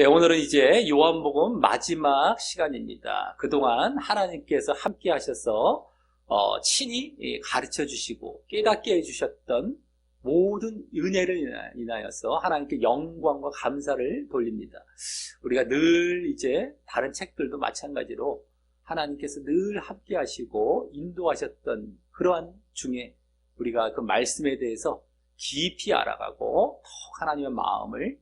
네, 오늘은 이제 요한복음 마지막 시간입니다. 그동안 하나님께서 함께 하셔서 친히 가르쳐 주시고 깨닫게 해주셨던 모든 은혜를 인하여서 하나님께 영광과 감사를 돌립니다. 우리가 늘 이제 다른 책들도 마찬가지로 하나님께서 늘 함께 하시고 인도하셨던 그러한 중에 우리가 그 말씀에 대해서 깊이 알아가고 더 하나님의 마음을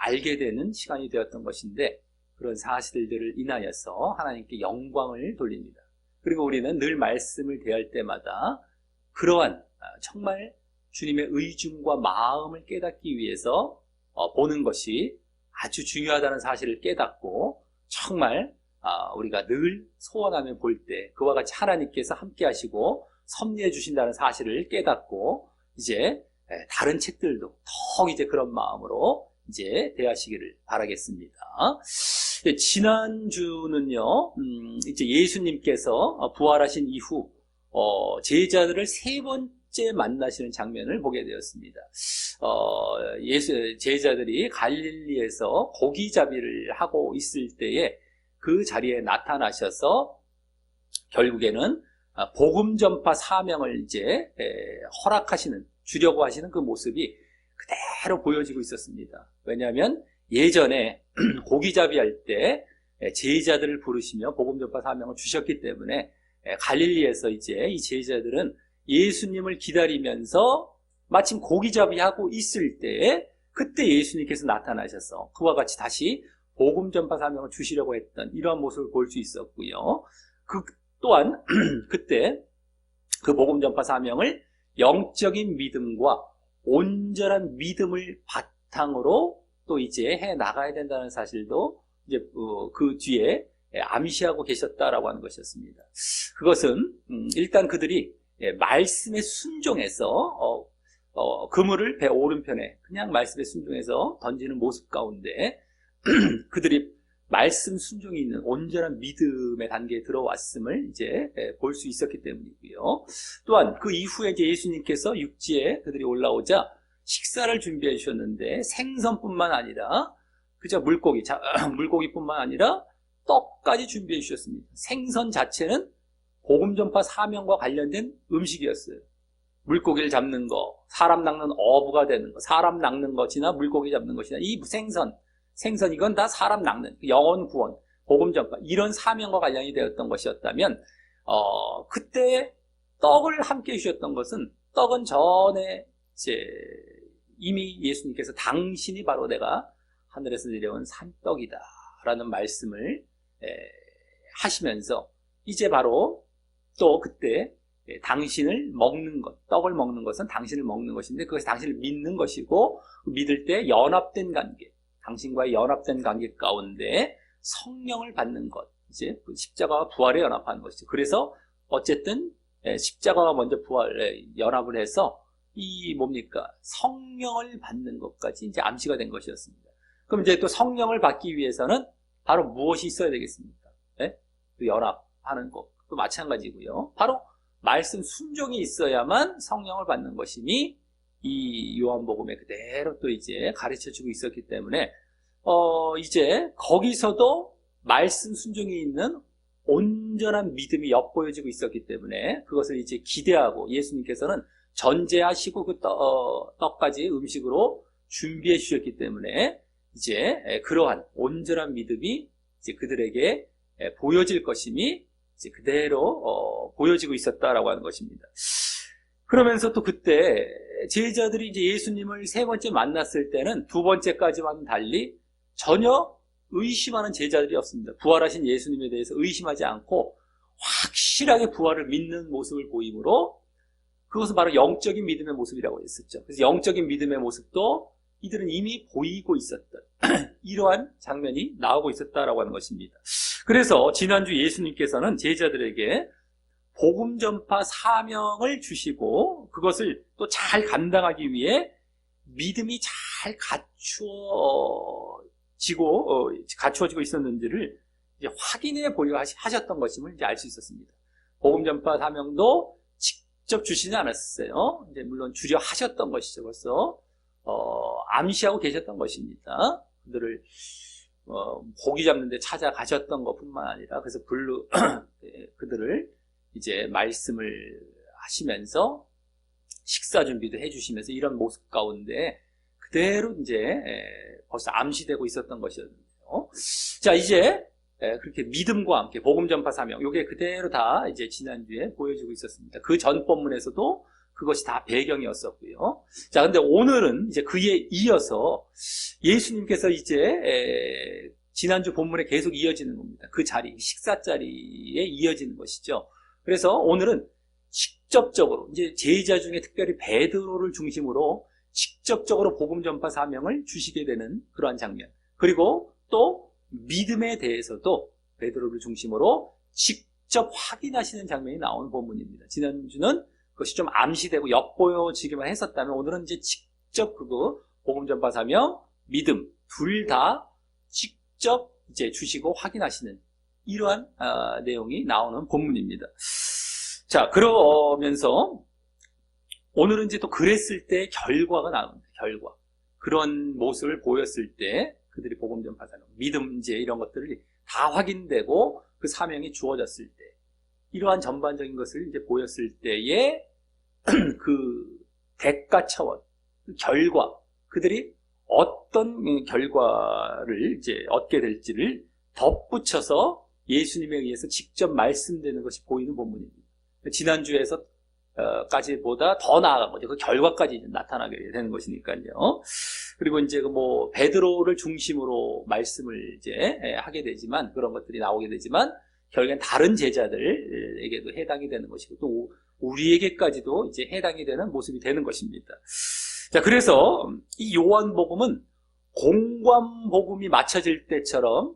알게 되는 시간이 되었던 것인데, 그런 사실들을 인하여서 하나님께 영광을 돌립니다. 그리고 우리는 늘 말씀을 대할 때마다 그러한 정말 주님의 의중과 마음을 깨닫기 위해서 보는 것이 아주 중요하다는 사실을 깨닫고, 정말 우리가 늘 소원하며 볼 때 그와 같이 하나님께서 함께 하시고 섭리해 주신다는 사실을 깨닫고, 이제 다른 책들도 더 이제 그런 마음으로 이제 대하시기를 바라겠습니다. 지난주는요, 이제 예수님께서 부활하신 이후 제자들을 세 번째 만나시는 장면을 보게 되었습니다. 제자들이 갈릴리에서 고기잡이를 하고 있을 때에 그 자리에 나타나셔서 결국에는 복음 전파 사명을 이제 주려고 하시는 그 모습이 그대로 보여지고 있었습니다. 왜냐하면 예전에 고기잡이 할 때 제자들을 부르시며 복음 전파 사명을 주셨기 때문에 갈릴리에서 이제 이 제자들은 예수님을 기다리면서 마침 고기잡이 하고 있을 때 그때 예수님께서 나타나셔서 그와 같이 다시 복음 전파 사명을 주시려고 했던 이러한 모습을 볼 수 있었고요. 또한 그때 그 복음 전파 사명을 영적인 믿음과 온전한 믿음을 바탕으로 또 이제 해 나가야 된다는 사실도 이제 그 뒤에 암시하고 계셨다라고 하는 것이었습니다. 그것은 일단 그들이 말씀에 순종해서 그물을 배 오른편에 그냥 말씀에 순종해서 던지는 모습 가운데 그들이 말씀 순종이 있는 온전한 믿음의 단계에 들어왔음을 이제 볼 수 있었기 때문이고요. 또한 그 이후에 이제 예수님께서 육지에 그들이 올라오자 식사를 준비해 주셨는데 생선뿐만 아니라 그저 물고기뿐만 아니라 떡까지 준비해 주셨습니다. 생선 자체는 복음 전파 사명과 관련된 음식이었어요. 물고기를 잡는 거, 사람 낚는 어부가 되는 거, 사람 낚는 것이나 물고기 잡는 것이나 이 생선 이건 다 사람 낚는 영혼 구원, 복음 전파 이런 사명과 관련이 되었던 것이었다면 그때 떡을 함께 주셨던 것은 떡은 전에 이제 이미 예수님께서 당신이 바로 내가 하늘에서 내려온 산떡이다 라는 말씀을 하시면서 이제 바로 또 그때 당신을 먹는 것, 떡을 먹는 것은 당신을 먹는 것인데 그것이 당신을 믿는 것이고 믿을 때 연합된 관계, 당신과의 연합된 관계 가운데 성령을 받는 것, 이제 십자가와 부활에 연합하는 것이죠. 그래서 어쨌든 십자가와 먼저 부활에 연합을 해서 이 성령을 받는 것까지 이제 암시가 된 것이었습니다. 그럼 이제 또 성령을 받기 위해서는 바로 무엇이 있어야 되겠습니까? 또 연합하는 것도 마찬가지고요. 바로 말씀 순종이 있어야만 성령을 받는 것이니 이 요한복음에 그대로 또 이제 가르쳐주고 있었기 때문에 이제 거기서도 말씀 순종이 있는 온전한 믿음이 엿보여지고 있었기 때문에 그것을 이제 기대하고 예수님께서는 전제하시고 그 떡까지 음식으로 준비해 주셨기 때문에 이제 그러한 온전한 믿음이 이제 그들에게 보여질 것임이 이제 그대로 보여지고 있었다라고 하는 것입니다. 그러면서 또 그때 제자들이 이제 예수님을 세 번째 만났을 때는 두 번째까지와는 달리 전혀 의심하는 제자들이 없습니다. 부활하신 예수님에 대해서 의심하지 않고 확실하게 부활을 믿는 모습을 보이므로 그것은 바로 영적인 믿음의 모습이라고 했었죠. 그래서 영적인 믿음의 모습도 이들은 이미 보이고 있었던 이러한 장면이 나오고 있었다라고 하는 것입니다. 그래서 지난주 예수님께서는 제자들에게 복음 전파 사명을 주시고 그것을 또 잘 감당하기 위해 믿음이 잘 갖추어지고 있었는지를 이제 확인해 보려 하셨던 것임을 이제 알 수 있었습니다. 복음 전파 사명도 직접 주시지 않았어요. 이제 물론 주려 하셨던 것이죠. 벌써 암시하고 계셨던 것입니다. 그들을 고기 잡는데 찾아가셨던 것뿐만 아니라 그래서 그들을 이제 말씀을 하시면서 식사 준비도 해주시면서 이런 모습 가운데 그대로 이제 벌써 암시되고 있었던 것이었는데요. 자, 이제 그렇게 믿음과 함께 복음 전파 사명, 이게 그대로 다 이제 지난주에 보여지고 있었습니다. 그 전 본문에서도 그것이 다 배경이었었고요. 자, 근데 오늘은 이제 그에 이어서 예수님께서 이제 지난주 본문에 계속 이어지는 겁니다. 그 자리, 식사 자리에 이어지는 것이죠. 그래서 오늘은 직접적으로 이제 제자 중에 특별히 베드로를 중심으로 직접적으로 복음 전파 사명을 주시게 되는 그러한 장면. 그리고 또 믿음에 대해서도 베드로를 중심으로 직접 확인하시는 장면이 나오는 본문입니다. 지난주는 그것이 좀 암시되고 엿보여지기만 했었다면 오늘은 이제 직접 그거 복음 전파 사명, 믿음 둘 다 직접 이제 주시고 확인하시는 이러한 내용이 나오는 본문입니다. 자, 그러면서 오늘은 이제 또 그랬을 때 결과가 나옵니다. 결과. 그런 모습을 보였을 때 그들이 복음 전파 사명, 믿음 이제 이런 것들이 다 확인되고 그 사명이 주어졌을 때 이러한 전반적인 것을 이제 보였을 때의 그 대가 차원, 그 결과, 그들이 어떤 결과를 이제 얻게 될지를 덧붙여서 예수님에 의해서 직접 말씀되는 것이 보이는 본문입니다. 지난주에서 까지보다 더 나아간 거죠. 그 결과까지 나타나게 되는 것이니까요. 그리고 이제 뭐 베드로를 중심으로 말씀을 이제 하게 되지만 그런 것들이 나오게 되지만 결국엔 다른 제자들에게도 해당이 되는 것이고 또 우리에게까지도 이제 해당이 되는 모습이 되는 것입니다. 자, 그래서 이 요한복음은 공관복음이 맞춰질 때처럼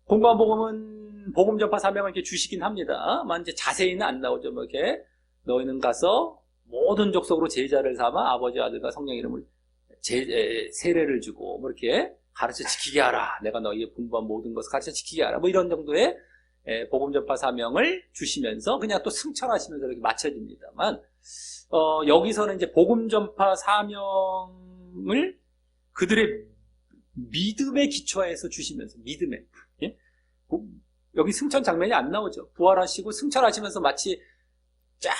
공관복음은 복음 전파 사명을 이렇게 주시긴 합니다만 이제 자세히는 안 나오죠. 뭐 이렇게 너희는 가서 모든 족속으로 제자를 삼아 아버지 아들과 성령 이름을 세례를 주고 뭐 이렇게 가르쳐 지키게 하라. 내가 너희의 분부한 모든 것을 가르쳐 지키게 하라. 뭐 이런 정도의 복음 전파 사명을 주시면서 그냥 또 승천하시면서 이렇게 맞춰집니다만 여기서는 이제 복음 전파 사명을 그들의 믿음에 기초해서 주시면서 믿음에 예? 여기 승천 장면이 안 나오죠. 부활하시고 승천하시면서 마치 쫙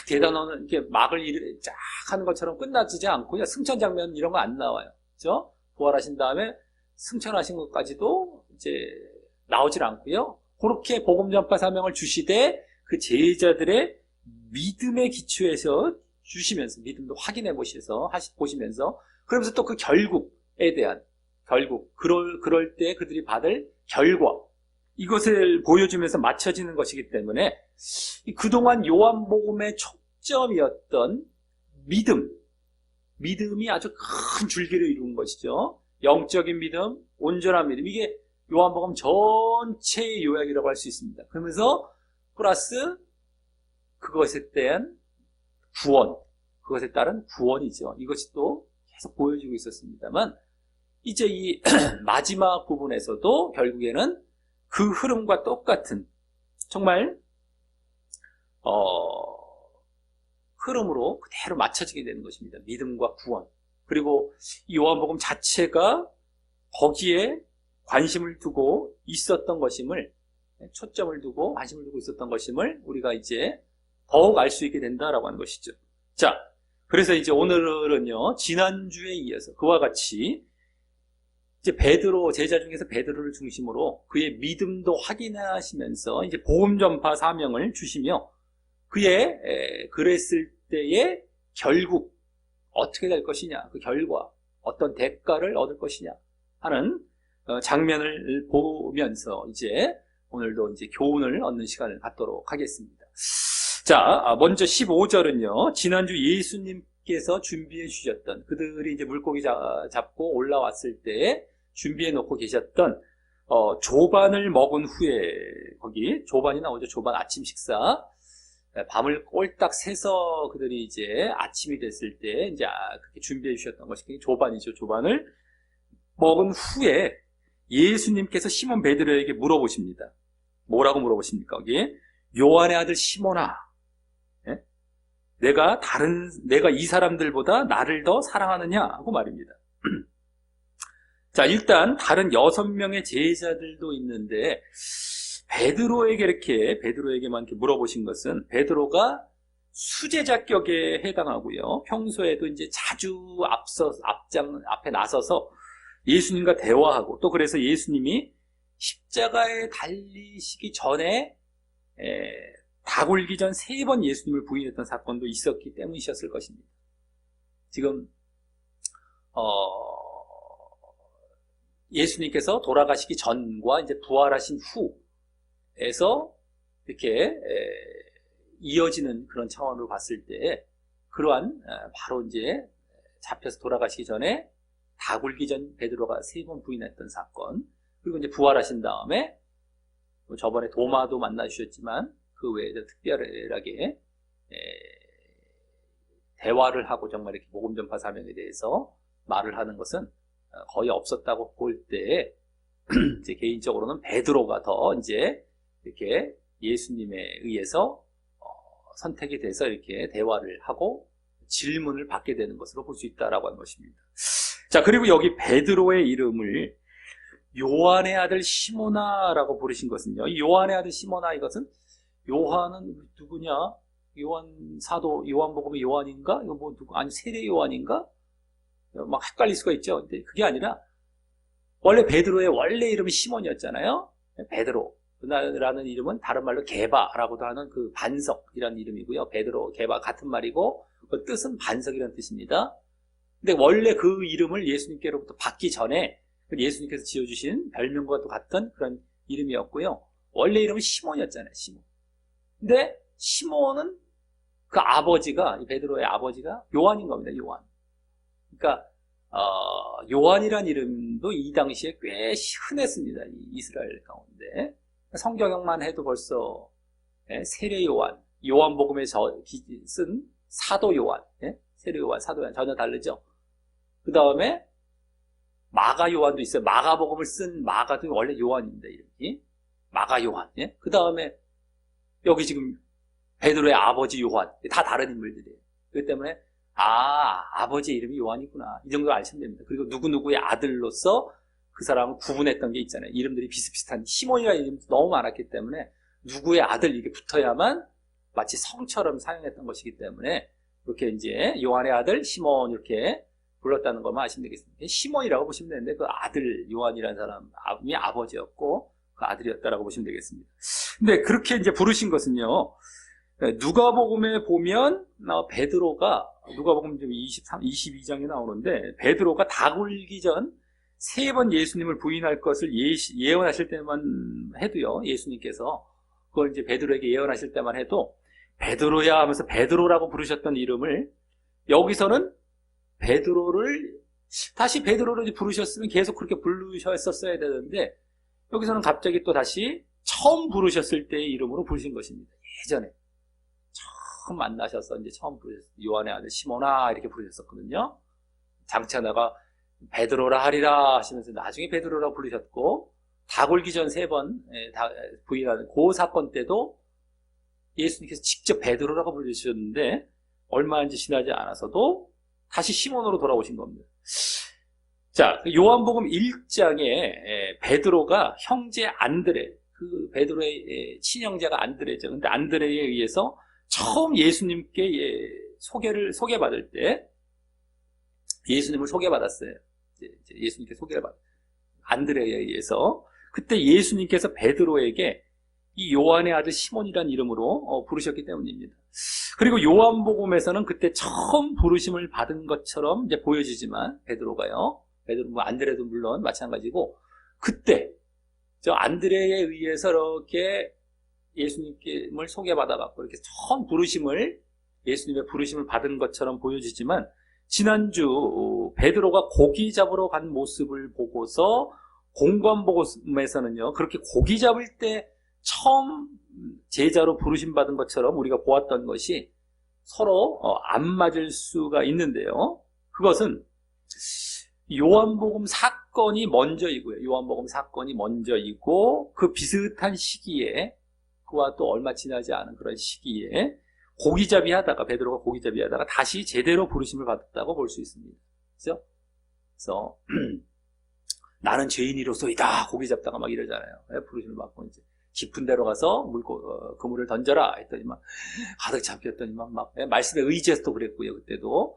대단한 이렇게 막을 쫙 하는 것처럼 끝나지 않고 그냥 승천 장면 이런 거 안 나와요. 그렇죠? 부활하신 다음에 승천하신 것까지도 이제 나오질 않고요. 그렇게 복음 전파 사명을 주시되 그 제자들의 믿음에 기초해서 주시면서 믿음도 확인해 보시면서 그러면서 또 그 결국에 대한 그럴 때 그들이 받을 결과 이것을 보여주면서 맞춰지는 것이기 때문에 그동안 요한복음의 초점이었던 믿음이 아주 큰 줄기를 이루는 것이죠. 영적인 믿음, 온전한 믿음 이게 요한복음 전체의 요약이라고 할 수 있습니다. 그러면서 플러스 그것에 대한 구원, 그것에 따른 구원이죠. 이것이 또 계속 보여지고 있었습니다만 이제 이 마지막 부분에서도 결국에는 그 흐름과 똑같은 정말 흐름으로 그대로 맞춰지게 되는 것입니다. 믿음과 구원. 그리고 이 요한복음 자체가 거기에 관심을 두고 있었던 것임을 초점을 두고 관심을 두고 있었던 것임을 우리가 이제 더욱 알 수 있게 된다라고 하는 것이죠. 자, 그래서 이제 오늘은요 지난주에 이어서 그와 같이 이제 제자 중에서 베드로를 중심으로 그의 믿음도 확인하시면서 이제 복음 전파 사명을 주시며 그의 그랬을 때의 결국 어떻게 될 것이냐, 그 결과 어떤 대가를 얻을 것이냐 하는 장면을 보면서 이제 오늘도 이제 교훈을 얻는 시간을 갖도록 하겠습니다. 자, 먼저 15절은요 지난주 예수님께서 준비해 주셨던 그들이 이제 물고기 잡고 올라왔을 때 준비해 놓고 계셨던 조반을 먹은 후에 거기 조반이 나오죠. 조반 아침 식사. 밤을 꼴딱 새서 그들이 이제 아침이 됐을 때 이제 그렇게 준비해 주셨던 것이 조반이죠. 조반을 먹은 후에 예수님께서 시몬 베드로에게 물어보십니다. 뭐라고 물어보십니까? 거기 요한의 아들 시몬아, 예? 내가 이 사람들보다 나를 더 사랑하느냐? 하고 말입니다. 자, 일단 다른 6명의 제자들도 있는데 베드로에게만 이렇게 물어보신 것은 베드로가 수제자격에 해당하고요. 평소에도 이제 자주 앞에 나서서 예수님과 대화하고, 또 그래서 예수님이 십자가에 달리시기 전에 다 굴기 전 3번 예수님을 부인했던 사건도 있었기 때문이셨을 것입니다. 지금 예수님께서 돌아가시기 전과 이제 부활하신 후에서 이렇게 이어지는 그런 차원으로 봤을 때 그러한 바로 이제 잡혀서 돌아가시기 전에 다 굴기 전 베드로가 3번 부인했던 사건, 그리고 이제 부활하신 다음에 저번에 도마도 만나주셨지만 그 외에 특별하게 대화를 하고 정말 이렇게 복음 전파 사명에 대해서 말을 하는 것은 거의 없었다고 볼 때 이제 개인적으로는 베드로가 더 이제 이렇게 예수님에 의해서 선택이 돼서 이렇게 대화를 하고 질문을 받게 되는 것으로 볼 수 있다라고 하는 것입니다. 자, 그리고 여기 베드로의 이름을 요한의 아들 시모나라고 부르신 것은요. 이 요한의 아들 시모나, 이것은 요한은 누구냐? 사도 요한복음의 요한인가? 이거 뭐 누구? 아니 세례 요한인가? 막 헷갈릴 수가 있죠. 근데 그게 아니라 원래 베드로의 원래 이름이 시몬이었잖아요. 베드로라는 이름은 다른 말로 게바라고도 하는 그 반석이라는 이름이고요. 베드로, 게바 같은 말이고 그 뜻은 반석이라는 뜻입니다. 근데 원래 그 이름을 예수님께로부터 받기 전에 예수님께서 지어주신 별명과 같은 그런 이름이었고요. 원래 이름은 시몬이었잖아요. 시몬. 근데 시몬은 그 아버지가, 베드로의 아버지가 요한인 겁니다. 요한. 그러니까 요한이란 이름도 이 당시에 꽤 흔했습니다. 이 이스라엘 가운데. 성경만 해도 벌써 세례 요한, 요한복음에 쓴 사도 요한, 세례 요한, 사도 요한 전혀 다르죠. 그 다음에 마가 요한도 있어요. 마가복음을 쓴 마가도 원래 요한입니다. 이름이 마가 요한. 그 다음에 여기 지금 베드로의 아버지 요한, 다 다른 인물들이에요. 그렇기 때문에 아버지 이름이 요한이구나, 이 정도 아시면 됩니다. 그리고 누구누구의 아들로서 그 사람을 구분했던 게 있잖아요. 이름들이 비슷비슷한 시몬이라는 이름도 너무 많았기 때문에 누구의 아들 이게 붙어야만 마치 성처럼 사용했던 것이기 때문에 그렇게 이제 요한의 아들 시몬 이렇게 불렀다는 것만 아시면 되겠습니다. 시몬이라고 보시면 되는데 그 아들 요한이라는 사람이 아버지였고 그 아들이었다라고 보시면 되겠습니다. 근데 그렇게 이제 부르신 것은요, 누가복음에 보면 베드로가, 누가복음 22장에 나오는데 베드로가 다 굴기 전 3번 예수님을 부인할 것을 예언하실 때만 해도요, 예수님께서 그걸 이제 베드로에게 예언하실 때만 해도 베드로야 하면서 베드로라고 부르셨던 이름을 여기서는 베드로를 다시 베드로를 부르셨으면 계속 그렇게 부르셨었어야 되는데 여기서는 갑자기 또 다시 처음 부르셨을 때의 이름으로 부르신 것입니다. 예전에 처음 만나셔서 이제 처음 부르셨어요. 요한의 아들 시몬아 이렇게 부르셨었거든요. 장차다가 베드로라 하리라 하시면서 나중에 베드로라 부르셨고, 다 굴기 전 3번 부인하는 그 사건 때도 예수님께서 직접 베드로라고 부르셨는데 얼마 이제 지나지 않아서도 다시 시몬으로 돌아오신 겁니다. 자, 요한복음 1장에 베드로가 형제 안드레, 그 베드로의 친형제가 안드레죠. 근데 안드레에 의해서 처음 예수님께 소개받을 때 예수님을 소개받았어요. 예수님께 소개를 받았어요. 안드레에 의해서. 그때 예수님께서 베드로에게 이 요한의 아들 시몬이라는 이름으로 부르셨기 때문입니다. 그리고 요한복음에서는 그때 처음 부르심을 받은 것처럼 이제 보여지지만 베드로, 안드레도 물론 마찬가지고, 그때 저 안드레에 의해서 이렇게 예수님을 소개받아갖고 이렇게 처음 예수님의 부르심을 받은 것처럼 보여지지만, 지난주 베드로가 고기 잡으러 간 모습을 보고서 공관복음에서는요, 그렇게 고기 잡을 때 처음 제자로 부르심 받은 것처럼 우리가 보았던 것이 서로 안 맞을 수가 있는데요. 그것은 요한복음 사건이 먼저이고요. 요한복음 사건이 먼저이고 그 비슷한 시기에, 그와 또 얼마 지나지 않은 그런 시기에 베드로가 고기잡이 하다가 다시 제대로 부르심을 받았다고 볼 수 있습니다. 그렇죠? 그래서 나는 죄인이로소이다. 고기 잡다가 막 이러잖아요. 부르심을 받고 이제 깊은 데로 가서 그물을 던져라 했더니 막 가득 잡혔더니 막 말씀에 의지해서 또 그랬고요. 그때도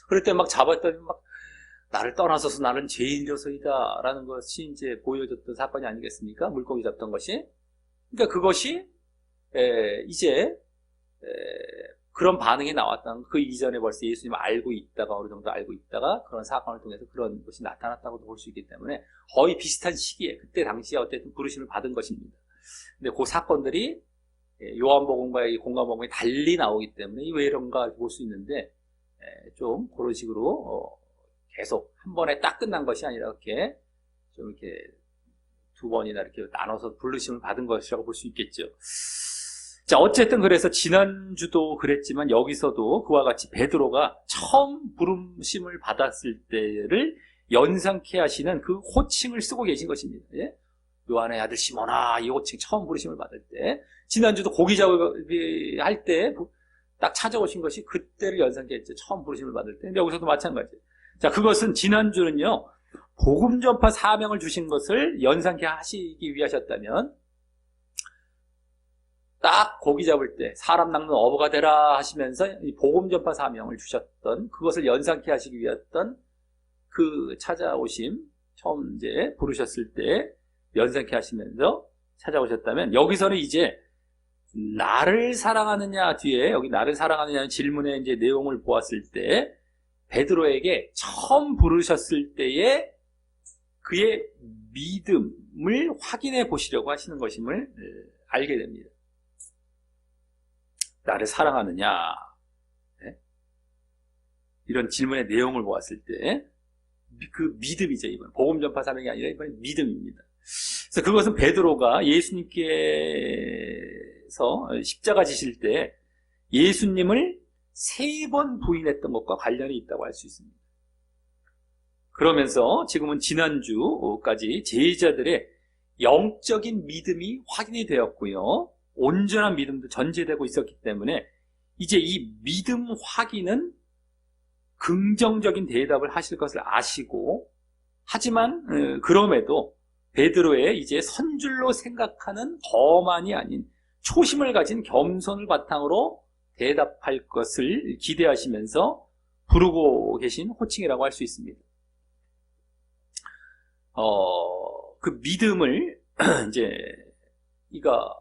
그럴 때 막 잡았더니 막 나를 떠나서서 나는 죄인이로소이다 라는 것이 이제 보여줬던 사건이 아니겠습니까? 물고기 잡던 것이. 그러니까 그것이 이제 그런 반응이 나왔다는 그 이전에 벌써 예수님을 알고 있다가 어느 정도 알고 있다가 그런 사건을 통해서 그런 것이 나타났다고도 볼 수 있기 때문에 거의 비슷한 시기에 그때 당시에 어쨌든 부르심을 받은 것입니다. 근데 그 사건들이 요한복음과의 공감복음이 달리 나오기 때문에 왜 이런가 볼 수 있는데 좀 그런 식으로 계속 한 번에 딱 끝난 것이 아니라 이렇게 좀 이렇게 두 번이나 이렇게 나눠서 부르심을 받은 것이라고 볼 수 있겠죠. 자, 어쨌든 그래서 지난주도 그랬지만 여기서도 그와 같이 베드로가 처음 부르심을 받았을 때를 연상케 하시는 그 호칭을 쓰고 계신 것입니다. 예? 요한의 아들 시몬아, 이 호칭 처음 부르심을 받을 때, 지난주도 고기 잡기 할 때 딱 찾아오신 것이 그때를 연상케 했죠. 처음 부르심을 받을 때. 여기서도 마찬가지예요. 자, 그것은 지난주는요, 복음 전파 사명을 주신 것을 연상케 하시기 위하셨다면, 딱 고기 잡을 때 사람 낚는 어부가 되라 하시면서 이 복음 전파 사명을 주셨던 그것을 연상케 하시기 위했던 그 찾아오심, 처음 이제 부르셨을 때 연상케 하시면서 찾아오셨다면, 여기서는 이제 나를 사랑하느냐 뒤에 여기 나를 사랑하느냐는 질문의 이제 내용을 보았을 때 베드로에게 처음 부르셨을 때의 그의 믿음을 확인해 보시려고 하시는 것임을 알게 됩니다. 나를 사랑하느냐, 네? 이런 질문의 내용을 보았을 때 그 믿음이죠. 이번 복음 전파 사명이 아니라 이번엔 믿음입니다. 그래서 그것은 베드로가 예수님께서 십자가 지실 때 예수님을 3번 부인했던 것과 관련이 있다고 할 수 있습니다. 그러면서 지금은 지난주까지 제자들의 영적인 믿음이 확인이 되었고요, 온전한 믿음도 전제되고 있었기 때문에 이제 이 믿음 확인은 긍정적인 대답을 하실 것을 아시고, 하지만 그럼에도 베드로의 이제 선줄로 생각하는 거만이 아닌 초심을 가진 겸손을 바탕으로 대답할 것을 기대하시면서 부르고 계신 호칭이라고 할 수 있습니다. 그 믿음을 이제 이가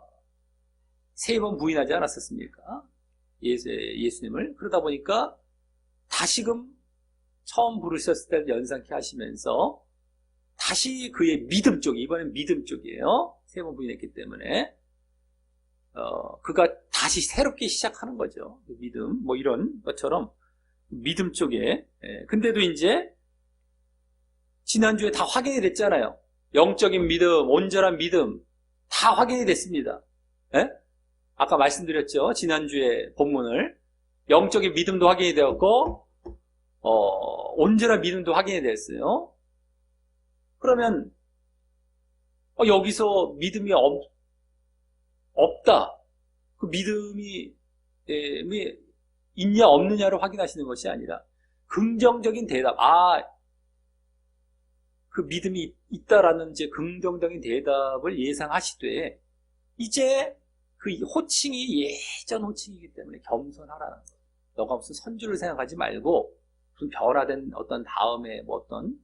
3번 부인하지 않았었습니까? 예수님을. 그러다 보니까 다시금 처음 부르셨을 때를 연상케 하시면서 다시 그의 믿음 쪽이, 이번엔 믿음 쪽이에요. 3번 부인했기 때문에 그가 다시 새롭게 시작하는 거죠. 믿음, 뭐 이런 것처럼 믿음 쪽에. 근데도 이제 지난주에 다 확인이 됐잖아요. 영적인 믿음, 온전한 믿음 다 확인이 됐습니다. 예? 아까 말씀드렸죠. 지난주에 본문을. 영적인 믿음도 확인이 되었고 온전한 믿음도 확인이 됐어요. 그러면 여기서 믿음이 없다. 그 믿음이 있냐 없느냐를 확인하시는 것이 아니라 긍정적인 대답. 그 믿음이 있다라는 이제 긍정적인 대답을 예상하시되 이제 그 호칭이 예전 호칭이기 때문에 겸손하라는 거예요. 너가 무슨 선주를 생각하지 말고 무슨 변화된 어떤 다음에 뭐 어떤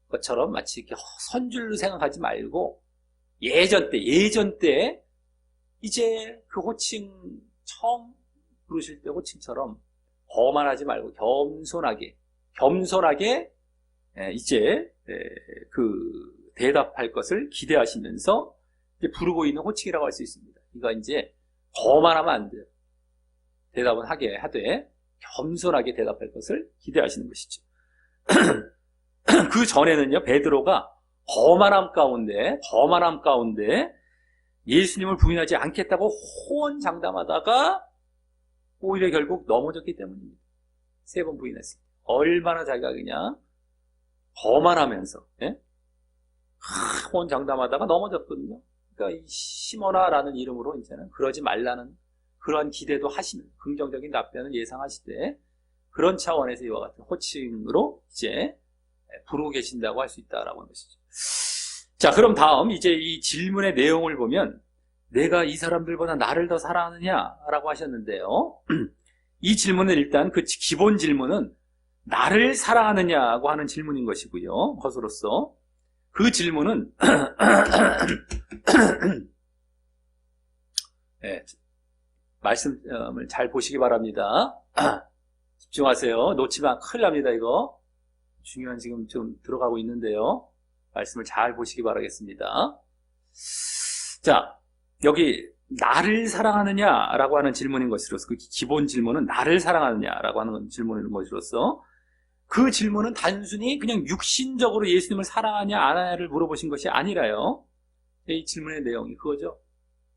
것처럼 마치 이렇게 선줄로 생각하지 말고 예전 때 이제 그 호칭 처음 부르실 때 호칭처럼 거만하지 말고 겸손하게 이제 그 대답할 것을 기대하시면서 이제 부르고 있는 호칭이라고 할 수 있습니다. 이거 이제 거만하면 안 돼요. 대답은 하되 겸손하게 대답할 것을 기대하시는 것이죠. 그 전에는요, 베드로가 거만함 가운데 예수님을 부인하지 않겠다고 호언장담하다가 오히려 결국 넘어졌기 때문입니다. 3번 부인했습니다. 얼마나 자기가 그냥 거만하면서 호언장담하다가 넘어졌거든요. 그러니까 이 시몬아라는 이름으로 이제는 그러지 말라는 그런 기대도 하시는, 긍정적인 답변을 예상하시되 그런 차원에서 이와 같은 호칭으로 이제 부르고 계신다고 할 수 있다라고 하는 것이죠. 자, 그럼 다음 이제 이 질문의 내용을 보면 내가 이 사람들보다 나를 더 사랑하느냐라고 하셨는데요. 이 질문은 일단 그 기본 질문은 나를 사랑하느냐고 하는 질문인 것이고요. 것으로서 그 질문은 네, 말씀을 잘 보시기 바랍니다. 집중하세요. 놓치면 큰일 납니다. 이거 중요한 지금 좀 들어가고 있는데요. 말씀을 잘 보시기 바라겠습니다. 자, 여기 나를 사랑하느냐라고 하는 질문인 것으로서 그 기본 질문은 나를 사랑하느냐라고 하는 질문인 것으로서 그 질문은 단순히 그냥 육신적으로 예수님을 사랑하냐 안 하냐를 물어보신 것이 아니라요. 이 질문의 내용이 그거죠.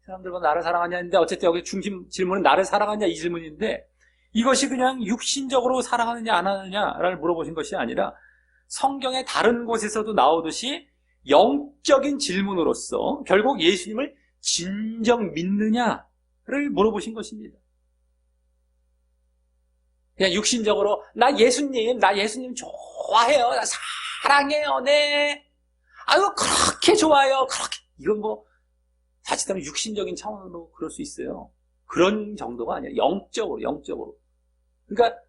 사람들과 나를 사랑하냐 했는데 어쨌든 여기 중심 질문은 나를 사랑하냐 이 질문인데 이것이 그냥 육신적으로 사랑하느냐 안 하느냐를 물어보신 것이 아니라 성경의 다른 곳에서도 나오듯이 영적인 질문으로서 결국 예수님을 진정 믿느냐를 물어보신 것입니다. 그냥 육신적으로 나 예수님 좋아해요. 나 사랑해요. 네. 아유 그렇게 좋아요. 그렇게 이건 뭐 자칫하면 육신적인 차원으로 그럴 수 있어요. 그런 정도가 아니라 영적으로. 그러니까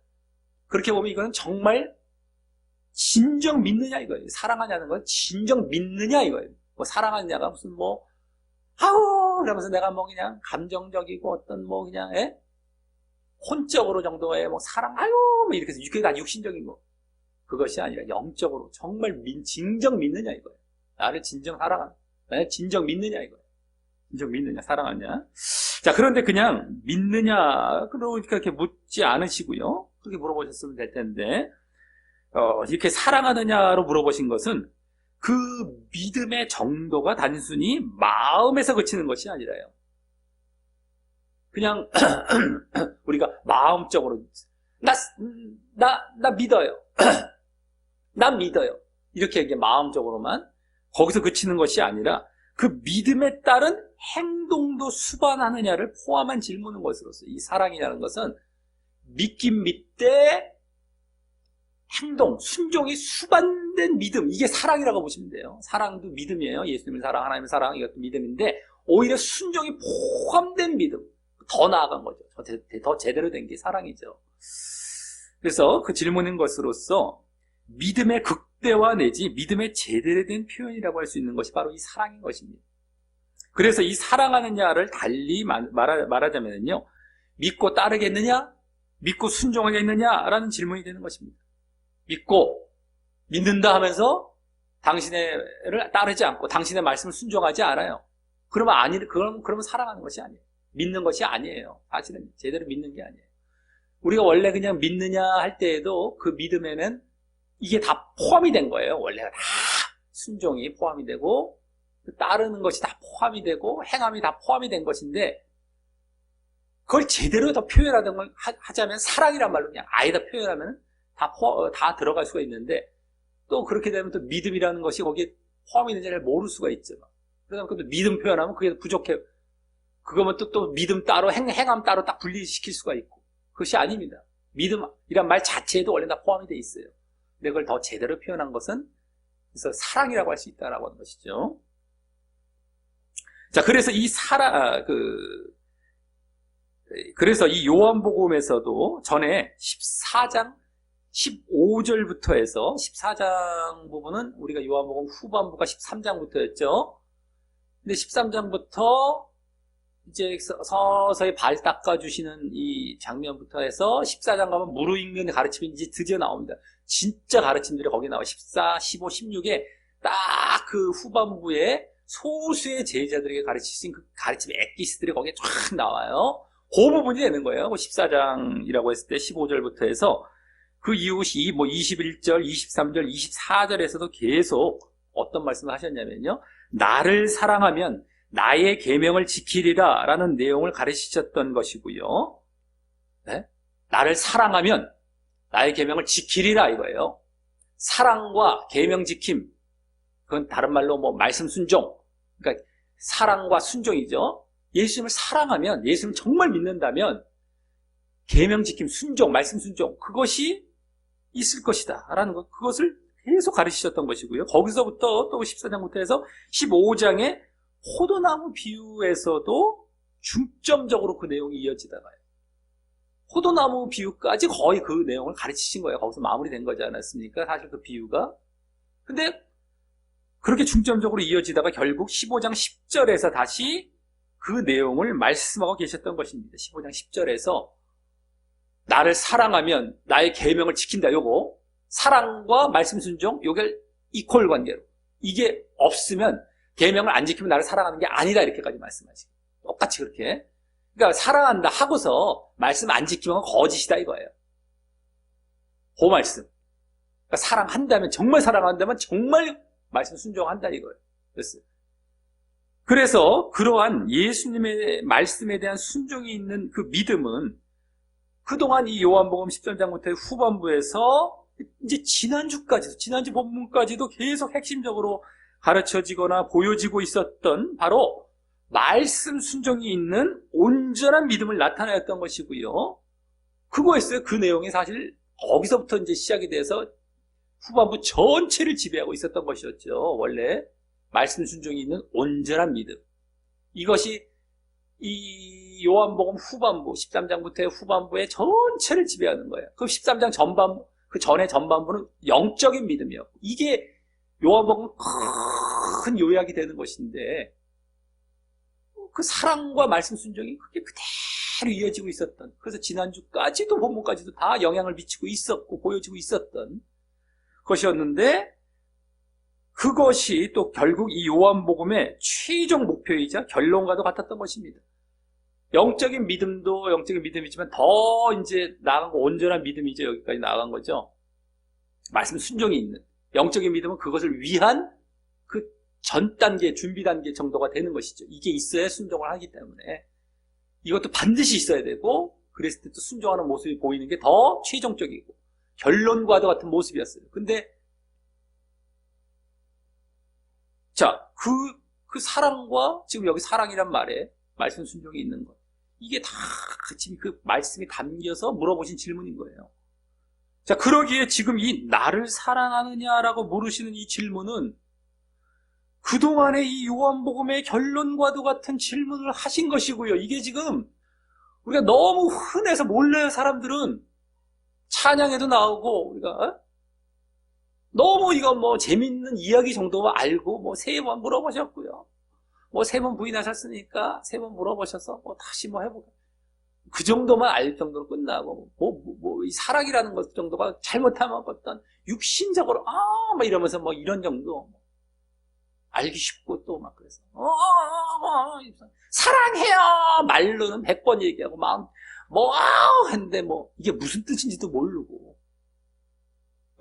그렇게 보면 이거는 정말 진정 믿느냐 이거예요. 사랑하냐는 건 진정 믿느냐 이거예요. 뭐 사랑하느냐가 무슨 뭐 아우 그러면서 내가 뭐 그냥 감정적이고 어떤 뭐 그냥 혼적으로 정도의 뭐 사랑 아유 뭐 이렇게 해서 그게 다 육신적인 거 그것이 아니라 영적으로 정말 진정 믿느냐 이거예요. 나를 진정 사랑하는 나를 진정 믿느냐 이거예요. 진정 믿느냐 사랑하냐. 자, 그런데 그냥 믿느냐 그러니까 그렇게 묻지 않으시고요. 그렇게 물어보셨으면 될 텐데 이렇게 사랑하느냐로 물어보신 것은 그 믿음의 정도가 단순히 마음에서 그치는 것이 아니라요. 그냥 우리가 마음적으로 나 믿어요. 난 믿어요. 이렇게 이게 마음적으로만 거기서 그치는 것이 아니라 그 믿음에 따른 행동도 수반하느냐를 포함한 질문인 것으로서 이 사랑이라는 것은 믿긴 믿되 행동, 순종이 수반된 믿음 이게 사랑이라고 보시면 돼요. 사랑도 믿음이에요. 예수님을 사랑, 하나님을 사랑 이것도 믿음인데 오히려 순종이 포함된 믿음 더 나아간 거죠. 더 제대로 된 게 사랑이죠. 그래서 그 질문인 것으로서 믿음의 극대화 내지 믿음의 제대로 된 표현이라고 할 수 있는 것이 바로 이 사랑인 것입니다. 그래서 이 사랑하느냐를 달리 말하자면요. 믿고 따르겠느냐? 믿고 순종하겠느냐라는 질문이 되는 것입니다. 믿고 믿는다 하면서 당신을 따르지 않고 당신의 말씀을 순종하지 않아요. 그러면 사랑하는 것이 아니에요. 믿는 것이 아니에요. 사실은 제대로 믿는 게 아니에요. 우리가 원래 그냥 믿느냐 할 때에도 그 믿음에는 이게 다 포함이 된 거예요. 원래가 다 순종이 포함이 되고 따르는 것이 다 포함이 되고 행함이 다 포함이 된 것인데 그걸 제대로 더 표현하는 걸 하자면 사랑이란 말로 그냥 아예 다 표현하면 다 들어갈 수가 있는데 또 그렇게 되면 또 믿음이라는 것이 거기에 포함이 되는지를 모를 수가 있죠. 그러다 보니까 믿음 표현하면 그게 부족해. 그거면 또 믿음 따로 행함 따로 딱 분리시킬 수가 있고 그것이 아닙니다. 믿음이란 말 자체에도 원래 다 포함이 돼 있어요. 근데 그걸 더 제대로 표현한 것은 그래서 사랑이라고 할 수 있다라고 하는 것이죠. 자, 그래서 그래서 이 요한복음에서도 전에 14장 15절부터 해서 14장 부분은 우리가 요한복음 후반부가 13장부터였죠. 근데 13장부터 이제 서서히 발 닦아주시는 이 장면부터 해서 14장 가면 무르익는 가르침이 이제 드디어 나옵니다. 진짜 가르침들이 거기 나와요. 14, 15, 16에 딱 그 후반부에 소수의 제자들에게 가르치신 그 가르침 엑기스들이 거기에 쫙 나와요. 그 부분이 되는 거예요. 14장이라고 했을 때 15절부터 해서 그 이웃이 21절, 23절, 24절에서도 계속 어떤 말씀을 하셨냐면요. 나를 사랑하면 나의 계명을 지키리라 라는 내용을 가르치셨던 것이고요. 네? 나를 사랑하면 나의 계명을 지키리라 이거예요. 사랑과 계명 지킴 그건 다른 말로 말씀 순종 그러니까 사랑과 순종이죠. 예수님을 사랑하면 예수님을 정말 믿는다면 계명 지킴 순종 말씀 순종 그것이 있을 것이다 라는 것 그것을 계속 가르치셨던 것이고요. 거기서부터 또 14장부터 해서 15장의 포도나무 비유에서도 중점적으로 그 내용이 이어지다가요. 포도나무 비유까지 거의 그 내용을 가르치신 거예요. 거기서 마무리된 거지 않았습니까? 사실 그 비유가. 근데 그렇게 중점적으로 이어지다가 결국 15장 10절에서 다시 그 내용을 말씀하고 계셨던 것입니다. 15장 10절에서 나를 사랑하면 나의 계명을 지킨다. 요거 사랑과 말씀 순종 요게 이퀄 관계로, 이게 없으면 계명을 안 지키면 나를 사랑하는 게 아니다, 이렇게까지 말씀하시고 똑같이 그렇게. 그러니까 사랑한다 하고서 말씀 안 지키면 거짓이다 이거예요. 그 말씀. 그러니까 사랑한다면, 정말 사랑한다면 정말 말씀 순종한다 이거예요. 그래서 그러한 예수님의 말씀에 대한 순종이 있는 그 믿음은 그동안 이 요한복음 13장부터 후반부에서 이제 지난주 본문까지도 계속 핵심적으로 가르쳐지거나 보여지고 있었던 바로 말씀 순종이 있는 온전한 믿음을 나타내었던 것이고요. 그거였어요. 그 내용이 사실 거기서부터 이제 시작이 돼서 후반부 전체를 지배하고 있었던 것이었죠. 원래 말씀 순종이 있는 온전한 믿음. 이것이 이 요한복음 후반부 13장부터의 후반부의 전체를 지배하는 거예요. 그 13장 전반부, 그 전의 전반부는 영적인 믿음이었고, 이게 요한복음 큰 요약이 되는 것인데, 그 사랑과 말씀 순종이 그게 그대로 이어지고 있었던, 그래서 지난주까지도 본문까지도 다 영향을 미치고 있었고 보여지고 있었던 것이었는데, 그것이 또 결국 이 요한복음의 최종 목표이자 결론과도 같았던 것입니다. 영적인 믿음도 영적인 믿음이지만 더 이제 나아간 거, 온전한 믿음이죠. 여기까지 나아간 거죠. 말씀 순종이 있는 영적인 믿음은 그것을 위한 그 전 단계, 준비 단계 정도가 되는 것이죠. 이게 있어야 순종을 하기 때문에 이것도 반드시 있어야 되고, 그랬을 때 또 순종하는 모습이 보이는 게 더 최종적이고 결론과도 같은 모습이었어요. 근데 자, 그 사랑과, 지금 여기 사랑이란 말에 말씀 순종이 있는 것, 이게 다 지금 그 말씀이 담겨서 물어보신 질문인 거예요. 자, 그러기에 지금 이 나를 사랑하느냐라고 물으시는 이 질문은 그동안의 이 요한복음의 결론과도 같은 질문을 하신 것이고요. 이게 지금 우리가 너무 흔해서 몰라요. 사람들은 찬양에도 나오고, 우리가 너무 이거 뭐 재밌는 이야기 정도만 알고, 뭐 3번 물어보셨고요. 뭐 3번 부인하셨으니까 3번 물어보셔서 뭐 다시 뭐 해보고. 그 정도만 알 정도로 끝나고, 이 사랑이라는 것 정도가 잘못하면 어떤 육신적으로, 막 이러면서 뭐 이런 정도. 알기 쉽고 또 막 그래서. 사랑해요! 말로는 100번 얘기하고, 했는데 뭐, 이게 무슨 뜻인지도 모르고.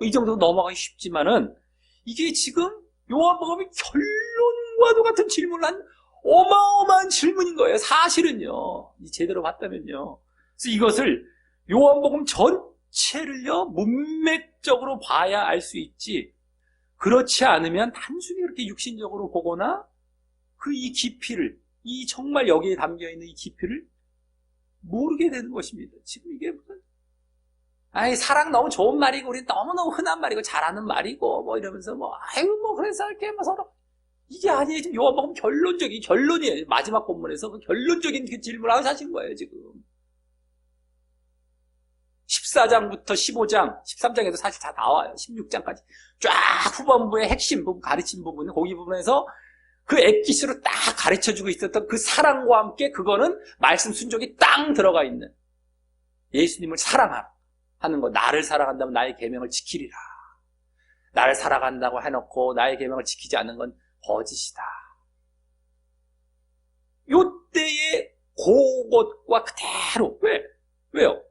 이 정도로 넘어가기 쉽지만은, 이게 지금 요한복음의 결론과도 같은 질문을 한 어마어마한 질문인 거예요. 사실은요. 제대로 봤다면요. 그래서 이것을 요한복음 전체를요, 문맥적으로 봐야 알 수 있지, 그렇지 않으면 단순히 그렇게 육신적으로 보거나 이 깊이를, 이 정말 여기에 담겨있는 이 깊이를 모르게 되는 것입니다. 지금 이게 무슨, 사랑 너무 좋은 말이고, 우리 너무너무 흔한 말이고, 잘하는 말이고, 뭐 이러면서 그래서 이렇게 서로, 이게 아니에요. 지금 요한복음 결론이에요. 마지막 본문에서 그 결론적인 그 질문을 하신 거예요, 지금. 14장부터 15장, 13장에도 사실 다 나와요. 16장까지. 쫙 후반부의 핵심 부분, 가르친 부분은 거기 부분에서 그 엑기스로 딱 가르쳐주고 있었던 그 사랑과 함께 그거는 말씀 순종이 딱 들어가 있는 예수님을 사랑하는 거. 나를 사랑한다면 나의 계명을 지키리라. 나를 사랑한다고 해놓고 나의 계명을 지키지 않는 건 거짓이다. 요때의 그것과 그대로. 왜요?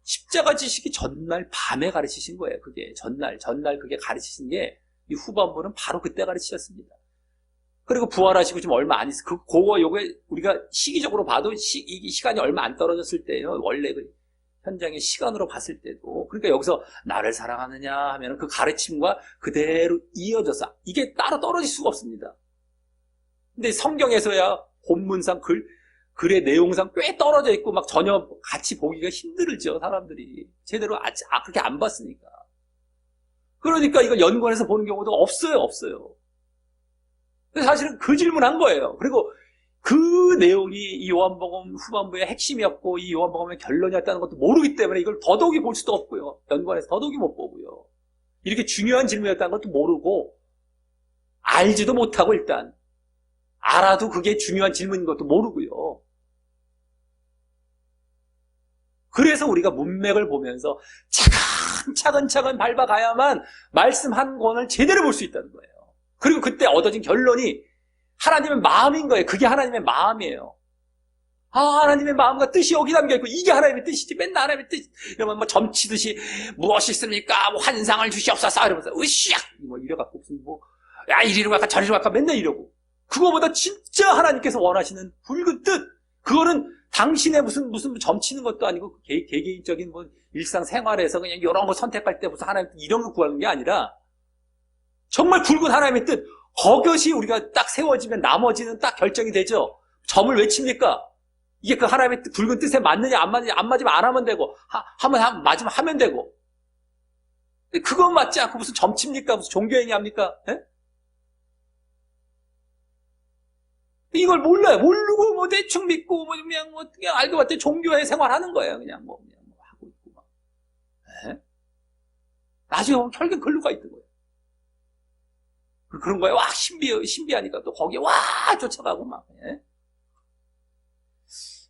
십자가 지시기 전날 밤에 가르치신 거예요. 그게 전날 그게 가르치신 게 이 후반부는 바로 그때 가르치셨습니다. 그리고 부활하시고 좀 얼마 안 있어. 요게 우리가 시기적으로 봐도 이 시간이 얼마 안 떨어졌을 때예요. 원래 그 현장의 시간으로 봤을 때도. 그러니까 여기서 나를 사랑하느냐 하면 그 가르침과 그대로 이어져서 이게 따로 떨어질 수가 없습니다. 근데 성경에서야 본문상 글의 내용상 꽤 떨어져 있고 막 전혀 같이 보기가 힘들죠. 사람들이 제대로 그렇게 안 봤으니까. 그러니까 이걸 연구원에서 보는 경우도 없어요. 사실은 그 질문한 거예요. 그리고 그 내용이 이 요한복음 후반부의 핵심이었고 이 요한복음의 결론이었다는 것도 모르기 때문에 이걸 더더욱이 볼 수도 없고요. 연구원에서 더더욱이 못 보고요. 이렇게 중요한 질문이었다는 것도 모르고 알지도 못하고 일단 알아도 그게 중요한 질문인 것도 모르고요. 그래서 우리가 문맥을 보면서 차근차근 밟아가야만 말씀 한 권을 제대로 볼 수 있다는 거예요. 그리고 그때 얻어진 결론이 하나님의 마음인 거예요. 그게 하나님의 마음이에요. 하나님의 마음과 뜻이 여기 담겨있고 이게 하나님의 뜻이지. 맨날 하나님의 뜻 이러면 뭐 점치듯이 무엇이 있습니까? 뭐 환상을 주시옵소서 이러면서 으쌰 뭐 이래갖고 무슨 뭐 야 이리로 갈까 저리로 갈까 맨날 이러고 그거보다 진짜 하나님께서 원하시는 붉은 뜻 그거는 당신의 무슨 점치는 것도 아니고 개개인적인 뭐 일상생활에서 그냥 이런 거 선택할 때 무슨 하나님 이런 거 구하는 게 아니라 정말 굵은 하나님의 뜻 그것이 우리가 딱 세워지면 나머지는 딱 결정이 되죠. 점을 왜 칩니까? 이게 그 하나님의 굵은 뜻에 맞느냐 안 맞느냐 안 맞으면 안 하면 되고 맞으면 하면 되고 그건 맞지 않고 무슨 점 칩니까? 무슨 종교행위 합니까? 에? 이걸 몰라요. 모르고 뭐 대충 믿고 뭐 그냥 알고 봤더니 종교의 생활하는 거예요. 그냥 뭐 하고 있고 막. 에? 나중에 보면 결국엔 글로 가 있는 거예요. 그런 거예요. 와 신비하니까 또 거기에 와 쫓아가고 막. 에?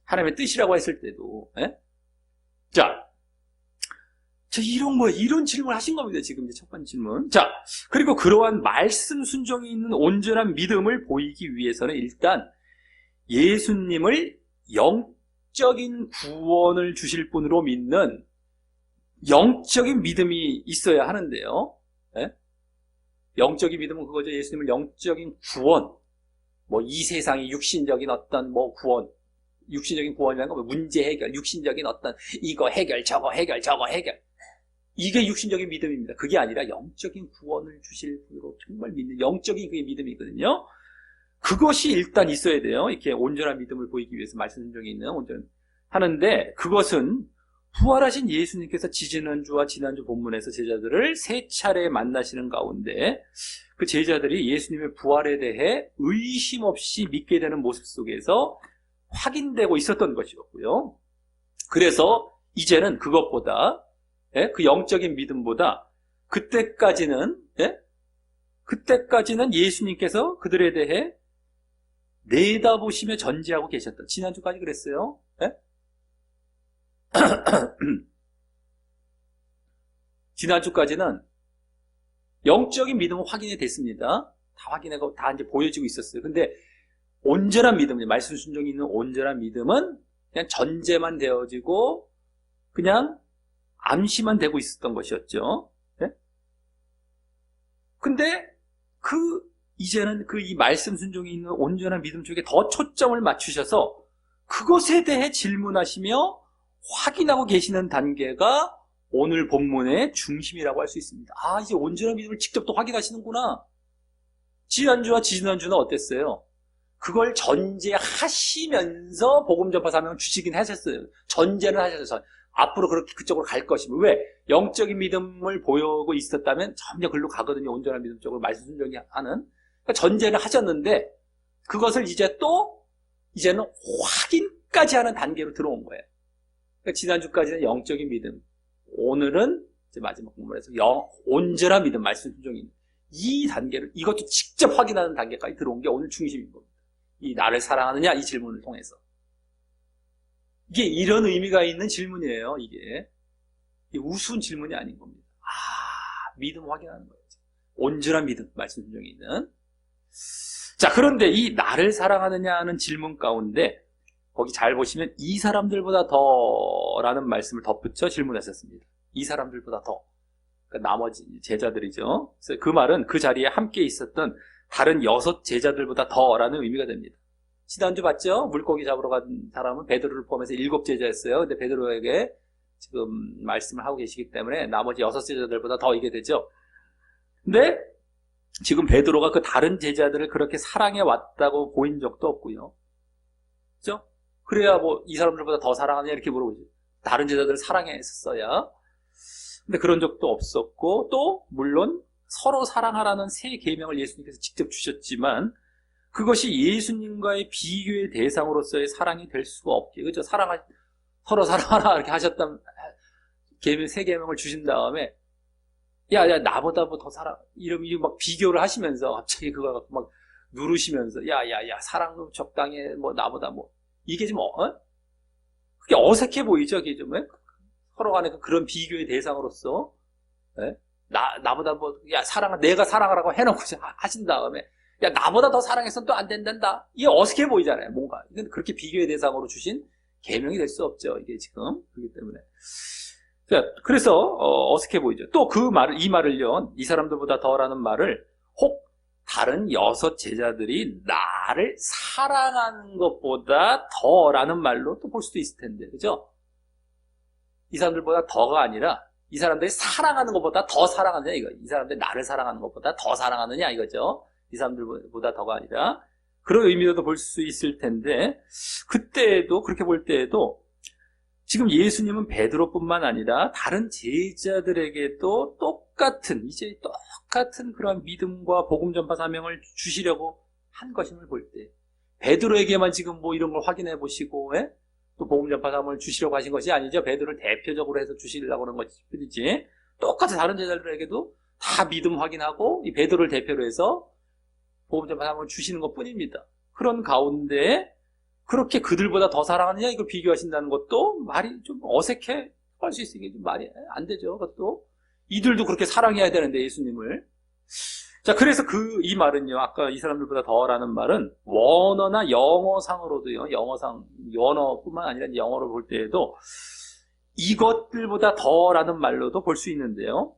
하나님의 뜻이라고 했을 때도. 에? 자, 이런 질문을 하신 겁니다. 지금 이제 첫 번째 질문. 자, 그리고 그러한 말씀 순종이 있는 온전한 믿음을 보이기 위해서는 일단 예수님을 영적인 구원을 주실 분으로 믿는 영적인 믿음이 있어야 하는데요. 예? 영적인 믿음은 그거죠. 예수님을 영적인 구원, 뭐 이 세상이 육신적인 어떤 뭐 구원, 육신적인 구원이라는 건 문제 해결, 육신적인 어떤 이거 해결, 저거 해결, 저거 해결. 이게 육신적인 믿음입니다. 그게 아니라 영적인 구원을 주실 분으로 정말 믿는 영적인 그게 믿음이거든요. 그것이 일단 있어야 돼요. 이렇게 온전한 믿음을 보이기 위해서 말씀 순종이 있는 온전 하는데 그것은 부활하신 예수님께서 지난주 본문에서 제자들을 세 차례 만나시는 가운데 그 제자들이 예수님의 부활에 대해 의심 없이 믿게 되는 모습 속에서 확인되고 있었던 것이었고요. 그래서 이제는 그것보다 그 영적인 믿음보다 그때까지는 예수님께서 그들에 대해 내다보시며 전제하고 계셨다. 지난주까지 그랬어요. 지난주까지는 영적인 믿음은 확인이 됐습니다. 다 확인하고 다 이제 보여지고 있었어요. 근데 온전한 믿음, 말씀 순종이 있는 온전한 믿음은 그냥 전제만 되어지고 그냥 암시만 되고 있었던 것이었죠. 근데 이제는 이 말씀 순종이 있는 온전한 믿음 쪽에 더 초점을 맞추셔서 그것에 대해 질문하시며 확인하고 계시는 단계가 오늘 본문의 중심이라고 할 수 있습니다. 이제 온전한 믿음을 직접 또 확인하시는구나. 지난주와 지난주는 어땠어요? 그걸 전제하시면서 복음 전파 사명을 주시긴 하셨어요. 전제는 하셨어요. 앞으로 그렇게 그쪽으로 갈 것이며 왜? 영적인 믿음을 보이고 있었다면 점점 글로 가거든요. 온전한 믿음 쪽으로 말씀 순종이 하는. 그러니까 전제는 하셨는데 그것을 이제는 확인까지 하는 단계로 들어온 거예요. 그러니까 지난주까지는 영적인 믿음, 오늘은 이제 마지막 본문에서 온전한 믿음, 말씀 순종이 이 단계를 이것도 직접 확인하는 단계까지 들어온 게 오늘 중심인 겁니다. 이 나를 사랑하느냐 이 질문을 통해서. 이게 이런 의미가 있는 질문이에요. 이게 우스운 질문이 아닌 겁니다. 믿음 확인하는 거예요. 온전한 믿음, 말씀 순종이 있는. 자, 그런데 이 나를 사랑하느냐 하는 질문 가운데 거기 잘 보시면 이 사람들보다 더라는 말씀을 덧붙여 질문하셨습니다. 이 사람들보다 더. 그러니까 나머지 제자들이죠. 그래서 그 말은 그 자리에 함께 있었던 다른 6 제자들보다 더라는 의미가 됩니다. 지난주 봤죠? 물고기 잡으러 간 사람은 베드로를 포함해서 7 제자였어요. 근데 베드로에게 지금 말씀을 하고 계시기 때문에 나머지 6 제자들보다 더 이게 되죠. 근데 지금 베드로가 그 다른 제자들을 그렇게 사랑해 왔다고 보인 적도 없고요. 그죠? 그래야 뭐 이 사람들보다 더 사랑하냐 이렇게 물어보죠. 다른 제자들을 사랑했었어야. 근데 그런 적도 없었고, 또 물론 서로 사랑하라는 새 계명을 예수님께서 직접 주셨지만 그것이 예수님과의 비교의 대상으로서의 사랑이 될 수가 없게, 그죠? 서로 사랑하라 이렇게 하셨던 새 계명을 주신 다음에 야 나보다 뭐 더 사랑 이러면 막 비교를 하시면서 갑자기 그거 막 누르시면서 야 사랑 좀 적당해 뭐 나보다 뭐 이게 좀 그게 어색해 보이죠? 이게 좀 서로 간에 그런 비교의 대상으로서 예? 나보다 뭐 야 내가 사랑하라고 해놓고 하신 다음에 야 나보다 더 사랑해서는 또 안 된단다. 이게 어색해 보이잖아요. 뭔가 이건 그렇게 비교의 대상으로 주신 계명이 될 수 없죠. 이게 지금 그렇기 때문에. 그래서 어색해 보이죠. 또 이 말을요, 이 사람들보다 더라는 말을 혹 다른 6 제자들이 나를 사랑하는 것보다 더라는 말로 또 볼 수도 있을 텐데, 그죠? 이 사람들보다 더가 아니라 이 사람들이 사랑하는 것보다 더 사랑하느냐 이거. 이 사람들이 나를 사랑하는 것보다 더 사랑하느냐 이거죠. 이 사람들보다 더가 아니라 그런 의미로도 볼 수 있을 텐데, 그때도 그렇게 볼 때에도 지금 예수님은 베드로뿐만 아니라 다른 제자들에게도 똑같은 그런 믿음과 복음 전파 사명을 주시려고 한 것임을 볼 때, 베드로에게만 지금 뭐 이런 걸 확인해 보시고 또 복음 전파 사명을 주시려고 하신 것이 아니죠. 베드로를 대표적으로 해서 주시려고 하는 것이지, 똑같이 다른 제자들에게도 다 믿음 확인하고 이 베드로를 대표로 해서 복음 전파 사명을 주시는 것뿐입니다. 그런 가운데 그렇게 그들보다 더 사랑하느냐 이걸 비교하신다는 것도 말이 좀 어색해 할 수 있으니까 좀 말이 안 되죠. 그것도 이들도 그렇게 사랑해야 되는데 예수님을. 자, 그래서 이 말은요, 아까 이 사람들보다 더라는 말은 원어나 영어상으로도요, 원어뿐만 아니라 영어로 볼 때에도 이것들보다 더라는 말로도 볼 수 있는데요,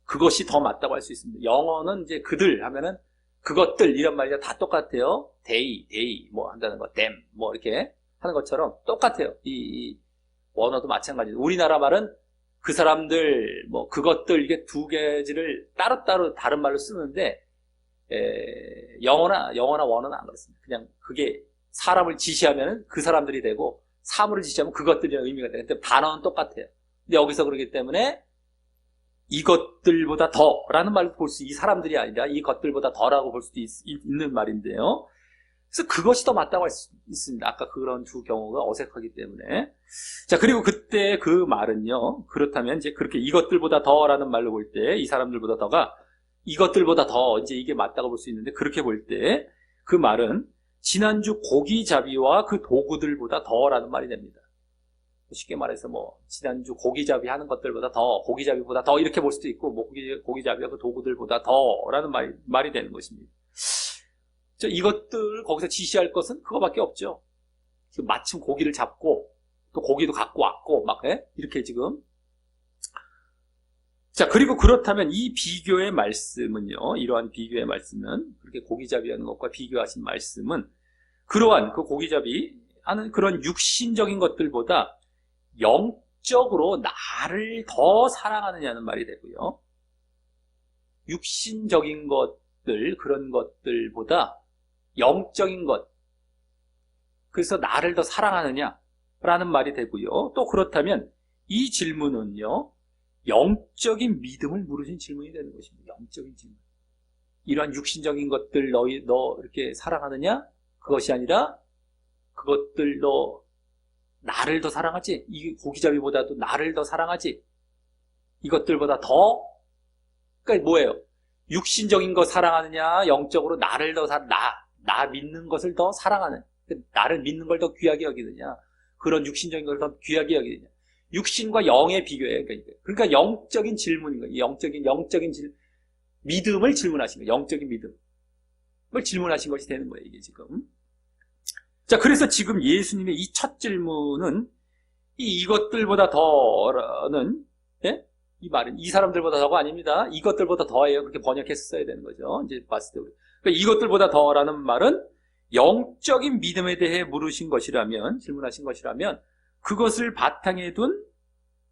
그것이 더 맞다고 할 수 있습니다. 영어는 이제 그들 하면은 그것들 이런 말이 다 똑같아요. they 뭐 한다는 거, them 뭐 이렇게 하는 것처럼 똑같아요. 이 원어도 마찬가지로 우리나라 말은 그 사람들 뭐 그것들 이게 두 개지를 따로따로 다른 말로 쓰는데 영어나 원어는 안 그렇습니다. 그냥 그게 사람을 지시하면은 그 사람들이 되고 사물을 지시하면 그것들이라는 의미가 돼요. 근데 단어는 똑같아요. 근데 여기서 그러기 때문에 이것들보다 더라는 말로 볼 수, 이 사람들이 아니라 이것들보다 더라고 볼 수도 있는 말인데요. 그래서 그것이 더 맞다고 할 수 있습니다. 아까 그런 두 경우가 어색하기 때문에. 자, 그리고 그때 그 말은요, 그렇다면 이제 그렇게 이것들보다 더라는 말로 볼 때, 이 사람들보다 더가 이것들보다 더, 이제 이게 맞다고 볼 수 있는데, 그렇게 볼 때 그 말은 지난주 고기잡이와 그 도구들보다 더라는 말이 됩니다. 쉽게 말해서 뭐 지난주 고기잡이 하는 것들보다 더, 고기잡이보다 더 이렇게 볼 수도 있고, 뭐 고기잡이와 그 도구들보다 더라는 말이 되는 것입니다. 이것들 거기서 지시할 것은 그거밖에 없죠. 지금 마침 고기를 잡고 또 고기도 갖고 왔고 막 이렇게 지금. 자, 그리고 그렇다면 이 비교의 말씀은요, 이러한 비교의 말씀은, 그렇게 고기잡이하는 것과 비교하신 말씀은 그러한 그 고기잡이 하는 그런 육신적인 것들보다 영적으로 나를 더 사랑하느냐는 말이 되고요. 육신적인 것들, 그런 것들보다 영적인 것, 그래서 나를 더 사랑하느냐라는 말이 되고요. 또 그렇다면 이 질문은요, 영적인 믿음을 물으신 질문이 되는 것입니다. 영적인 질문. 이러한 육신적인 것들 너 이렇게 사랑하느냐? 그것이 아니라 그것들 너 나를 더 사랑하지? 이 고기잡이보다도 나를 더 사랑하지? 이것들보다 더? 그러니까 뭐예요? 육신적인 거 사랑하느냐? 영적으로 나를 더 나 믿는 것을 더 사랑하는, 나를 믿는 걸 더 귀하게 여기느냐? 그런 육신적인 걸 더 귀하게 여기느냐? 육신과 영의 비교예요. 그러니까 영적인 질문인 거예요. 영적인 믿음을 질문하신 거예요. 영적인 믿음을 질문하신 것이 되는 거예요. 이게 지금. 자, 그래서 지금 예수님의 이 첫 질문은 이것들보다 더는, 예? 이 말은 이 사람들보다 더가 아닙니다. 이것들보다 더예요. 그렇게 번역했어야 되는 거죠. 이제 봤을 때. 그러니까 이것들보다 더라는 말은 영적인 믿음에 대해 질문하신 것이라면 그것을 바탕에 둔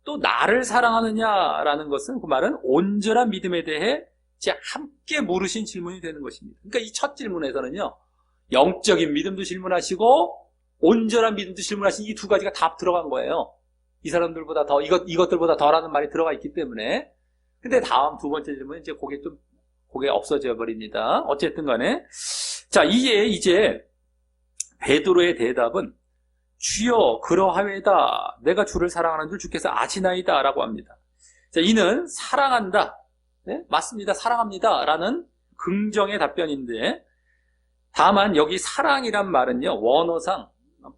또 나를 사랑하느냐라는 것은, 그 말은 온전한 믿음에 대해 함께 물으신 질문이 되는 것입니다. 그러니까 이 첫 질문에서는요, 영적인 믿음도 질문하시고 온전한 믿음도 질문하신 이 두 가지가 다 들어간 거예요. 이 사람들보다 더, 이것들보다 더라는 말이 들어가 있기 때문에. 근데 다음 두 번째 질문은 이제 그게 없어져 버립니다. 어쨌든 간에. 자, 이제 베드로의 대답은 주여 그러하외다. 내가 주를 사랑하는 줄 주께서 아시나이다. 라고 합니다. 자, 이는 사랑한다. 네? 맞습니다. 사랑합니다. 라는 긍정의 답변인데, 다만 여기 사랑이란 말은요, 원어상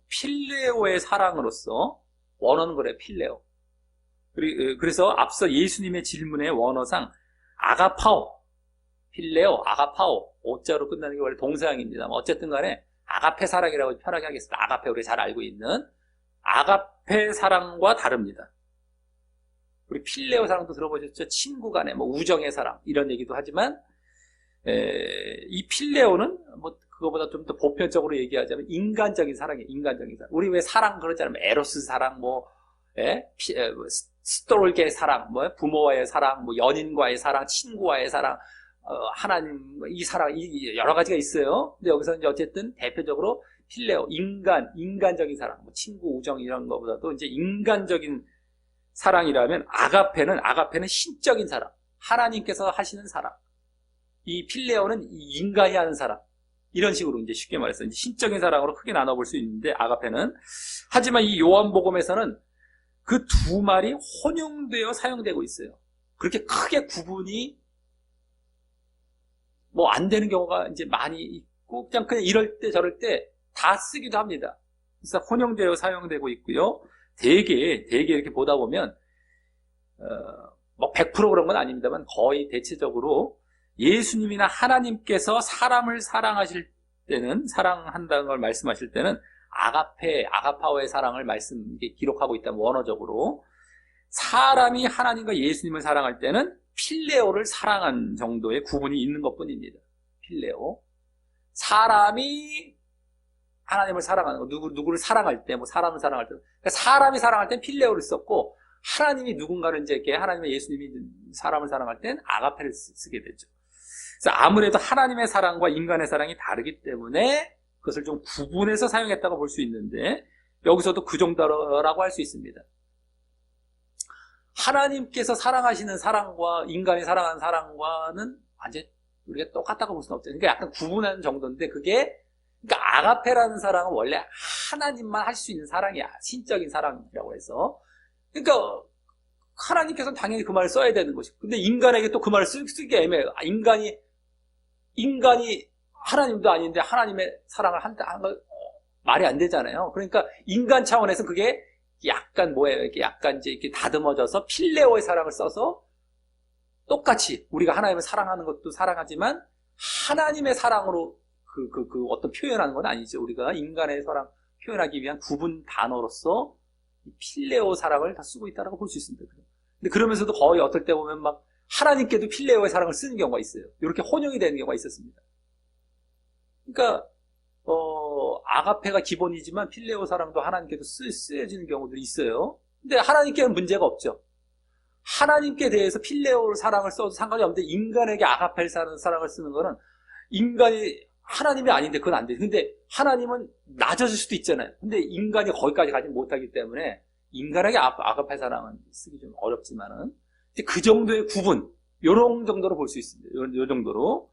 필레오의 사랑으로서, 원어는 그래, 필레오. 그래서 앞서 예수님의 질문의 원어상 아가파오, 필레오, 아가파오, 오자로 끝나는 게 원래 동사형입니다. 어쨌든 간에 아가페 사랑이라고 편하게 하겠습니다. 아가페, 우리 잘 알고 있는 아가페 사랑과 다릅니다. 우리 필레오 사랑도 들어보셨죠? 친구 간의 우정의 사랑 이런 얘기도 하지만 이 필레오는 그거보다 좀 더 보편적으로 얘기하자면 인간적인 사랑이에요. 인간적인 사랑. 우리 왜 사랑 그러잖아요. 에로스 사랑, 스토르게 사랑, 부모와의 사랑, 연인과의 사랑, 친구와의 사랑, 하나님 이 사랑 여러 가지가 있어요. 근데 여기서 이제 어쨌든 대표적으로 필레오, 인간적인 사랑, 친구 우정 이런 거보다도 이제 인간적인 사랑이라면 아가페는 신적인 사랑, 하나님께서 하시는 사랑. 이 필레오는 인간이 하는 사랑. 이런 식으로 이제 쉽게 말해서 이제 신적인 사랑으로 크게 나눠볼 수 있는데 아가페는. 하지만 이 요한복음에서는 그 두 말이 혼용되어 사용되고 있어요. 그렇게 크게 구분이 안 되는 경우가 이제 많이 있고 그냥 이럴 때 저럴 때 다 쓰기도 합니다. 그래서 혼용되어 사용되고 있고요. 되게 이렇게 보다 보면 100% 그런 건 아닙니다만 거의 대체적으로 예수님이나 하나님께서 사람을 사랑하실 때는, 사랑한다는 걸 말씀하실 때는 아가파오의 사랑을 기록하고 있다면 원어적으로, 사람이 하나님과 예수님을 사랑할 때는 필레오를 사랑한 정도의 구분이 있는 것뿐입니다. 필레오. 사람이 하나님을 사랑하는 거, 누구를 사랑할 때, 사람을 사랑할 때, 그러니까 사람이 사랑할 땐 필레오를 썼고, 하나님이 누군가를 이제 하나님의 예수님이 사람을 사랑할 땐 아가페를 쓰게 되죠. 그래서 아무래도 하나님의 사랑과 인간의 사랑이 다르기 때문에 그것을 좀 구분해서 사용했다고 볼 수 있는데, 여기서도 그 정도라고 할 수 있습니다. 하나님께서 사랑하시는 사랑과 인간이 사랑하는 사랑과는 완전 우리가 똑같다고 볼 수는 없죠. 그러니까 약간 구분하는 정도인데, 그러니까 아가페라는 사랑은 원래 하나님만 할 수 있는 사랑이야. 신적인 사랑이라고 해서. 그러니까 하나님께서는 당연히 그 말을 써야 되는 것이고, 근데 인간에게 또 그 말을 쓰기 애매해요. 인간이 하나님도 아닌데 하나님의 사랑을 하는 거 말이 안 되잖아요. 그러니까 인간 차원에서 그게 약간 이렇게 약간 이제 이렇게 다듬어져서 필레오의 사랑을 써서 똑같이 우리가 하나님을 사랑하는 것도 사랑하지만 하나님의 사랑으로 그 어떤 표현하는 건 아니죠. 우리가 인간의 사랑 표현하기 위한 구분 단어로서 필레오 사랑을 다 쓰고 있다고 볼 수 있습니다. 근데 그러면서도 거의 어떨 때 보면 하나님께도 필레오의 사랑을 쓰는 경우가 있어요. 이렇게 혼용이 되는 경우가 있었습니다. 그러니까 아가페가 기본이지만 필레오 사랑도 하나님께도 쓰여지는 경우들이 있어요. 근데 하나님께는 문제가 없죠. 하나님께 대해서 필레오 사랑을 써도 상관이 없는데 인간에게 아가페 사랑을 쓰는 거는 인간이 하나님이 아닌데 그건 안 돼요. 근데 하나님은 낮아질 수도 있잖아요. 근데 인간이 거기까지 가지 못하기 때문에 인간에게 아가페 사랑은 쓰기 좀 어렵지만은 그 정도의 구분, 요런 정도로 볼 수 있습니다. 요 정도로.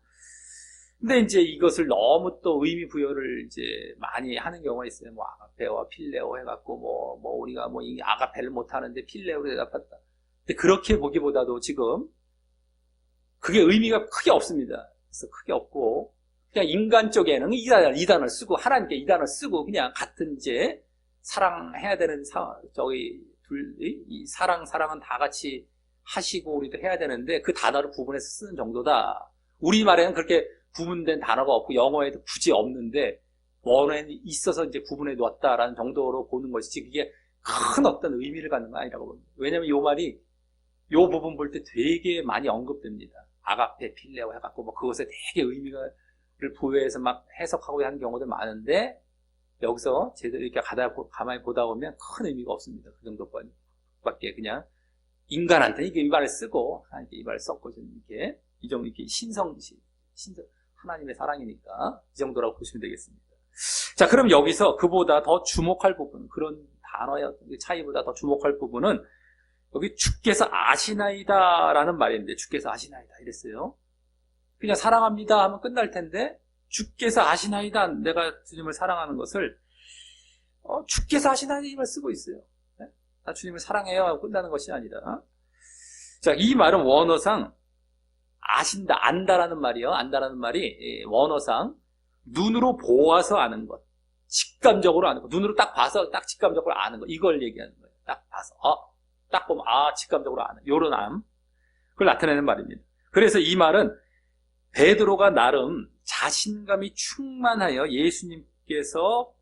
근데 이제 이것을 너무 또 의미 부여를 이제 많이 하는 경우가 있어요. 아가페와 필레오 해갖고 우리가 이 아가페를 못하는데 필레오로 대답했다. 근데 그렇게 보기보다도 지금 그게 의미가 크게 없습니다. 그래서 크게 없고 그냥 인간 쪽에는 이 단어를 쓰고 하나님께 이 단어를 쓰고 그냥 같은 이제 사랑해야 되는 이 사랑은 다 같이 하시고 우리도 해야 되는데 그 단어를 구분해서 쓰는 정도다. 우리말에는 그렇게 구분된 단어가 없고 영어에도 굳이 없는데 원어에는 있어서 이제 구분해 놓았다라는 정도로 보는 것이지 그게 큰 어떤 의미를 갖는 건 아니라고 봅니다. 왜냐하면 이 말이 이 부분 볼 때 되게 많이 언급됩니다. 아가페, 필레오 해갖고 그것에 되게 의미를 부여해서 해석하고 하는 경우도 많은데 여기서 제대로 이렇게 가만히 보다 보면 큰 의미가 없습니다. 그 정도밖에 그냥 인간한테 이 말을 쓰고 하나님께 이 말을 썼고 이렇게 신성 하나님의 사랑이니까 이 정도라고 보시면 되겠습니다. 자, 그럼 여기서 그보다 더 주목할 부분, 그런 단어의 어떤 차이보다 더 주목할 부분은 여기 주께서 아시나이다라는 말인데, 주께서 아시나이다 이랬어요. 그냥 사랑합니다 하면 끝날 텐데, 주께서 아시나이다, 내가 주님을 사랑하는 것을 주께서 아시나이다 이 말 쓰고 있어요. 네? 나 주님을 사랑해요 하고 끝나는 것이 아니라, 자, 이 말은 원어상 아신다, 안다라는 말이요. 안다라는 말이 원어상 눈으로 보아서 아는 것, 직감적으로 아는 것, 눈으로 딱 봐서 딱 직감적으로 아는 것, 이걸 얘기하는 거예요. 딱 봐서 딱 보면 직감적으로 아는 요런 암, 그걸 나타내는 말입니다. 그래서 이 말은 베드로가 나름 자신감이 충만하여 예수님께서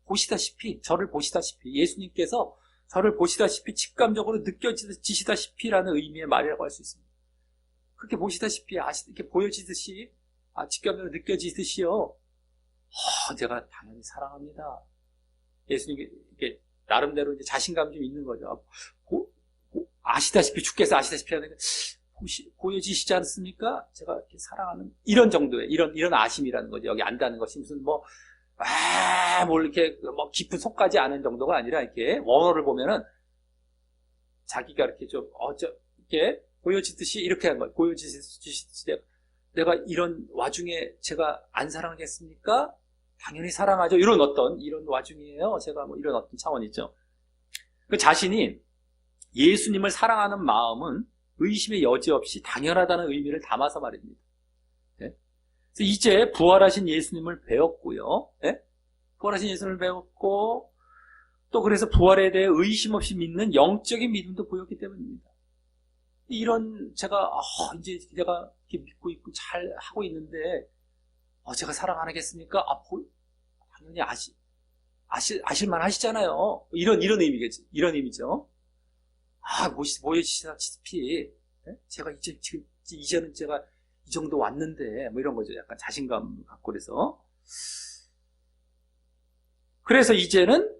보시다시피, 저를 보시다시피, 예수님께서 저를 보시다시피 직감적으로 느껴지시다시피라는 의미의 말이라고 할 수 있습니다. 그렇게 보시다시피, 이렇게 보여지듯이, 직감적으로 느껴지듯이요. 제가 당연히 사랑합니다. 예수님께 이렇게 나름대로 이제 자신감 좀 있는 거죠. 아시다시피, 주께서 아시다시피 하는 게 보여지시지 않습니까? 제가 이렇게 사랑하는 이런 정도의 이런 아심이라는 거죠. 여기 안다는 것이 무슨 이렇게 깊은 속까지 아는 정도가 아니라, 이렇게 원어를 보면은 자기가 이렇게 좀 이렇게 보여지듯이 이렇게 하는 거예요. 보여지듯이 내가 이런 와중에 제가 안 사랑하겠습니까? 당연히 사랑하죠. 이런 와중이에요. 제가 이런 어떤 차원이죠. 그 자신이 예수님을 사랑하는 마음은 의심의 여지 없이 당연하다는 의미를 담아서 말입니다. 네? 그래서 이제 부활하신 예수님을 배웠고요. 네? 부활하신 예수님을 배웠고, 또 그래서 부활에 대해 의심 없이 믿는 영적인 믿음도 보였기 때문입니다. 이런 제가 이제 제가 이렇게 믿고 있고 잘 하고 있는데 제가 사랑 안 하겠습니까? 당연히 아실만 하시잖아요. 이런 의미겠죠. 이런 의미죠. 보여지시다시피 제가 이제는 제가 이 정도 왔는데 이런 거죠. 약간 자신감 갖고 그래서 이제는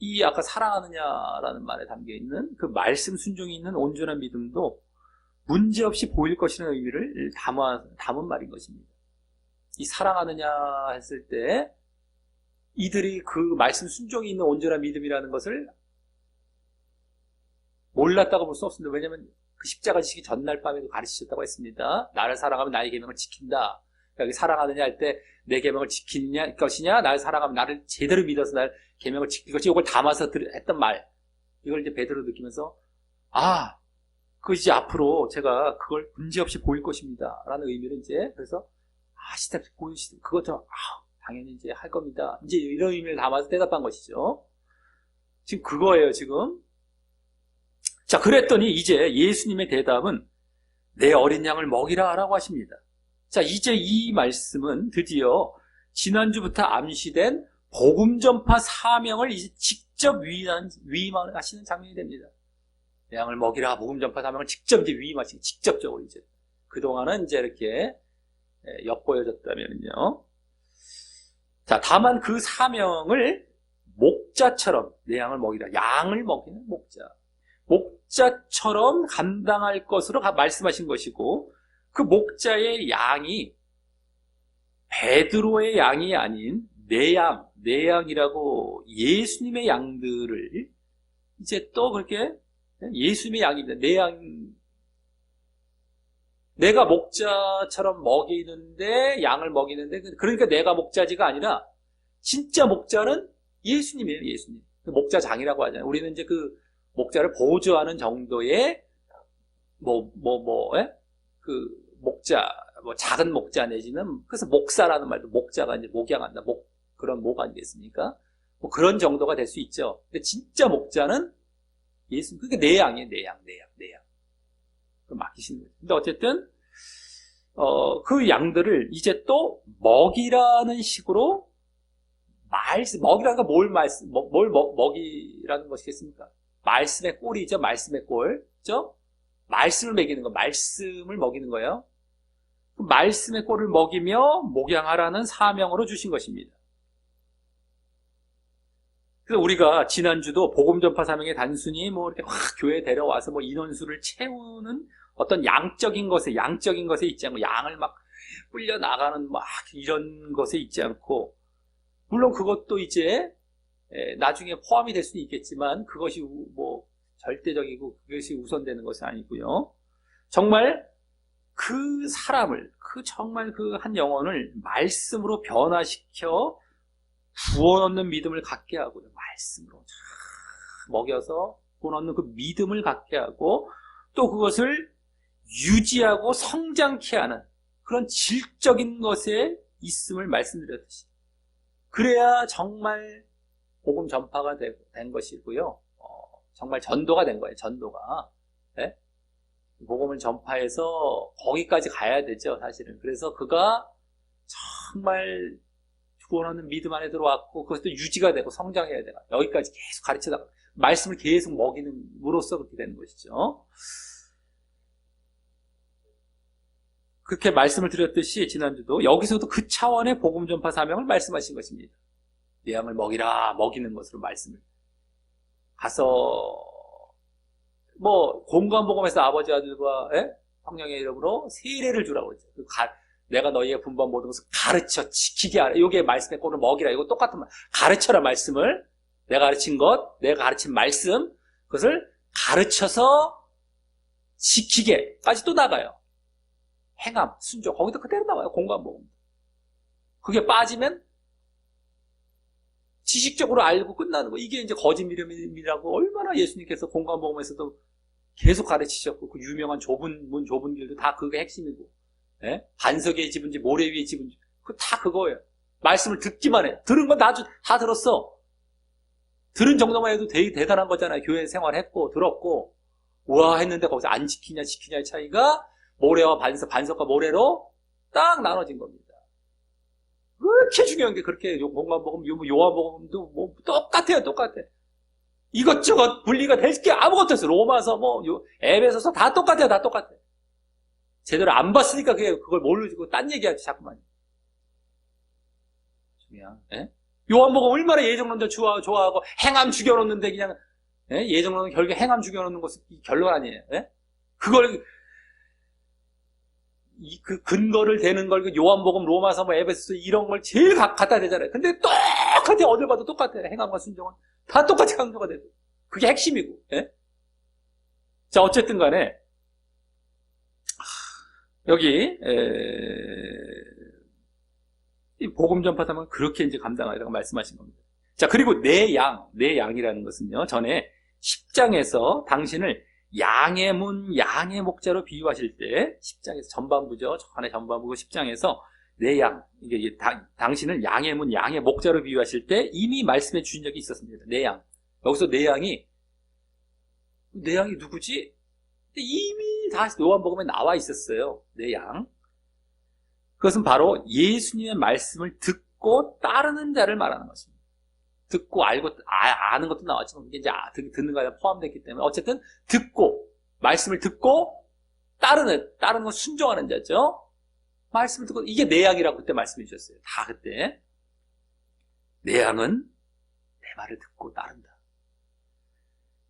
이 아까 사랑하느냐라는 말에 담겨있는 그 말씀 순종이 있는 온전한 믿음도 문제없이 보일 것이라는 의미를 담은 말인 것입니다. 이 사랑하느냐 했을 때 이들이 그 말씀 순종이 있는 온전한 믿음이라는 것을 몰랐다고 볼 수 없습니다. 왜냐하면 그 십자가 지시기 전날 밤에도 가르치셨다고 했습니다. 나를 사랑하면 나의 계명을 지킨다. 여기 사랑하느냐 할 때 내 계명을 지킬 것이냐, 나를 사랑하면 나를 제대로 믿어서 날 계명을 지킬 것이냐, 이걸 담아서 했던 말, 이걸 이제 베드로 느끼면서 그 이제 앞으로 제가 그걸 문제없이 보일 것입니다 라는 의미를 이제, 그래서 아시다시피 보이시다, 그것도 당연히 이제 할 겁니다, 이제 이런 의미를 담아서 대답한 것이죠. 지금 그거예요. 지금 자, 그랬더니 이제 예수님의 대답은 내 어린 양을 먹이라 라고 하십니다. 자, 이제 이 말씀은 드디어 지난주부터 암시된 복음 전파 사명을 이제 직접 위임하시는 장면이 됩니다. 내 양을 먹이라, 복음 전파 사명을 직접 이제 위임하시는, 직접적으로 이제. 그동안은 이제 이렇게 엿보여졌다면요. 자, 다만 그 사명을 목자처럼, 내 양을 먹이라, 양을 먹이는 목자처럼 감당할 것으로 말씀하신 것이고, 그 목자의 양이 베드로의 양이 아닌 내 양이라고 예수님의 양들을 이제 또 그렇게 예수님의 양입니다. 내 양, 내가 목자처럼 먹이는데, 양을 먹이는데, 그러니까 내가 목자지가 아니라 진짜 목자는 예수님이에요. 예수님. 목자장이라고 하잖아요. 우리는 이제 그 목자를 보조하는 정도의 그 목자, 작은 목자 내지는, 그래서 목사라는 말도 목자가 이제 목양한다, 그런 목 아니겠습니까? 그런 정도가 될 수 있죠. 근데 진짜 목자는 예수님, 그게 내 양이에요. 내 양. 그럼 맡기시는 거죠. 근데 어쨌든 그 양들을 이제 또 먹이라는 식으로 먹이라는 건 뭘 먹이라는 것이겠습니까? 말씀의 꼴이죠. 말씀의 꼴, 그죠? 말씀을 먹이는 거, 말씀을 먹이는 거예요. 그 말씀의 꼴을 먹이며 목양하라는 사명으로 주신 것입니다. 그래서 우리가 지난주도 복음 전파 사명에 단순히 이렇게 교회에 데려와서 인원수를 채우는 어떤 양적인 것에 있지 않고, 양을 막 끌려 나가는 이런 것에 있지 않고, 물론 그것도 이제 나중에 포함이 될 수는 있겠지만 그것이 뭐 절대적이고 그것이 우선되는 것이 아니고요. 정말 그 사람을, 정말 그 한 영혼을 말씀으로 변화시켜 구원 얻는 믿음을 갖게 하고요. 말씀으로 먹여서 구원 얻는 그 믿음을 갖게 하고 또 그것을 유지하고 성장케 하는 그런 질적인 것에 있음을 말씀드렸듯이 그래야 정말 복음 전파가 된 것이고요. 정말 전도가 된 거예요. 전도가. 네? 복음을 전파해서 거기까지 가야 되죠. 사실은. 그래서 그가 정말 구원하는 믿음 안에 들어왔고 그것도 유지가 되고 성장해야 되고 여기까지 계속 가르치다가 말씀을 계속 먹이는으로써 그렇게 되는 것이죠. 그렇게 말씀을 드렸듯이 지난주도 여기서도 그 차원의 복음 전파 사명을 말씀하신 것입니다. 내 양을 먹이라, 먹이는 것으로 말씀을 가서 뭐 공관복음에서 아버지 아들과 성령의 이름으로 세례를 주라고 그랬죠. 내가 너희의 분반 모든 것을 가르쳐 지키게 하라. 이게 말씀의 꼴을 먹이라. 이거 똑같은 말. 가르쳐라 말씀을. 내가 가르친 것, 내가 가르친 말씀, 그것을 가르쳐서 지키게까지 또 나가요. 행함, 순종, 거기도 그대로 나와요. 공관복음. 그게 빠지면 지식적으로 알고 끝나는 거. 이게 이제 거짓 믿음이라고 얼마나 예수님께서 공관복음에서도 계속 가르치셨고 그 유명한 좁은 문, 좁은 길도 다 그게 핵심이고 반석의 집인지 모래 위의 집인지 다 그거예요. 말씀을 듣기만 해. 들은 건 다 들었어. 들은 정도만 해도 되게 대단한 거잖아요. 교회 생활했고 들었고 우와 했는데 거기서 안 지키냐의 차이가 모래와 반석과 모래로 딱 나눠진 겁니다. 그렇게 중요한 게 그렇게 공관복음, 요한복음도 뭐 똑같아요. 이것저것 분리가 될 게 아무것도 없어요. 로마서 에베소서 다 똑같아요. 다 똑같아. 제대로 안 봤으니까 그걸 모르고 딴 얘기하지 자꾸만. 요한복음 얼마나 예정론자 좋아하고 행함 죽여놓는데 그냥 예정론은 결국에 행함 죽여놓는 것이 결론 아니에요. 그걸 그 근거를 대는 걸 요한복음, 로마서, 에베소서 이런 걸 제일 갖다 대잖아요. 근데 똑같아. 어딜 봐도 똑같아. 행함과 순종은 다 똑같이 강조가 되고 그게 핵심이고. 자 어쨌든 간에 여기 이 복음 전파사면 그렇게 이제 감당하라고 말씀하신 겁니다. 자 그리고 내 양이라는 것은요. 전에 10장에서 당신을 양의 문, 양의 목자로 비유하실 때 10장에서 전반부죠. 전에 전반부 10장에서 내 양, 이게 당신을 양의 문, 양의 목자로 비유하실 때 이미 말씀해 주신 적이 있었습니다. 내 양. 여기서 내 양이 누구지? 이미 다 요한복음에 나와 있었어요. 내 양. 그것은 바로 예수님의 말씀을 듣고 따르는 자를 말하는 것입니다. 듣고 알고 아는 것도 나왔지만 이게 이제 듣는 거에 포함됐기 때문에 어쨌든 말씀을 듣고 따르는 건 순종하는 자죠. 말씀을 듣고 이게 내 양이라고 그때 말씀해 주셨어요. 다 그때 내 양은 내 말을 듣고 따른다.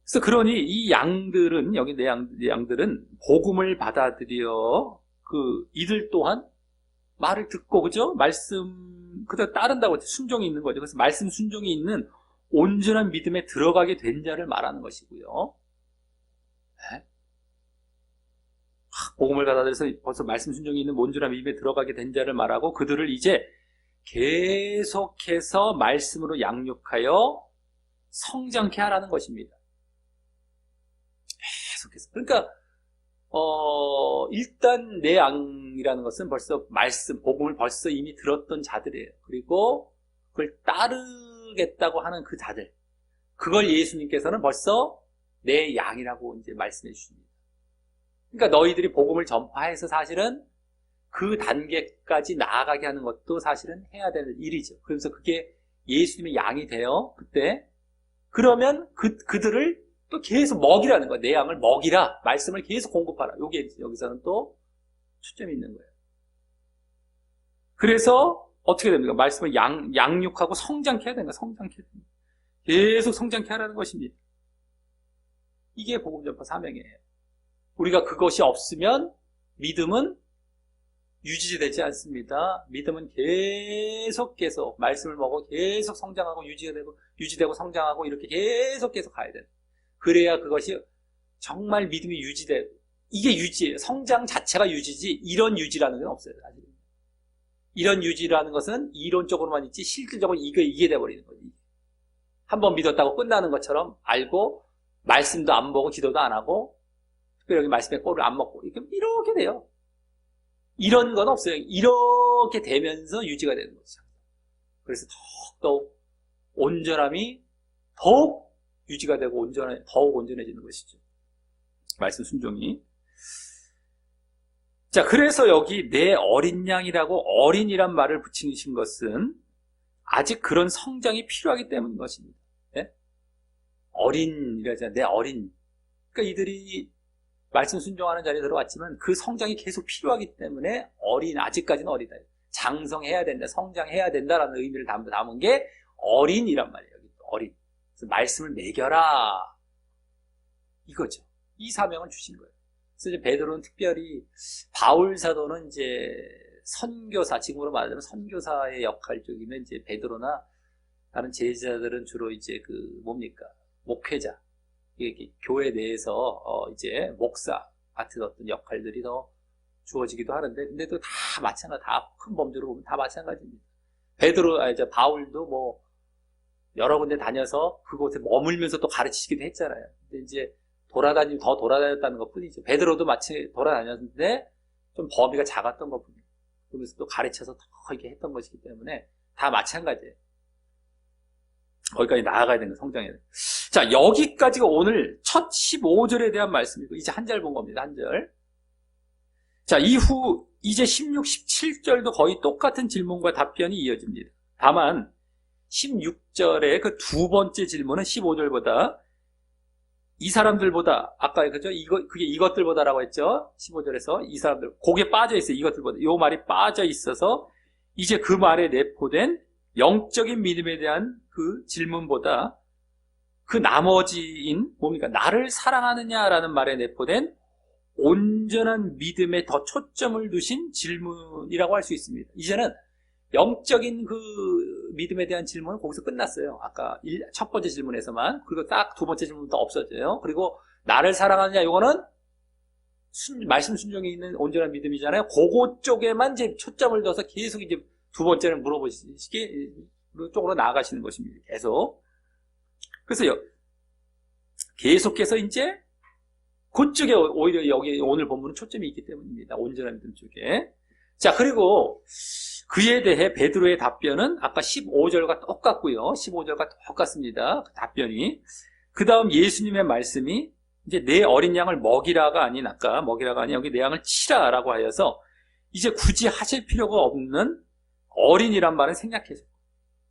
그래서 그러니 이 양들은 여기 내 양들은 복음을 받아들여 이들 또한 말을 듣고 그죠? 말씀 그대로 따른다고 순종이 있는 거죠. 그래서 말씀 순종이 있는 온전한 믿음에 들어가게 된 자를 말하는 것이고요. 복음을 받아들여서 벌써 말씀 순종이 있는 온전한 믿음에 들어가게 된 자를 말하고 그들을 이제 계속해서 말씀으로 양육하여 성장케 하라는 것입니다. 계속해서. 그러니까 일단 내 양이라는 것은 벌써 복음을 벌써 이미 들었던 자들이에요. 그리고 그걸 따르겠다고 하는 그 자들. 그걸 예수님께서는 벌써 내 양이라고 이제 말씀해 주십니다. 그러니까 너희들이 복음을 전파해서 사실은 그 단계까지 나아가게 하는 것도 사실은 해야 되는 일이죠. 그래서 그게 예수님의 양이 돼요. 그때. 그러면 그들을 또 계속 먹이라는 거예요. 내 양을 먹이라. 말씀을 계속 공급하라. 여기서는 또 초점이 있는 거예요. 그래서 어떻게 됩니까? 말씀을 양육하고 성장케 해야 됩니다. 성장케 해야 됩니다. 계속 성장케 하라는 것입니다. 이게 복음 전파 사명이에요. 우리가 그것이 없으면 믿음은 유지되지 않습니다. 믿음은 계속 말씀을 먹어 계속 성장하고 유지되고 성장하고 이렇게 계속 가야 돼요. 그래야 그것이 정말 믿음이 이게 유지예요. 성장 자체가 유지지 이런 유지라는 건 없어요. 사실. 이런 유지라는 것은 이론적으로만 있지 실질적으로 이게 돼버리는 거지. 한번 믿었다고 끝나는 것처럼 알고 말씀도 안 보고 기도도 안 하고 특별히 말씀에 꼴을 안 먹고 이렇게 돼요. 이런 건 없어요. 이렇게 되면서 유지가 되는 거죠. 그래서 더욱 온전함이 더욱 유지가 되고 더욱 온전해지는 것이죠. 말씀 순종이. 자, 그래서 여기 내 어린 양이라고 어린이란 말을 붙이신 것은 아직 그런 성장이 필요하기 때문인 것입니다. 네? 어린이라잖아요. 내 어린. 그러니까 이들이 말씀 순종하는 자리에 들어왔지만 그 성장이 계속 필요하기 때문에 아직까지는 어리다. 장성해야 된다, 성장해야 된다라는 의미를 담은 게 어린이란 말이에요. 어린. 그래서 말씀을 먹여라. 이거죠. 이 사명을 주신 거예요. 그래서 이제 베드로는 특별히 바울 사도는 이제 선교사, 지금으로 말하자면 선교사의 역할 쪽이면 이제 베드로나 다른 제자들은 주로 이제 목회자. 이게 교회 내에서 이제 목사 같은 어떤 역할들이 더 주어지기도 하는데, 근데 또 다 마찬가지, 다 큰 범주로 보면 다 마찬가지입니다. 이제 바울도 뭐 여러 군데 다녀서 그곳에 머물면서 또 가르치기도 했잖아요. 근데 이제 더 돌아다녔다는 것 뿐이죠. 베드로도 마치 돌아다녔는데 좀 범위가 작았던 것 뿐이에요. 그러면서 또 가르쳐서 더 이렇게 했던 것이기 때문에 다 마찬가지예요. 거기까지 나아가야 되는 성장해야 돼요. 자, 여기까지가 오늘 첫 15절에 대한 말씀이고, 이제 한 절 본 겁니다. 한 절. 자, 이후 이제 16, 17절도 거의 똑같은 질문과 답변이 이어집니다. 다만 16절의 그 두 번째 질문은 15절보다 이 사람들보다, 아까 그죠? 그게 이것들보다라고 했죠? 15절에서 이 사람들, 거기에 빠져 있어요. 이것들보다. 이 말이 빠져 있어서 이제 그 말에 내포된 영적인 믿음에 대한 그 질문보다 그 나머지인 뭡니까? 나를 사랑하느냐라는 말에 내포된 온전한 믿음에 더 초점을 두신 질문이라고 할 수 있습니다. 이제는 영적인 그 믿음에 대한 질문은 거기서 끝났어요. 아까 첫 번째 질문에서만. 그리고 딱 두 번째 질문부터 없어져요. 그리고 나를 사랑하느냐, 이거는 말씀 순종이 있는 온전한 믿음이잖아요. 그거 쪽에만 이제 초점을 둬서 계속 이제 두 번째는 물어보시기 쪽으로 나아가시는 것입니다. 계속. 그래서 계속해서 이제 그쪽에 오히려 여기 오늘 본문은 초점이 있기 때문입니다. 온전한 믿음 쪽에. 자, 그리고 그에 대해 베드로의 답변은 아까 15절과 똑같고요. 15절과 똑같습니다. 그 답변이. 그 다음 예수님의 말씀이 이제 내 어린 양을 먹이라가 아닌, 아까 먹이라가 아닌 여기 내 양을 치라라고 하여서 이제 굳이 하실 필요가 없는 어린이란 말은 생략해서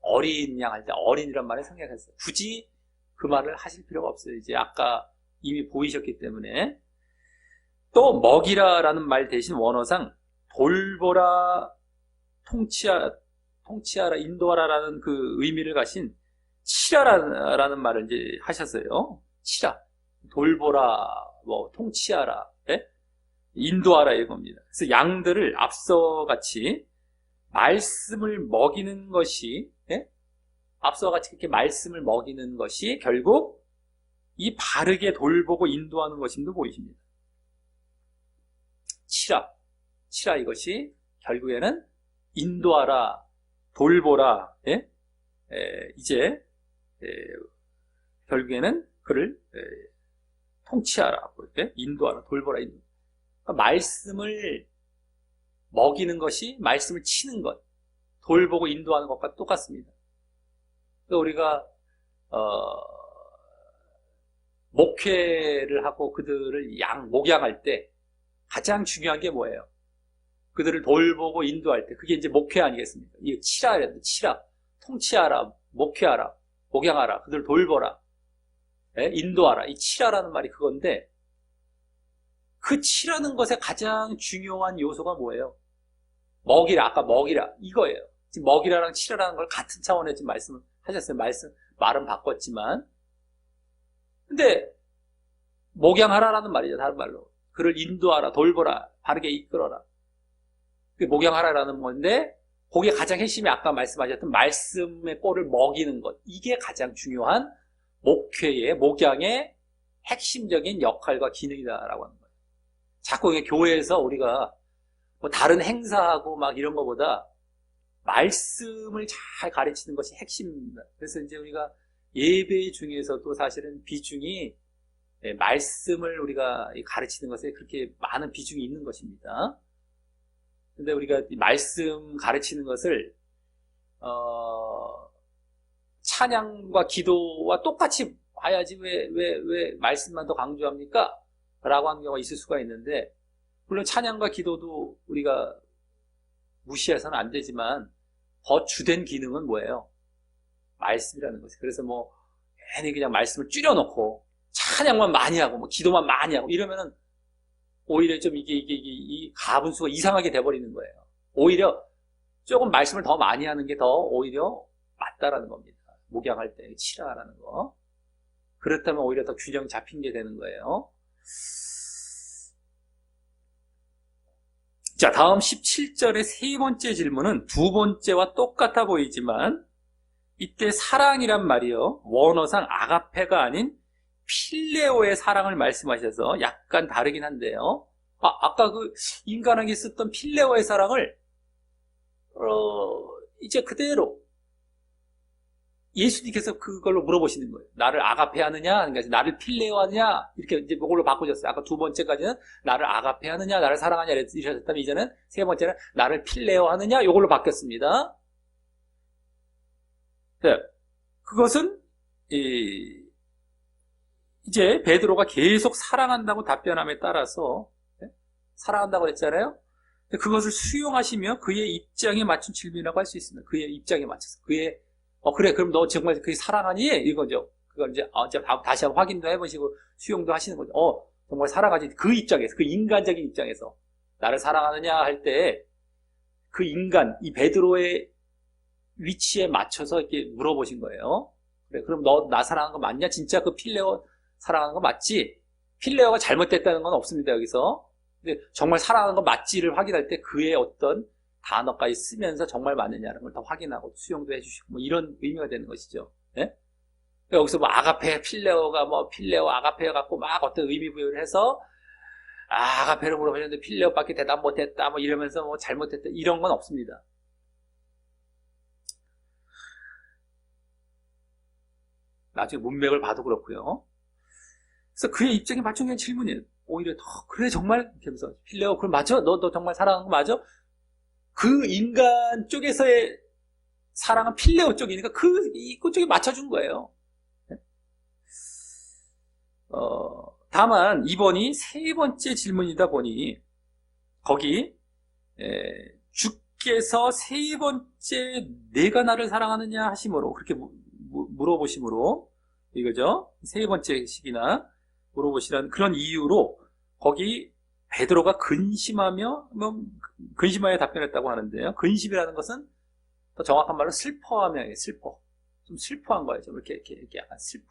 어린 양 할 때 어린이란 말을 생략했어요. 굳이 그 말을 하실 필요가 없어요. 이제 아까 이미 보이셨기 때문에. 또 먹이라라는 말 대신 원어상 돌보라, 통치하라, 인도하라라는 그 의미를 가신 치라라는 말을 이제 하셨어요. 치라, 돌보라, 통치하라, 네? 인도하라 이겁니다. 그래서 양들을 앞서 같이 말씀을 먹이는 것이, 네? 앞서 같이 이렇게 말씀을 먹이는 것이 결국 이 바르게 돌보고 인도하는 것임도 보이십니다. 치라 이것이 결국에는 인도하라, 돌보라, 예? 이제 결국에는 그를 통치하라, 인도하라, 돌보라. 그러니까 말씀을 먹이는 것이 말씀을 치는 것, 돌보고 인도하는 것과 똑같습니다. 우리가 목회를 하고 그들을 목양할 때 가장 중요한 게 뭐예요? 그들을 돌보고 인도할 때 그게 이제 목회 아니겠습니까? 이거 치라, 통치하라, 목회하라, 목양하라, 그들을 돌보라, 인도하라. 이 치라라는 말이 그건데, 그 치라는 것의 가장 중요한 요소가 뭐예요? 먹이라, 아까 먹이라 이거예요. 지금 먹이라랑 치라라는 걸 같은 차원에 지금 말씀을 하셨어요. 말은 바꿨지만, 근데 목양하라라는 말이죠. 다른 말로 그를 인도하라, 돌보라, 바르게 이끌어라. 목양하라라는 건데, 거기에 가장 핵심이 아까 말씀하셨던 말씀의 꼴을 먹이는 것. 이게 가장 중요한 목회의, 목양의 핵심적인 역할과 기능이다라고 하는 거예요. 자꾸 이게 교회에서 우리가 뭐 다른 행사하고 막 이런 것보다 말씀을 잘 가르치는 것이 핵심입니다. 그래서 이제 우리가 예배 중에서도 사실은 비중이 말씀을 우리가 가르치는 것에 그렇게 많은 비중이 있는 것입니다. 근데 우리가 이 말씀 가르치는 것을 찬양과 기도와 똑같이 봐야지 왜 말씀만 더 강조합니까? 라고 하는 경우가 있을 수가 있는데, 물론 찬양과 기도도 우리가 무시해서는 안 되지만 더 주된 기능은 뭐예요? 말씀이라는 것이. 그래서 뭐 괜히 그냥 말씀을 줄여놓고 찬양만 많이 하고 뭐 기도만 많이 하고 이러면은 오히려 좀 이 가분수가 이상하게 돼버리는 거예요. 오히려 조금 말씀을 더 많이 하는 게 더 오히려 맞다라는 겁니다. 목양할 때 치라라는 거. 그렇다면 오히려 더 균형 잡힌 게 되는 거예요. 자, 다음 17절의 세 번째 질문은 두 번째와 똑같아 보이지만 이때 사랑이란 말이요, 원어상 아가페가 아닌 필레오의 사랑을 말씀하셔서 약간 다르긴 한데요. 아까 그 인간에게 썼던 필레오의 사랑을 이제 그대로 예수님께서 그걸로 물어보시는 거예요. 나를 아가페 하느냐, 그러니까 나를 필레오 하느냐, 이렇게 이제 그걸로 바꾸셨어요. 아까 두 번째까지는 나를 아가페 하느냐, 나를 사랑하냐 이러셨다면 이제는 세 번째는 나를 필레오 하느냐, 이걸로 바뀌었습니다. 네, 그것은 이제 베드로가 계속 사랑한다고 답변함에 따라서, 사랑한다고 했잖아요. 그것을 수용하시며 그의 입장에 맞춘 질문이라고 할 수 있습니다. 그의 입장에 맞춰서 그래, 그럼 너 정말 그게 사랑하니? 이거죠. 그걸 이제 다시 한번 확인도 해보시고 수용도 하시는 거죠. 정말 사랑하지. 그 입장에서, 그 인간적인 입장에서 나를 사랑하느냐 할 때 그 인간, 이 베드로의 위치에 맞춰서 이렇게 물어보신 거예요. 그래, 그럼 너 나 사랑한 거 맞냐? 진짜 그 필레오 사랑한 거 맞지? 필레오가 잘못됐다는 건 없습니다, 여기서. 근데 정말 사랑하는 거 맞지를 확인할 때 그의 어떤 단어까지 쓰면서 정말 맞느냐는 걸 더 확인하고 수용도 해주시고 뭐 이런 의미가 되는 것이죠. 네? 여기서 뭐 아가페, 필레오가 뭐 필레오, 아가페 갖고 막 어떤 의미 부여를 해서 아가페로 물어보셨는데 필레오밖에 대답 못했다 뭐 이러면서 뭐 잘못했다 이런 건 없습니다. 나중에 문맥을 봐도 그렇고요. 그래서 그의 입장에 맞춘 게 질문이에요. 오히려 더 그래 정말 이렇게 하면서 필레오 그럼 맞아? 너 정말 사랑하는 거 맞아? 그 인간 쪽에서의 사랑은 필레오 쪽이니까 그쪽에 맞춰준 거예요. 다만 이번이 세 번째 질문이다 보니 거기 주께서 세 번째 내가 나를 사랑하느냐 하심으로 그렇게 물어보심으로 이거죠. 세 번째 식이나 물어보시라는 그런 이유로 거기 베드로가 근심하여 답변했다고 하는데요. 근심이라는 것은 더 정확한 말로 슬퍼하며 좀 슬퍼한 거예요. 좀 이렇게 약간 슬픈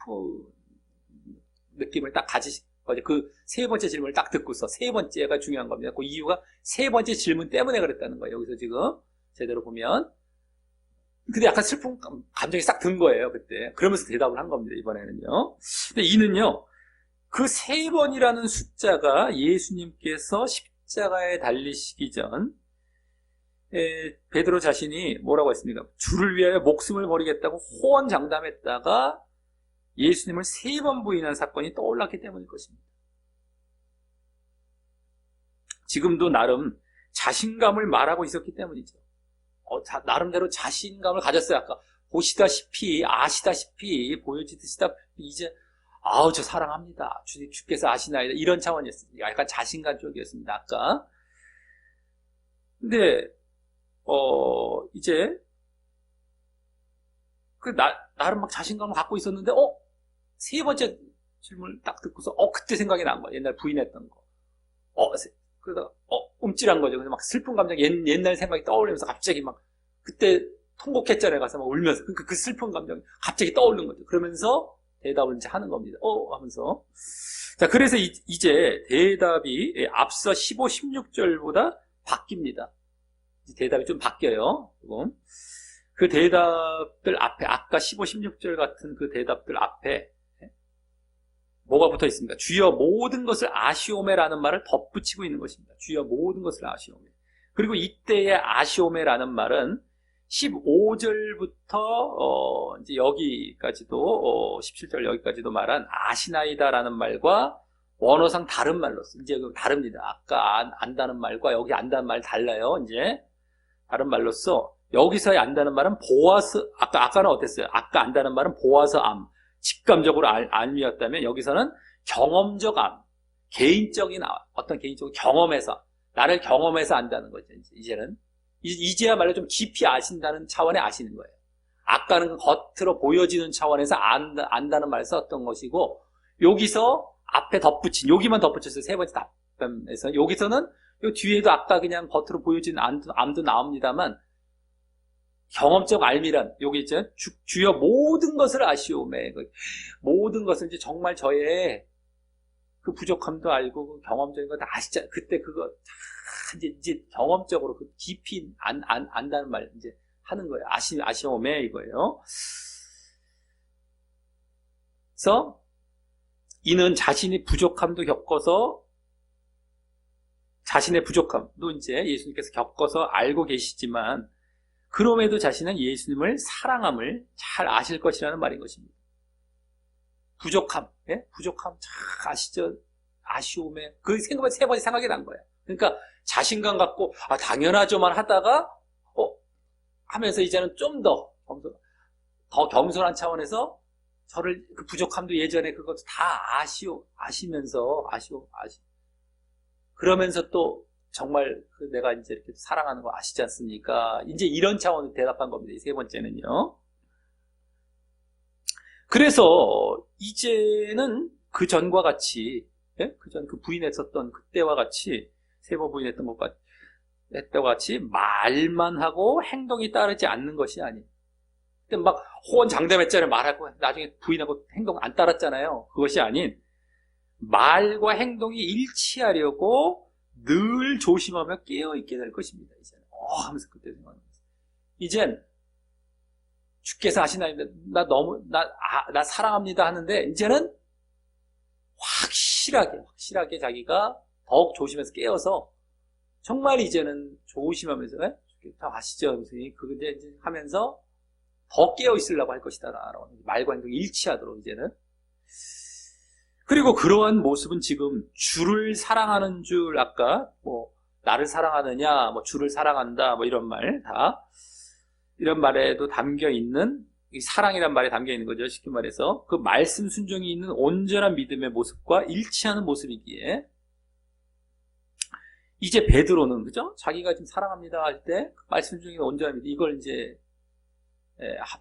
느낌을 딱 가지신 거죠. 그 세 번째 질문을 딱 듣고서 세 번째가 중요한 겁니다. 그 이유가 세 번째 질문 때문에 그랬다는 거예요. 여기서 지금 제대로 보면. 근데 약간 슬픈 감정이 싹 든 거예요, 그때. 그러면서 대답을 한 겁니다, 이번에는요. 근데 이는요, 그 세 번이라는 숫자가 예수님께서 십자가에 달리시기 전 베드로 자신이 뭐라고 했습니까? 주를 위하여 목숨을 버리겠다고 호언장담했다가 예수님을 세 번 부인한 사건이 떠올랐기 때문일 것입니다. 지금도 나름 자신감을 말하고 있었기 때문이죠. 나름대로 자신감을 가졌어요. 아까 아시다시피 보여지듯이 이제 저 사랑합니다. 주께서 아시나이다. 이런 차원이었습니다. 약간 자신감 쪽이었습니다. 아까. 근데 이제 나름 막 자신감을 갖고 있었는데 세 번째 질문을 딱 듣고서 그때 생각이 난 거야. 옛날 부인했던 거. 그러다가 움찔한 거죠. 그래서 막 슬픈 감정, 옛날 생각이 떠올리면서 갑자기 막 그때 통곡했잖아요. 가서 막 울면서 그 슬픈 감정이 갑자기 떠오르는 거죠. 그러면서 대답을 이제 하는 겁니다. 하면서. 자, 그래서 이제 대답이 앞서 15, 16절보다 바뀝니다. 대답이 좀 바뀌어요. 조금. 그 대답들 앞에, 아까 15, 16절 같은 그 대답들 앞에 뭐가 붙어 있습니까? 주여 모든 것을 아시오메라는 말을 덧붙이고 있는 것입니다. 주여 모든 것을 아시오메. 그리고 이때의 아시오메라는 말은 15절부터 이제 여기까지도 17절 여기까지도 말한 아시나이다라는 말과 원어상 다른 말로 이제 다릅니다. 아까 안다는 말과 여기 안다는 말 달라요. 이제 다른 말로써 여기서의 안다는 말은 보아스, 아까는 어땠어요? 아까 안다는 말은 보아스 암, 직감적으로 암이었다면 여기서는 경험적 암, 개인적인 어떤 개인적인 경험에서, 나를 경험해서 안다는 거죠. 이제는. 이제야말로 좀 깊이 아신다는 차원에 아시는 거예요. 아까는 겉으로 보여지는 차원에서 안다는 말을 썼던 것이고, 여기서 앞에 덧붙인, 여기만 덧붙였어요. 세 번째 답변에서. 여기서는 요 뒤에도 아까 그냥 겉으로 보여지는 암도 나옵니다만, 경험적 알미란, 여기 있죠. 주여 모든 것을 아시오매. 모든 것을 이제 정말 저의 그 부족함도 알고, 그 경험적인 거 다 아시잖아요. 그때 그거 다 이제 경험적으로 그 깊이 안다는 말 이제 하는 거예요. 아시오매 이거예요. 그래서 이는 자신이 부족함도 겪어서, 자신의 부족함도 이제 예수님께서 겪어서 알고 계시지만, 그럼에도 자신은 예수님을 사랑함을 잘 아실 것이라는 말인 것입니다. 부족함, 예? 부족함 잘 아시죠? 아쉬움에 그 생각만 세 번째 생각이 난 거예요. 그러니까 자신감 갖고 당연하죠만 하다가 하면서 이제는 좀 더 겸손한 차원에서 저를 그 부족함도 예전에 그것도 다 아시면서 그러면서 또 정말 내가 이제 이렇게 사랑하는 거 아시지 않습니까? 이제 이런 차원으로 대답한 겁니다. 이 세 번째는요. 그래서 이제는 그 전과 같이, 예? 그전 그 부인했었던 그때와 같이, 세 번 부인했던 것과 같이 말만 하고 행동이 따르지 않는 것이 아닌. 그때 막 호언장담했잖아요. 말하고 나중에 부인하고 행동 안 따랐잖아요. 그것이 아닌 말과 행동이 일치하려고 늘 조심하며 깨어있게 될 것입니다. 이제는 하면서 그때 생각합니다. 이젠 주께서 하시나이다. 나 사랑합니다 하는데 이제는 확실하게 자기가 더욱 조심해서 깨어서 정말 이제는 조심하면서 다 아시죠? 그거 이제 하면서 더 깨어 있으려고 할 것이다. 말과 행동이 일치하도록 이제는. 그리고 그러한 모습은 지금 주를 사랑하는 줄, 아까 나를 사랑하느냐, 주를 사랑한다, 이런 말 다 이런 말에도 담겨 있는 이 사랑이란 말에 담겨 있는 거죠. 쉽게 말해서 그 말씀 순종이 있는 온전한 믿음의 모습과 일치하는 모습이기에 이제 베드로는 그죠? 자기가 지금 사랑합니다 할 때 말씀 순종이 온전한 믿음 이걸 이제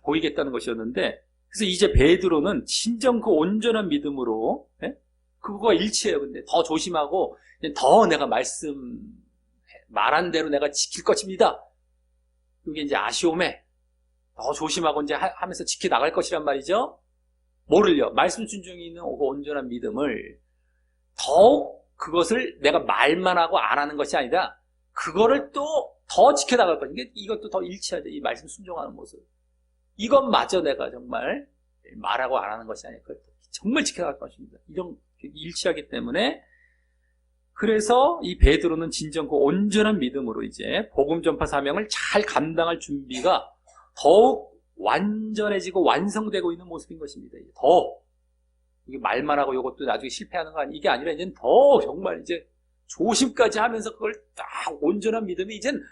보이겠다는 것이었는데. 그래서 이제 베드로는 진정 그 온전한 믿음으로 그거가 일치해요. 근데 더 조심하고 더 내가 말한 대로 내가 지킬 것입니다. 이게 이제 아시오메 더 조심하고 이제 하면서 지켜나갈 것이란 말이죠. 뭐를요? 말씀 순종이 있는 그 온전한 믿음을 더욱 그것을 내가 말만 하고 안 하는 것이 아니라 그거를 또 더 지켜나갈 것. 이것도 더 일치하죠. 이 말씀 순종하는 모습. 이것마저 내가 정말 말하고 안 하는 것이 아니라 정말 지켜갈 것입니다. 이런 일치하기 때문에 그래서 이 베드로는 진정 그 온전한 믿음으로 이제 복음 전파 사명을 잘 감당할 준비가 더욱 완전해지고 완성되고 있는 모습인 것입니다. 더 이게 말만 하고 이것도 나중에 실패하는 거 이게 아니라 이제는 더 정말 이제 조심까지 하면서 그걸 딱 온전한 믿음이 이젠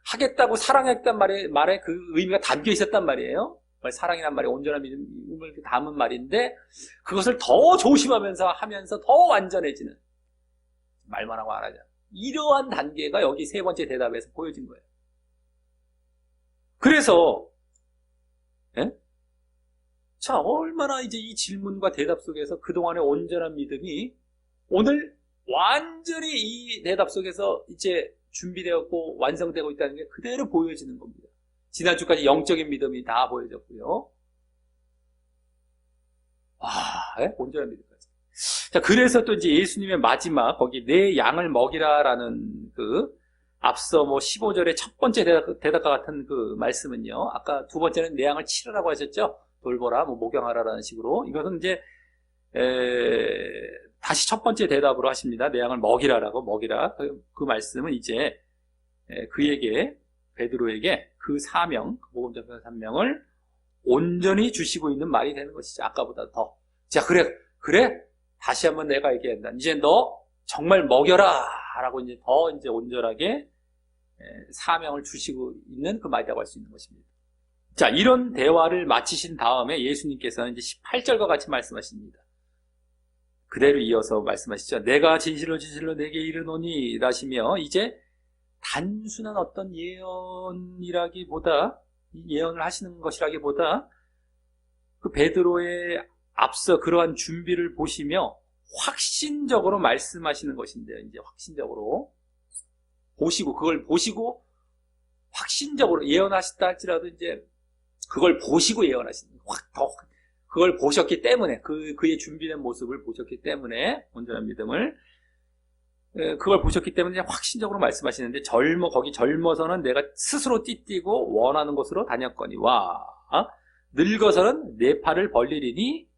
하겠다고 사랑했단 말에 그 의미가 담겨 있었단 말이에요. 사랑이란 말이 온전한 믿음을 담은 말인데 그것을 더 조심하면서 하면서 더 완전해지는 말만 하고 안 하자. 이러한 단계가 여기 세 번째 대답에서 보여진 거예요. 그래서 자, 얼마나 이제 이 질문과 대답 속에서 그동안의 온전한 믿음이 오늘 완전히 이 대답 속에서 이제 준비되었고 완성되고 있다는 게 그대로 보여지는 겁니다. 지난주까지 영적인 믿음이 다 보여졌고요. 온전한 믿음까지. 자, 그래서 또 이제 예수님의 마지막 거기 내 양을 먹이라라는 그 앞서 뭐 15절의 첫 번째 대답과 같은 그 말씀은요. 아까 두 번째는 내 양을 치르라고 하셨죠. 돌보라, 뭐 목양하라라는 식으로. 이것은 이제 다시 첫 번째 대답으로 하십니다. 내 양을 먹이라라고 먹이라. 그 말씀은 이제 그에게 베드로에게 그 사명, 복음 전파 사명을 온전히 주시고 있는 말이 되는 것이죠. 아까보다 더. 자, 그래. 다시 한번 내가 얘기한다. 이제 너 정말 먹여라! 라고 이제 더 이제 온전하게 사명을 주시고 있는 그 말이라고 할 수 있는 것입니다. 자, 이런 대화를 마치신 다음에 예수님께서는 이제 18절과 같이 말씀하십니다. 그대로 이어서 말씀하시죠. 내가 진실로 진실로 내게 이르노니 라시며 이제 단순한 어떤 예언이라기보다 예언을 하시는 것이라기보다 그 베드로의 앞서 그러한 준비를 보시며 확신적으로 말씀하시는 것인데요. 이제 확신적으로 보시고 그걸 보시고 확신적으로 예언하셨다 할지라도 이제 그걸 보시고 예언하시는 그걸 보셨기 때문에 그의 준비된 모습을 보셨기 때문에 온전한 믿음을 그걸 보셨기 때문에 확신적으로 말씀하시는데 거기 젊어서는 내가 스스로 띠띠고 원하는 곳으로 다녔거니와 늙어서는 내 팔을 벌리리니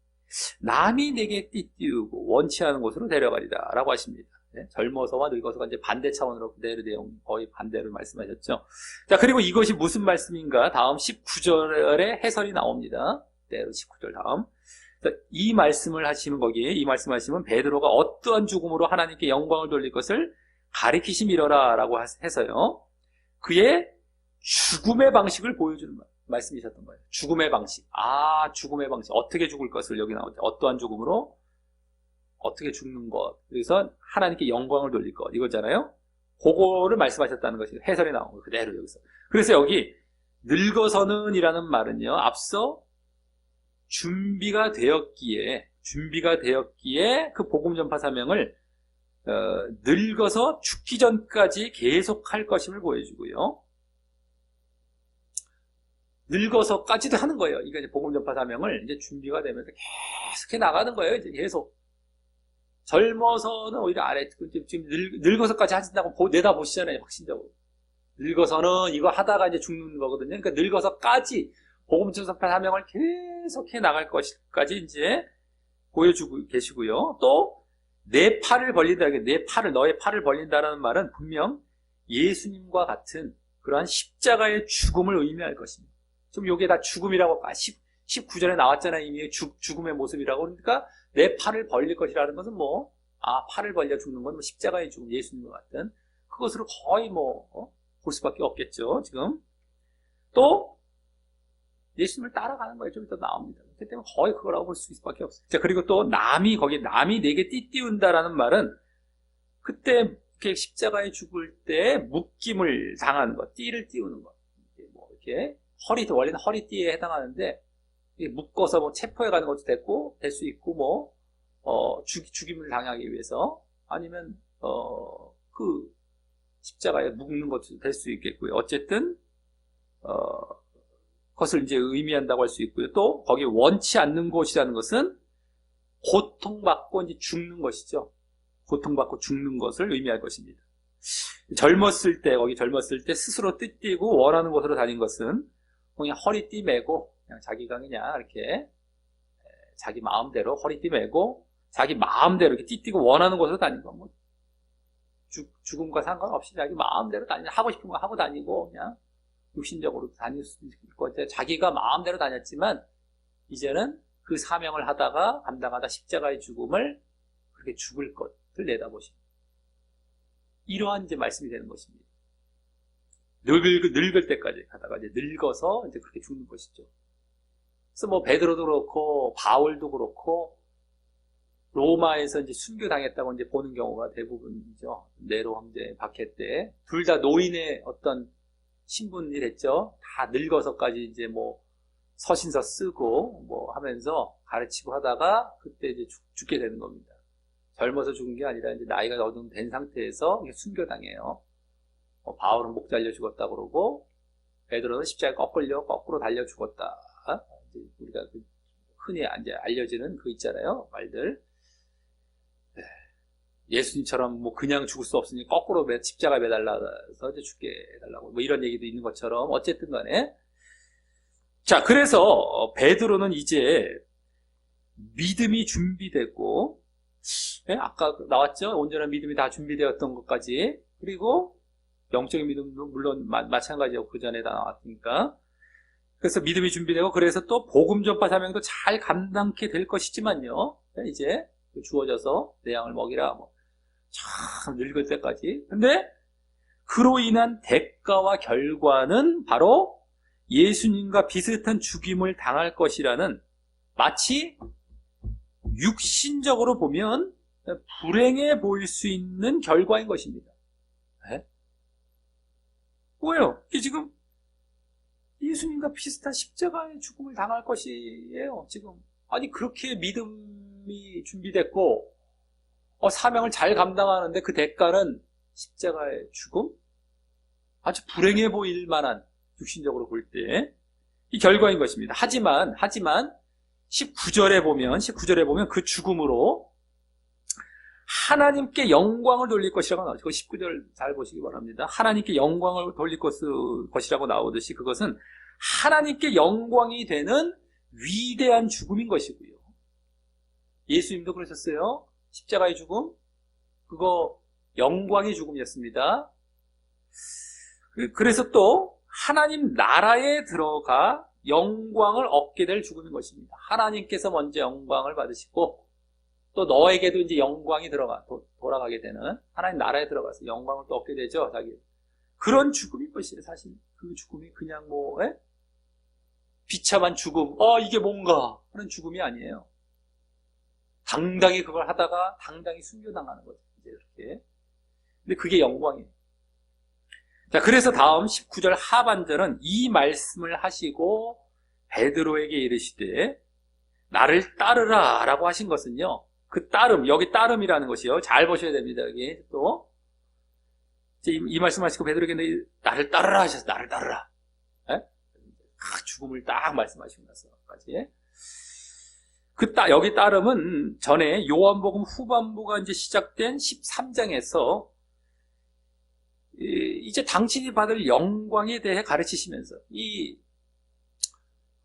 남이 내게 띠띠우고 원치 않은 곳으로 데려가리라 라고 하십니다. 네? 젊어서와 늙어서가 이제 반대 차원으로 그대로 내용 거의 반대를 말씀하셨죠. 자, 그리고 이것이 무슨 말씀인가? 다음 19절에 해설이 나옵니다. 그대로 19절 다음. 이 말씀을 하시면 거기에 이 말씀하시면 베드로가 어떠한 죽음으로 하나님께 영광을 돌릴 것을 가리키심이러라 라고 해서요. 그의 죽음의 방식을 보여주는 말씀이셨던 거예요. 죽음의 방식. 죽음의 방식. 어떻게 죽을 것을 여기 나오죠. 어떠한 죽음으로 어떻게 죽는 것. 그래서 하나님께 영광을 돌릴 것. 이거잖아요. 그거를 말씀하셨다는 것이 해설이 나온 거예요. 그대로 여기서. 그래서 여기 늙어서는 이라는 말은요. 앞서 준비가 되었기에 그 복음 전파 사명을 늙어서 죽기 전까지 계속할 것임을 보여주고요. 늙어서까지도 하는 거예요. 이게 복음 전파 사명을 이제 준비가 되면서 계속 해 나가는 거예요. 이제 계속. 젊어서는 오히려 아래, 지금 늙어서까지 하신다고 내다보시잖아요. 확신적으로. 늙어서는 이거 하다가 이제 죽는 거거든요. 그러니까 늙어서까지 복음 전파 사명을 계속 해 나갈 것까지 이제 보여주고 계시고요. 또 내 팔을 벌린다. 너의 팔을 벌린다라는 말은 분명 예수님과 같은 그러한 십자가의 죽음을 의미할 것입니다. 지금 요게 다 죽음이라고 19절에 나왔잖아요. 이미 죽음의 모습이라고. 그러니까 내 팔을 벌릴 것이라는 것은 팔을 벌려 죽는 건 십자가의 죽음, 예수님과 같은 그것으로 거의 볼 수밖에 없겠죠. 지금 또 예수님을 따라가는 거예요. 좀 이따 나옵니다. 그렇기 때문에 거의 그거라고 볼 수밖에 없어요. 자, 그리고 또 남이 내게 띠띠운다라는 말은 그때 이렇게 십자가에 죽을 때 묶임을 당하는 것, 띠를 띄우는 것. 이렇게 원래는 허리띠에 해당하는데 묶어서 체포해 가는 것도 될 수 있고 죽임을 당하기 위해서 아니면 그 십자가에 묶는 것도 될 수 있겠고요. 어쨌든 그것을 이제 의미한다고 할 수 있고요. 또 거기 원치 않는 곳이라는 것은 고통받고 이제 죽는 것이죠. 고통받고 죽는 것을 의미할 것입니다. 젊었을 때 스스로 띠띠고 원하는 곳으로 다닌 것은 그냥 허리띠 메고 그냥 자기가 그냥 이렇게 자기 마음대로 허리띠 메고 자기 마음대로 이렇게 띠띠고 원하는 곳으로 다닌 거 죽음과 상관없이 자기 마음대로 하고 싶은 거 하고 다니고 그냥 육신적으로 다닐 수 있고 자기가 마음대로 다녔지만 이제는 그 사명을 하다가 감당하다 십자가의 죽음을 그렇게 죽을 것을 내다보십니다. 이러한 이제 말씀이 되는 것입니다. 늙을 때까지 가다가 이제 늙어서 이제 그렇게 죽는 것이죠. 그래서 베드로도 그렇고 바울도 그렇고 로마에서 이제 순교당했다고 이제 보는 경우가 대부분이죠. 네로 황제 박해 때 둘 다 노인의 어떤 신분이 됐죠. 다 늙어서까지 이제 서신서 쓰고 하면서 가르치고 하다가 그때 이제 죽게 되는 겁니다. 젊어서 죽은 게 아니라 이제 나이가 어느 정도 된 상태에서 순교당해요. 바울은 목 잘려 죽었다 그러고 베드로는 십자가에 거꾸로 달려 죽었다. 우리가 흔히 이제 알려지는 그 있잖아요. 말들. 예수님처럼 뭐 그냥 죽을 수 없으니 거꾸로 십자가 매달라서 이제 죽게 해달라고 뭐 이런 얘기도 있는 것처럼 어쨌든 간에 자, 그래서 베드로는 이제 믿음이 준비되고 아까 나왔죠? 온전한 믿음이 다 준비되었던 것까지 그리고 영적인 믿음도 물론 마찬가지고 그 전에 다 나왔으니까 그래서 믿음이 준비되고 그래서 또 복음 전파 사명도 잘 감당케 될 것이지만요 이제 주어져서 내 양을 먹이라 뭐 참 늙을 때까지 근데 그로 인한 대가와 결과는 바로 예수님과 비슷한 죽임을 당할 것이라는 마치 육신적으로 보면 불행해 보일 수 있는 결과인 것입니다. 네? 뭐예요? 이게 지금 예수님과 비슷한 십자가의 죽음을 당할 것이에요. 지금 아니 그렇게 믿음이 준비됐고 사명을 잘 감당하는데 그 대가는 십자가의 죽음? 아주 불행해 보일 만한 육신적으로 볼 때 이 결과인 것입니다. 하지만 19절에 보면 그 죽음으로 하나님께 영광을 돌릴 것이라고 나오죠. 19절 잘 보시기 바랍니다. 하나님께 영광을 돌릴 것이라고 나오듯이 그것은 하나님께 영광이 되는 위대한 죽음인 것이고요. 예수님도 그러셨어요. 십자가의 죽음, 그거 영광의 죽음이었습니다. 그래서 또 하나님 나라에 들어가 영광을 얻게 될 죽음인 것입니다. 하나님께서 먼저 영광을 받으시고 또 너에게도 이제 영광이 돌아가게 되는 하나님 나라에 들어가서 영광을 또 얻게 되죠. 자기 그런 죽음인 것이에요. 사실 그 죽음이 그냥 비참한 죽음, 이게 뭔가 하는 죽음이 아니에요. 당당히 그걸 하다가 당당히 순교당하는 거죠. 이제 이렇게. 근데 그게 영광이에요. 자, 그래서 다음 19절 하반절은 이 말씀을 하시고 베드로에게 이르시되 나를 따르라 라고 하신 것은요. 그 따름, 여기 따름이라는 것이요. 잘 보셔야 됩니다. 여기 또. 이 말씀 하시고 베드로에게 나를 따르라 하셔서 나를 따르라. 예? 죽음을 딱 말씀하시고 나서까지. 여기 따름은 전에 요한복음 후반부가 이제 시작된 13장에서 이제 당신이 받을 영광에 대해 가르치시면서 이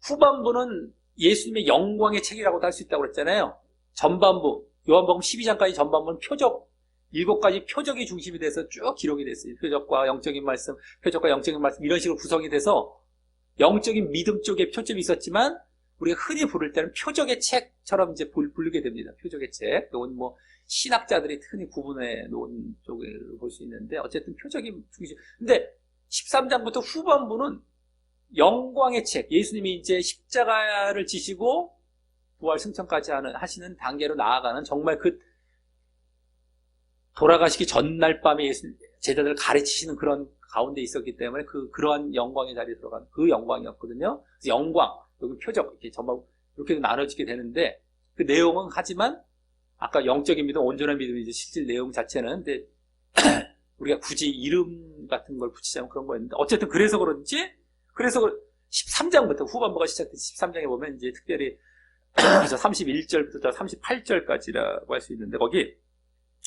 후반부는 예수님의 영광의 책이라고도 할 수 있다고 그랬잖아요. 전반부, 요한복음 12장까지 전반부는 표적, 7가지 표적이 중심이 돼서 쭉 기록이 됐어요. 표적과 영적인 말씀 이런 식으로 구성이 돼서 영적인 믿음 쪽에 표점이 있었지만 우리가 흔히 부를 때는 표적의 책처럼 이제 부르게 됩니다. 표적의 책. 이건 신학자들이 흔히 구분해 놓은 쪽을 볼 수 있는데 어쨌든 표적인 중심. 근데 13장부터 후반부는 영광의 책. 예수님이 이제 십자가를 지시고 부활 승천까지 하시는 단계로 나아가는 정말 그 돌아가시기 전날 밤에 제자들을 가르치시는 그런 가운데 있었기 때문에 그러한 영광의 자리에 들어간 그 영광이었거든요. 그래서 영광, 여기 표적, 이렇게 전부 이렇게 나눠지게 되는데 그 내용은 하지만 아까 영적인 믿음, 온전한 믿음이 이제 실질 내용 자체는 근데 우리가 굳이 이름 같은 걸 붙이자면 그런 거였는데 어쨌든 그래서 13장부터 후반부가 시작된 13장에 보면 이제 특별히 31절부터 38절까지라고 할 수 있는데 거기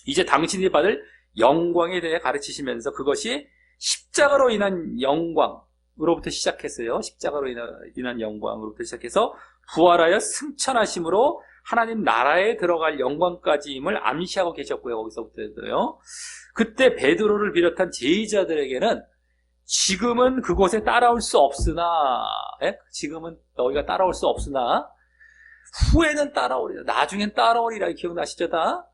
이제 당신이 받을 영광에 대해 가르치시면서 그것이 십자가로 인한 영광으로부터 시작했어요. 십자가로 인한 영광으로부터 시작해서 부활하여 승천하심으로 하나님 나라에 들어갈 영광까지임을 암시하고 계셨고요. 거기서부터도요. 그때 베드로를 비롯한 제자들에게는 지금은 그곳에 따라올 수 없으나 지금은 너희가 따라올 수 없으나 후에는 따라오리라. 나중엔 따라오리라. 기억나시죠? 다?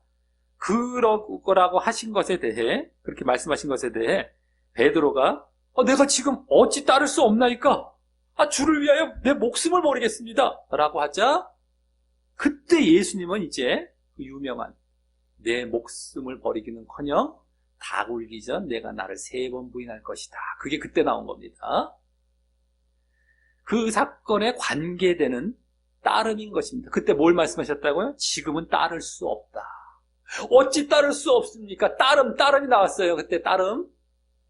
그러라고 하신 것에 대해 그렇게 말씀하신 것에 대해 베드로가 내가 지금 어찌 따를 수 없나이까? 주를 위하여 내 목숨을 버리겠습니다. 라고 하자 그때 예수님은 이제 그 유명한 내 목숨을 버리기는커녕 닭 울기 전 내가 나를 3번 부인할 것이다. 그게 그때 나온 겁니다. 그 사건에 관계되는 따름인 것입니다. 그때 뭘 말씀하셨다고요? 지금은 따를 수 없다. 어찌 따를 수 없습니까? 따름이 나왔어요. 그때 따름.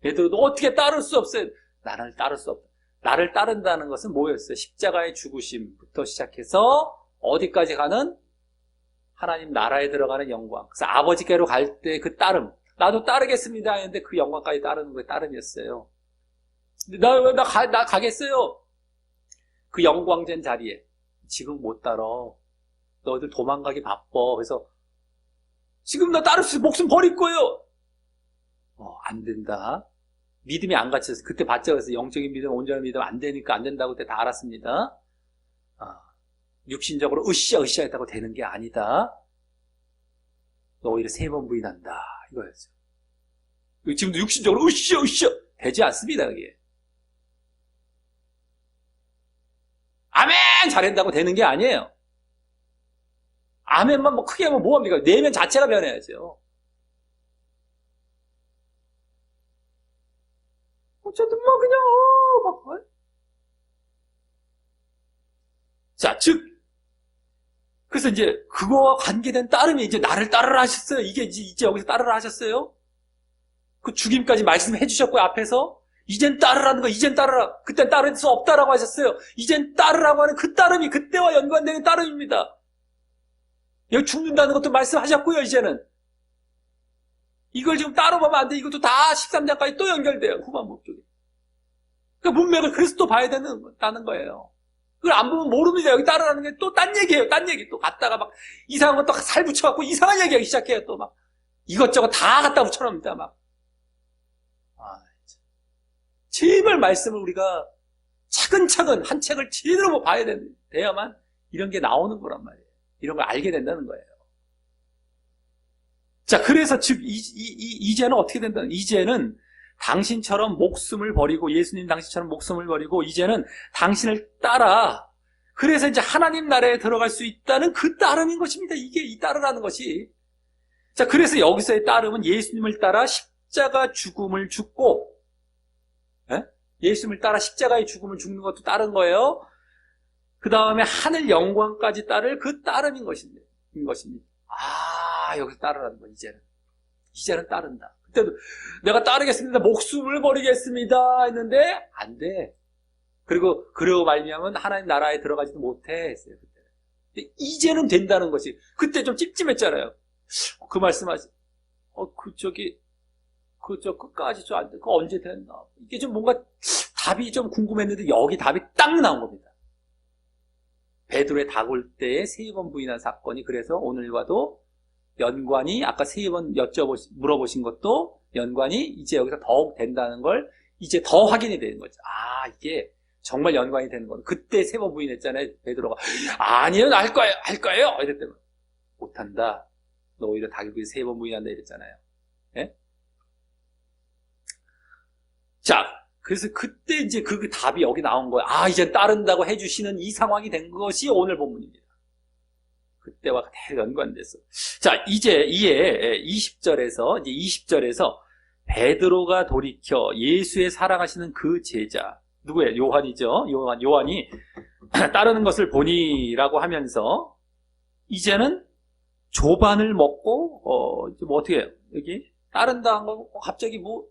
베드로도 어떻게 따를 수 없어요? 나를 따를 수 없다. 나를 따른다는 것은 뭐였어요? 십자가의 죽으심부터 시작해서 어디까지 가는? 하나님 나라에 들어가는 영광. 그래서 아버지께로 갈 때 그 따름. 나도 따르겠습니다 했는데 그 영광까지 따르는 거에 따름이었어요. 나 가겠어요. 그 영광된 자리에. 지금 못 따라. 너희들 도망가기 바빠. 그래서 지금 나 따를 수 목숨 버릴 거예요. 안 된다. 믿음이 안 갇혀서 그때 봤죠. 그래서 영적인 믿음, 온전한 믿음 안 되니까 안 된다고 그때 다 알았습니다. 육신적으로 으쌰 했다고 되는 게 아니다. 너 오히려 3번 부인한다. 이거였어요. 지금도 육신적으로 으쌰 되지 않습니다. 그게. 아멘 잘한다고 되는 게 아니에요. 아멘만 뭐 크게 하면 뭐합니까? 내면 자체가 변해야죠. 어쨌든 뭐 그냥 자, 즉 그래서 이제 그거와 관계된 따름이 이제 나를 따르라 하셨어요. 이게 이제 여기서 따르라 하셨어요. 그 죽임까지 말씀해 주셨고요. 앞에서 이젠 따르라는 거, 이젠 따르라. 그땐 따를 수 없다라고 하셨어요. 이젠 따르라고 하는 그 따름이 그때와 연관되는 따름입니다. 여기 죽는다는 것도 말씀하셨고요. 이제는 이걸 지금 따로 보면 안 돼. 이것도 다 13장까지 또 연결돼요. 후반부 쪽에. 그 문맥을 그래서 또 봐야 된다는 거예요. 그걸 안 보면 모릅니다. 여기 따르라는 게 또 딴 얘기예요. 딴 얘기. 또 갖다가 막 이상한 것도 살 붙여갖고 이상한 얘기하기 시작해요. 또 막 이것저것 다 갖다 붙여놓습니다. 막. 제발 말씀을 우리가 차근차근 한 책을 제대로 봐야 돼야만 이런 게 나오는 거란 말이에요. 이런 걸 알게 된다는 거예요. 자, 그래서 즉 이제는 어떻게 된다는? 이제는 당신처럼 목숨을 버리고 예수님 당신처럼 목숨을 버리고 이제는 당신을 따라. 그래서 이제 하나님 나라에 들어갈 수 있다는 그 따름인 것입니다. 이게 이 따르라는 것이. 자, 그래서 여기서의 따름은 예수님을 따라 십자가 죽음을 죽고, 예수님을 따라 십자가의 죽음을 죽는 것도 따른 거예요. 그 다음에 하늘 영광까지 따를 그 따름인 것입니다. 여기서 따르라는 거, 이제는 따른다. 그때도 내가 따르겠습니다. 목숨을 버리겠습니다. 했는데, 안 돼. 그러고 말미암은 하나님 나라에 들어가지도 못해. 했어요, 그때. 근데 이제는 된다는 것이, 그때 좀 찝찝했잖아요. 그 말씀하시, 끝까지 좀 안 돼. 그거 언제 됐나. 이게 좀 뭔가 답이 좀 궁금했는데, 여기 답이 딱 나온 겁니다. 베드로의 닭올 때에 3번 부인한 사건이 그래서 오늘과도 연관이 아까 3번 물어보신 것도 연관이 이제 여기서 더욱 된다는 걸 이제 더 확인이 되는 거죠. 이게 정말 연관이 되는 거는 그때 3번 부인했잖아요. 베드로가 아니요 할 거예요 이랬더니 못한다. 너 오히려 닭을 3번 부인한다 이랬잖아요. 예? 자, 그래서 그때 이제 그 답이 여기 나온 거예요. 이제 따른다고 해주시는 이 상황이 된 것이 오늘 본문입니다. 그때와 그대로 연관돼서. 자, 이제 이에 20절에서 베드로가 돌이켜 예수의 사랑하시는 그 제자, 누구예요? 요한이죠. 요한이 따르는 것을 보니라고 하면서 이제는 조반을 먹고 이제 뭐 어떻게 해요? 여기 따른다 한 거 갑자기 뭐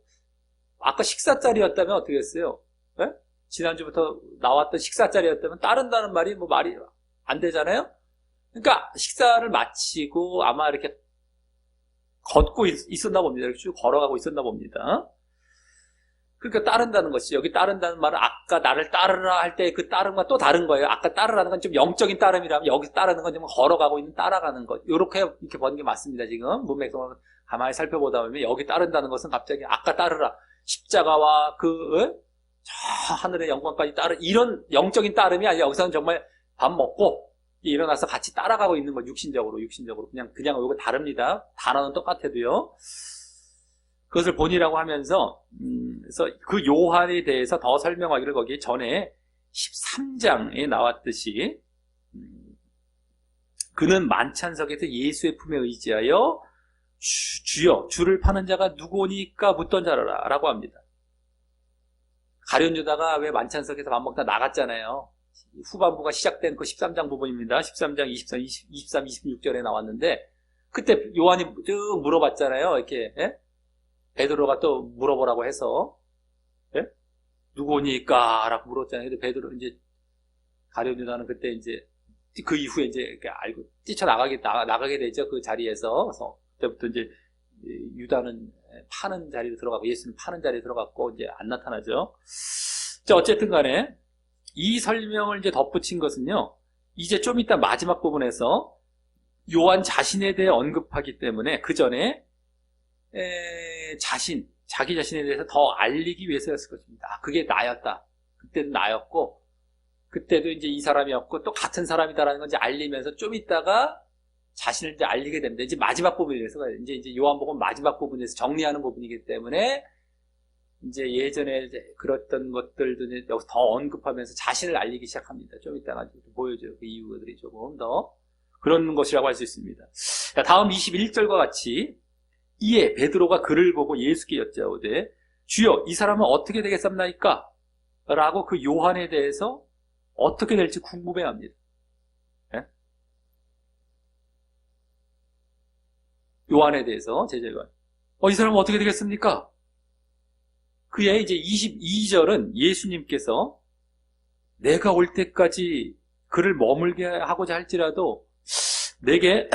아까 식사자리였다면 어떻게 했어요? 네? 지난주부터 나왔던 식사자리였다면 따른다는 말이 뭐 말이 안 되잖아요? 그러니까 식사를 마치고 아마 이렇게 걷고 있었나 봅니다. 이렇게 쭉 걸어가고 있었나 봅니다. 그러니까 따른다는 것이 여기 따른다는 말은 아까 나를 따르라 할 때 그 따름과 또 다른 거예요. 아까 따르라는 건 좀 영적인 따름이라면 여기서 따르는 건 좀 걸어가고 있는 따라가는 것. 이렇게 보는 게 맞습니다. 지금 문맥성을 가만히 살펴보다 보면 여기 따른다는 것은 갑자기 아까 따르라 십자가와 저 하늘의 영광까지 따르 이런 영적인 따름이 아니라 여기서는 정말 밥 먹고 일어나서 같이 따라가고 있는 거 육신적으로 그냥 이거 다릅니다. 단어는 똑같아도요. 그것을 본이라고 하면서 그래서 그 요한에 대해서 더 설명하기를 거기 전에 13장에 나왔듯이 그는 만찬석에서 예수의 품에 의지하여 주여 주를 파는 자가 누구니까 묻던 자라 라고 합니다. 가룟 유다가 왜 만찬석에서 밥 먹다 나갔잖아요. 후반부가 시작된 그 13장 부분입니다. 13장 23, 26절에 나왔는데 그때 요한이 쭉 물어봤잖아요. 이렇게 베드로가 또 물어보라고 해서 누구니까 라고 물었잖아요. 근데 베드로 이제 가룟 유다는 그때 이제 그 이후에 이제 이렇게 알고 나가게 되죠. 그 자리에서. 그래서 그때부터 이제 유다는 파는 자리로 들어가고 예수는 파는 자리에 들어갔고 이제 안 나타나죠. 자, 어쨌든 간에 이 설명을 이제 덧붙인 것은요. 이제 좀 이따 마지막 부분에서 요한 자신에 대해 언급하기 때문에 그 전에 자기 자신에 대해서 더 알리기 위해서였을 것입니다. 아, 그게 나였다. 그때도 나였고, 그때도 이제 이 사람이었고, 또 같은 사람이다라는 건 이제 알리면서 좀 있다가 자신을 이제 알리게 됩니다. 이제 마지막 부분에서, 이제 요한복음 마지막 부분에서 정리하는 부분이기 때문에, 이제 예전에 이제 그랬던 것들도 이제 여기서 더 언급하면서 자신을 알리기 시작합니다. 좀 이따가 보여줘요. 그 이유들이 조금 더. 그런 것이라고 할 수 있습니다. 자, 다음 21절과 같이, 이에 베드로가 그를 보고 예수께 여짜오되 주여 이 사람은 어떻게 되겠습니까? 라고 그 요한에 대해서 어떻게 될지 궁금해합니다. 예? 요한에 대해서 제자 요한 이 사람은 어떻게 되겠습니까? 그의 이제 22절은 예수님께서 내가 올 때까지 그를 머물게 하고자 할지라도 내게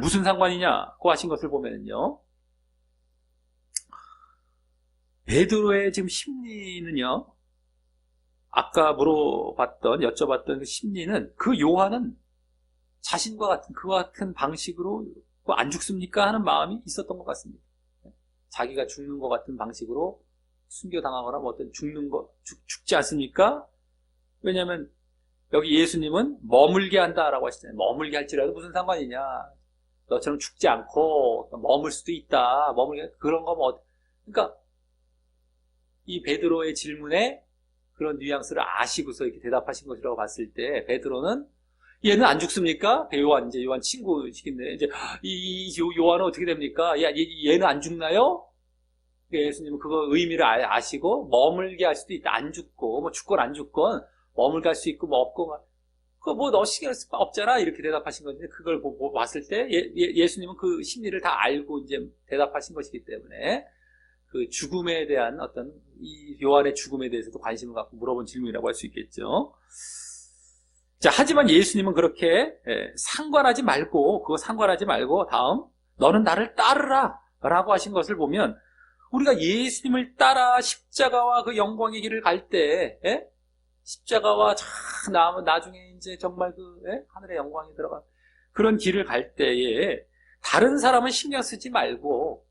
무슨 상관이냐고 하신 것을 보면요. 베드로의 지금 심리는요. 아까 여쭤봤던 그 심리는 그 요한은 자신과 같은 그와 같은 방식으로 안 죽습니까? 하는 마음이 있었던 것 같습니다. 자기가 죽는 것 같은 방식으로 순교당하거나 뭐 어떤 죽지 않습니까? 왜냐하면 여기 예수님은 머물게 한다라고 하시잖아요. 머물게 할지라도 무슨 상관이냐. 너처럼 죽지 않고 머물 수도 있다. 그런 거 뭐. 그러니까 이 베드로의 질문에 그런 뉘앙스를 아시고서 이렇게 대답하신 것이라고 봤을 때 베드로는 얘는 안 죽습니까? 요한 친구시긴데 이제 요한은 어떻게 됩니까? 얘는 안 죽나요? 예수님은 그거 의미를 아시고 머물게 할 수도 있다. 안 죽고 뭐 죽건 안 죽건 머물게 할 수 있고 뭐 없고 그거 뭐 너 신경 쓸 거 없잖아 이렇게 대답하신 건데 그걸 봤을 때 예수님은 그 심리를 다 알고 이제 대답하신 것이기 때문에 그 죽음에 대한 어떤 이 요한의 죽음에 대해서도 관심을 갖고 물어본 질문이라고 할 수 있겠죠. 자, 하지만 예수님은 그렇게 상관하지 말고 다음 너는 나를 따르라 라고 하신 것을 보면 우리가 예수님을 따라 십자가와 그 영광의 길을 갈 때 십자가와 나중에 이제 정말 하늘의 영광이 들어가 그런 길을 갈 때에 다른 사람은 신경 쓰지 말고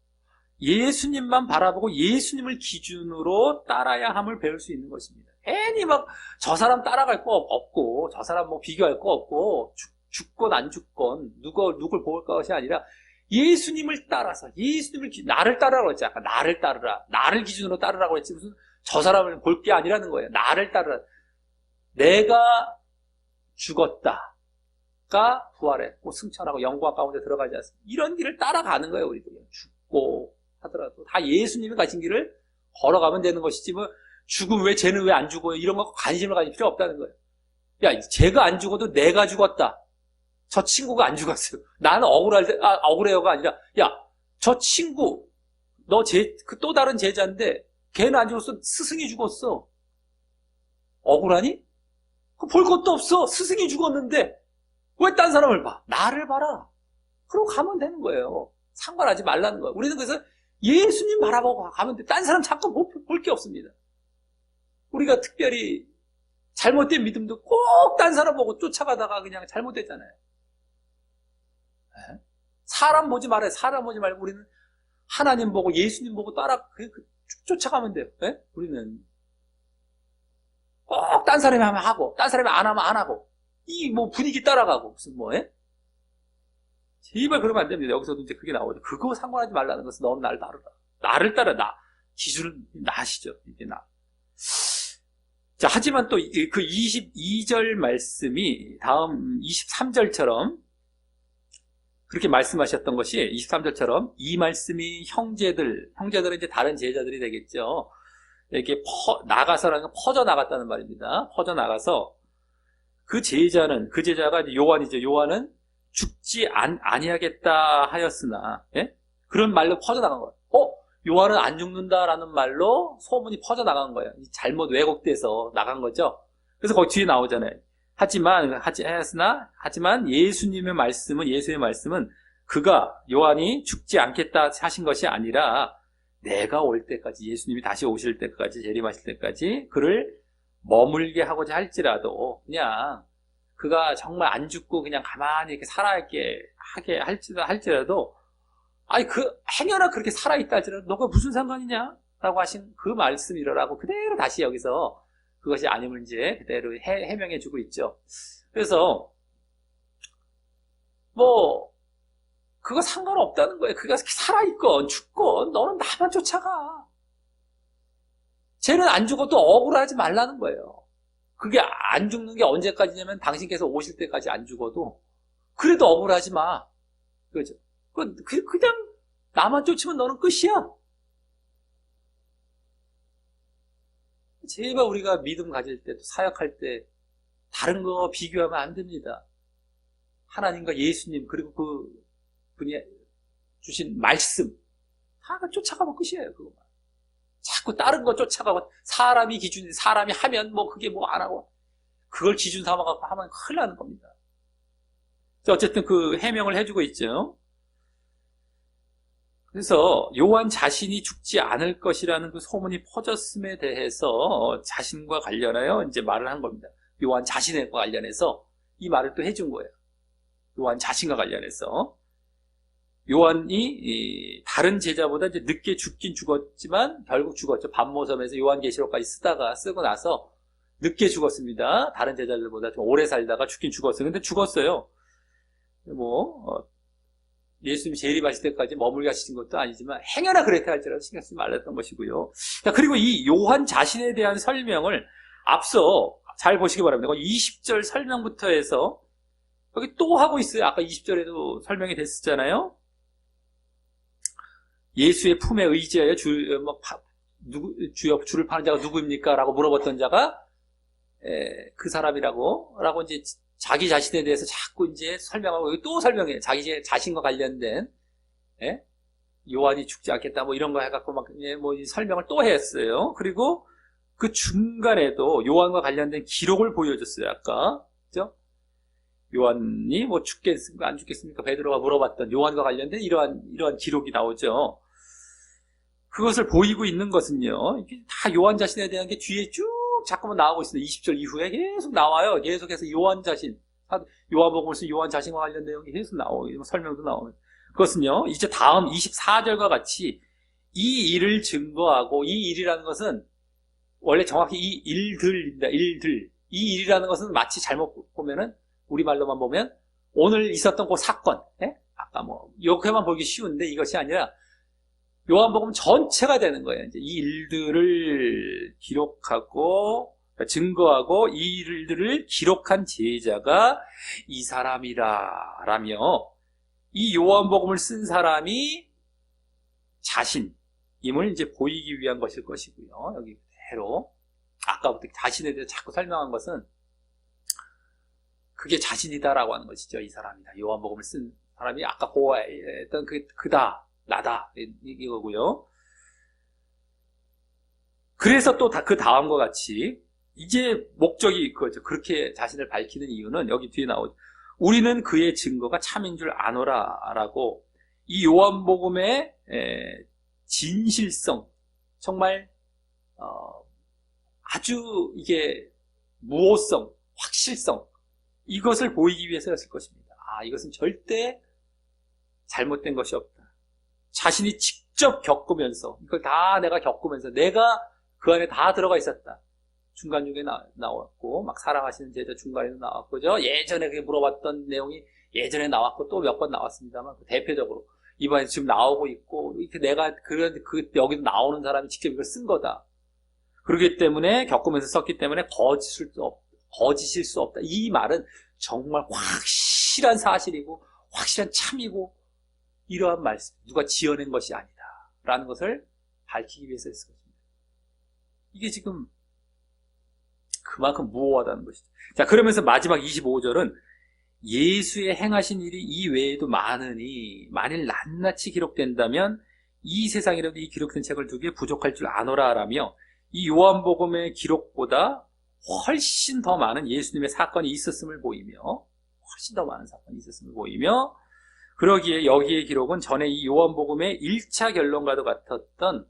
예수님만 바라보고 예수님을 기준으로 따라야 함을 배울 수 있는 것입니다. 괜히 막 저 사람 따라갈 거 없고 저 사람 뭐 비교할 거 없고 죽건 안 죽건 누굴 볼 것이 아니라 예수님을 따라서 나를 따르라고 했지. 아까 나를 따르라. 나를 기준으로 따르라고 했지. 무슨 저 사람을 볼 게 아니라는 거예요. 나를 따르라. 내가 죽었다가 부활했고 승천하고 영광 가운데 들어가지 않습니다. 이런 길을 따라가는 거예요. 우리도 죽고 하더라도 다 예수님이 가신 길을 걸어가면 되는 것이지 뭐 죽으면 왜 쟤는 왜 안 죽어요? 이런 거 관심을 가질 필요 없다는 거예요. 야, 쟤가 안 죽어도 내가 죽었다. 저 친구가 안 죽었어요. 나는 억울해요가 아니라 야, 저 친구 그 또 다른 제자인데 걔는 안 죽었어. 스승이 죽었어. 억울하니? 볼 것도 없어. 스승이 죽었는데 왜 딴 사람을 봐? 나를 봐라. 그러고 가면 되는 거예요. 상관하지 말라는 거예요. 우리는 그래서 예수님 바라보고 가면 돼. 딴 사람 자꾸 볼 게 없습니다. 우리가 특별히 잘못된 믿음도 꼭 딴 사람 보고 쫓아가다가 그냥 잘못됐잖아요. 사람 보지 말아요. 사람 보지 말고 우리는 하나님 보고 예수님 보고 쫓아가면 돼요. 우리는 꼭 딴 사람이 하면 하고 딴 사람이 안 하면 안 하고 이 뭐 분위기 따라가고 무슨 제발 그러면 안 됩니다. 여기서도 이제 그게 나오죠. 그거 상관하지 말라는 것은 너는 나를 따르라. 나를 따라 기준은 나시죠. 이게 나. 자, 하지만 또 그 22절 말씀이 다음 23절처럼 그렇게 말씀하셨던 것이 23절처럼 이 말씀이 형제들은 이제 다른 제자들이 되겠죠. 이렇게 나가서라는 건 퍼져나갔다는 말입니다. 퍼져나가서 그 제자가 이제 요한이죠. 요한은 죽지 아니하겠다 하였으나, 그런 말로 퍼져나간 거예요. 요한은 안 죽는다라는 말로 소문이 퍼져나간 거예요. 잘못 왜곡돼서 나간 거죠. 그래서 거기 뒤에 나오잖아요. 하지만 예수의 말씀은 그가 요한이 죽지 않겠다 하신 것이 아니라 내가 올 때까지, 예수님이 다시 오실 때까지, 재림하실 때까지 그를 머물게 하고자 할지라도, 그냥 그가 정말 안 죽고 그냥 가만히 이렇게 살아있게 하게 할지라도, 아니 행여나 그렇게 살아있다 할지라도 너가 무슨 상관이냐? 라고 하신 그 말씀이라고 그대로 다시 여기서 그것이 아님을 이제 그대로 해명해 주고 있죠. 그래서 그거 상관없다는 거예요. 그가 살아있건 죽건 너는 나만 쫓아가. 쟤는 안 죽어도 억울하지 말라는 거예요. 그게 안 죽는 게 언제까지냐면 당신께서 오실 때까지 안 죽어도 그래도 억울하지 마. 그죠? 그냥 나만 쫓으면 너는 끝이야. 제발 우리가 믿음 가질 때, 또 사역할 때 다른 거 비교하면 안 됩니다. 하나님과 예수님, 그리고 그분이 주신 말씀 다 쫓아가면 끝이에요. 그거만. 자꾸 다른 거 쫓아가고 사람이 기준이, 사람이 하면 그게 안 하고 그걸 기준 삼아갖고 하면 큰일 나는 겁니다. 어쨌든 그 해명을 해주고 있죠. 그래서 요한 자신이 죽지 않을 것이라는 그 소문이 퍼졌음에 대해서 자신과 관련하여 이제 말을 한 겁니다. 요한 자신과 관련해서 이 말을 또 해준 거예요. 요한 자신과 관련해서. 요한이 다른 제자보다 이제 늦게 죽긴 죽었지만 결국 죽었죠. 반모섬에서 요한계시록까지 쓰고 나서 늦게 죽었습니다. 다른 제자들보다 좀 오래 살다가 죽긴 죽었어요. 근데 죽었어요. 예수님이 재림하실 때까지 머물게 하신 것도 아니지만 행여나 그랬다 할지라도 신경 쓰지 말랬던 것이고요. 그리고 이 요한 자신에 대한 설명을 앞서 잘 보시기 바랍니다. 20절 설명부터 해서 여기 또 하고 있어요. 아까 20절에도 설명이 됐었잖아요. 예수의 품에 의지하여 주를 파는 자가 누구입니까? 라고 물어봤던 자가 그 사람이라고 이제 자기 자신에 대해서 자꾸 이제 설명하고 또 설명해요. 자기 자신과 관련된 요한이 죽지 않겠다 이런 거 해갖고 설명을 또 했어요. 그리고 그 중간에도 요한과 관련된 기록을 보여줬어요. 아까 그죠? 요한이 죽겠습니까? 안 죽겠습니까? 베드로가 물어봤던 요한과 관련된 이러한 기록이 나오죠. 그것을 보이고 있는 것은요, 이게 다 요한 자신에 대한 게 뒤에 쭉 자꾸만 나오고 있습니다. 20절 이후에 계속 나와요. 계속해서 요한 자신, 요한복음을 쓴 요한 자신과 관련 내용이 계속 나오고, 설명도 나오면. 그것은요, 이제 다음 24절과 같이 이 일을 증거하고, 이 일이라는 것은 원래 정확히 이 일들입니다. 일들. 이 일이라는 것은 마치 잘못 보면은, 우리말로만 보면 오늘 있었던 그 사건, 아까 이렇게만 보기 쉬운데 이것이 아니라 요한복음 전체가 되는 거예요. 이제 이 일들을 기록하고 증거하고 이 일들을 기록한 제자가 이 사람이라라며 이 요한복음을 쓴 사람이 자신임을 이제 보이기 위한 것일 것이고요. 여기 그대로 아까부터 자신에 대해서 자꾸 설명한 것은 그게 자신이다라고 하는 것이죠. 이 사람이다. 요한복음을 쓴 사람이 아까 보아했던 그다. 나다. 이거고요. 그래서 또 그 다음과 같이 이제 목적이 그거죠. 그렇게 자신을 밝히는 이유는 여기 뒤에 나오죠. 우리는 그의 증거가 참인 줄 아노라라고 이 요한복음의 진실성, 정말 아주 이게 무오성, 확실성, 이것을 보이기 위해서였을 것입니다. 이것은 절대 잘못된 것이 없다. 자신이 직접 겪으면서, 이걸 다 내가 겪으면서, 내가 그 안에 다 들어가 있었다. 중간중에 나왔고, 막 사랑하시는 제자 중간에도 나왔고, 예전에 물어봤던 내용이 예전에 나왔고, 또 몇 번 나왔습니다만, 대표적으로. 이번에 지금 나오고 있고, 이렇게 내가 여기도 나오는 사람이 직접 이걸 쓴 거다. 그렇기 때문에, 겪으면서 썼기 때문에 거짓일 수 없다. 이 말은 정말 확실한 사실이고, 확실한 참이고, 이러한 말씀, 누가 지어낸 것이 아니다 라는 것을 밝히기 위해서 했을 것입니다. 이게 지금 그만큼 무오하다는 것이죠. 자, 그러면서 마지막 25절은 예수의 행하신 일이 이 외에도 많으니 만일 낱낱이 기록된다면 이 세상이라도 이 기록된 책을 두기에 부족할 줄 아노라 라며 이 요한복음의 기록보다 훨씬 더 많은 예수님의 사건이 있었음을 보이며, 훨씬 더 많은 사건이 있었음을 보이며, 그러기에 여기의 기록은 전에 이 요한복음의 1차 결론과도 같았던,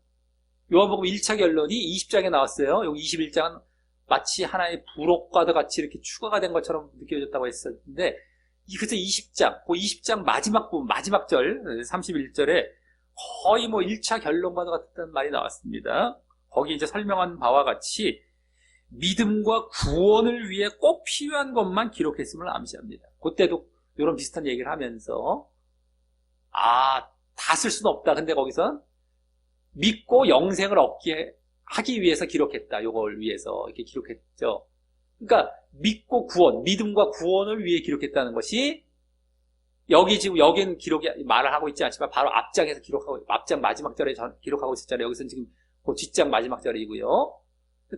요한복음 1차 결론이 20장에 나왔어요. 여기 21장은 마치 하나의 부록과도 같이 이렇게 추가가 된 것처럼 느껴졌다고 했었는데, 그래서 20장 마지막 부분, 마지막 절, 31절에 거의 뭐 1차 결론과도 같았다는 말이 나왔습니다. 거기 이제 설명한 바와 같이 믿음과 구원을 위해 꼭 필요한 것만 기록했음을 암시합니다. 그때도 이런 비슷한 얘기를 하면서, 다 쓸 수는 없다. 근데 거기선 믿고 영생을 얻게 하기 위해서 기록했다. 요걸 위해서 이렇게 기록했죠. 그러니까 믿고 구원, 믿음과 구원을 위해 기록했다는 것이 여기는 기록이 말을 하고 있지 않지만 바로 앞장에서 기록하고, 앞장 마지막 절에 기록하고 있었잖아요. 여기서는 지금 그 뒷장 마지막 절이고요.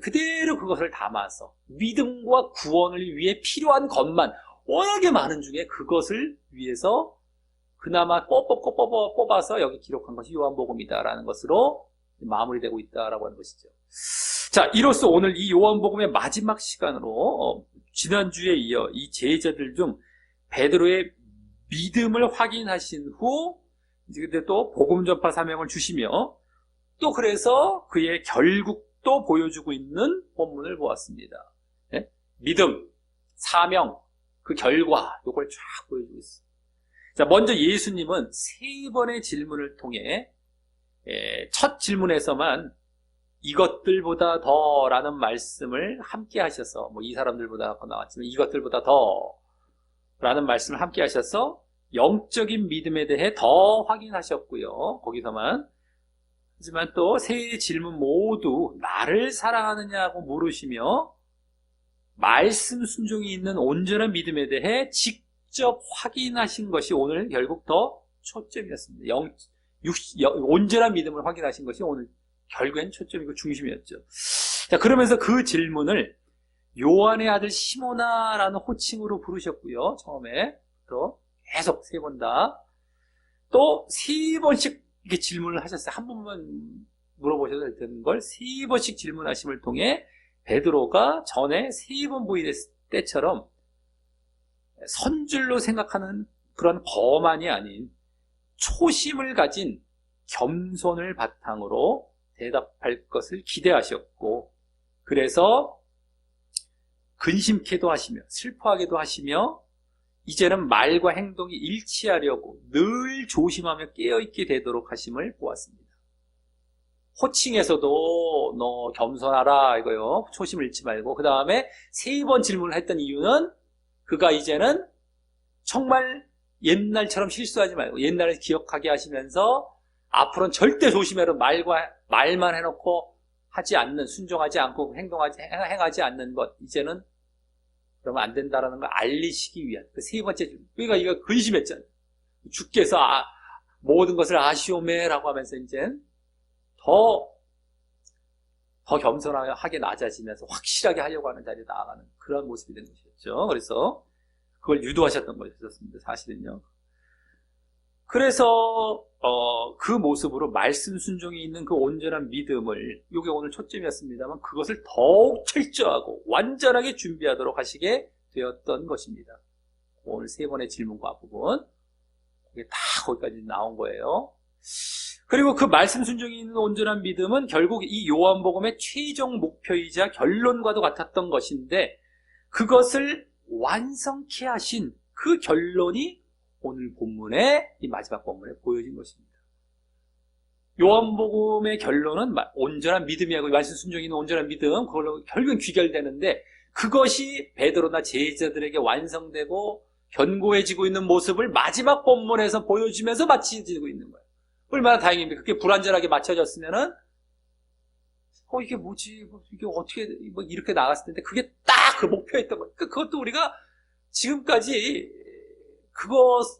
그대로 그것을 담아서 믿음과 구원을 위해 필요한 것만, 워낙에 많은 중에 그것을 위해서 그나마 뽑아서 여기 기록한 것이 요한복음이다라는 것으로 마무리되고 있다라고 하는 것이죠. 자, 이로써 오늘 이 요한복음의 마지막 시간으로 지난주에 이어 이 제자들 중 베드로의 믿음을 확인하신 후 이제 또 복음 전파 사명을 주시며, 또 그래서 그의 결국도 보여주고 있는 본문을 보았습니다. 네? 믿음, 사명, 그 결과, 이걸 쫙 보여주고 있습니다. 자, 먼저 예수님은 3번의 질문을 통해 첫 질문에서만 이것들보다 더라는 말씀을 함께 하셔서, 뭐 이 사람들보다 더 나왔지만 이것들보다 더라는 말씀을 함께 하셔서 영적인 믿음에 대해 더 확인하셨고요. 거기서만. 하지만 또 세 질문 모두 나를 사랑하느냐고 물으시며 말씀 순종이 있는 온전한 믿음에 대해 직접 확인하신 것이 오늘 결국 더 초점이었습니다. 온전한 믿음을 확인하신 것이 오늘 결국엔 초점이고 중심이었죠. 자, 그러면서 그 질문을 요한의 아들 시모나라는 호칭으로 부르셨고요. 처음에 또 계속 3번 다. 또 3번씩 이렇게 질문을 하셨어요. 한 번만 물어보셔도 되는 걸 3번씩 질문하심을 통해 베드로가 전에 3번 부인했을 때처럼 선줄로 생각하는 그런 거만이 아닌 초심을 가진 겸손을 바탕으로 대답할 것을 기대하셨고, 그래서 근심케도 하시며 슬퍼하게도 하시며 이제는 말과 행동이 일치하려고 늘 조심하며 깨어있게 되도록 하심을 보았습니다. 호칭에서도 너 겸손하라 이거요. 초심을 잃지 말고, 그 다음에 3번 질문을 했던 이유는 그가 이제는 정말 옛날처럼 실수하지 말고 옛날을 기억하게 하시면서 앞으로는 절대 조심해라. 말만 해놓고 하지 않는, 순종하지 않고 행하지 않는 것, 이제는 그러면 안 된다라는 걸 알리시기 위한 그 3번째 질문. 그러니까 이거 근심했잖아요. 주께서 모든 것을 아시오메라고 하면서 이제 더 겸손하게 낮아지면서 확실하게 하려고 하는 자리에 나아가는 그런 모습이 된 것이었죠. 그래서 그걸 유도하셨던 것이었습니다. 사실은요. 그래서 그 모습으로 말씀 순종이 있는 그 온전한 믿음을, 이게 오늘 초점이었습니다만 그것을 더욱 철저하고 완전하게 준비하도록 하시게 되었던 것입니다. 오늘 3번의 질문과 부분, 그게 다 거기까지 나온 거예요. 그리고 그 말씀 순종이 있는 온전한 믿음은 결국 이 요한복음의 최종 목표이자 결론과도 같았던 것인데, 그것을 완성케 하신 그 결론이 오늘 본문에, 이 마지막 본문에 보여진 것입니다. 요한복음의 결론은 온전한 믿음이고, 말씀 순종이 있는 온전한 믿음, 그걸로 결국은 귀결되는데, 그것이 베드로나 제자들에게 완성되고 견고해지고 있는 모습을 마지막 본문에서 보여주면서 마치지고 있는 거예요. 얼마나 다행입니까? 그게 불완전하게 맞춰졌으면은 이게 뭐지? 이게 어떻게 이렇게 나갔을 텐데, 그게 딱 그 목표였던 거예요. 그것도 우리가 지금까지 그것을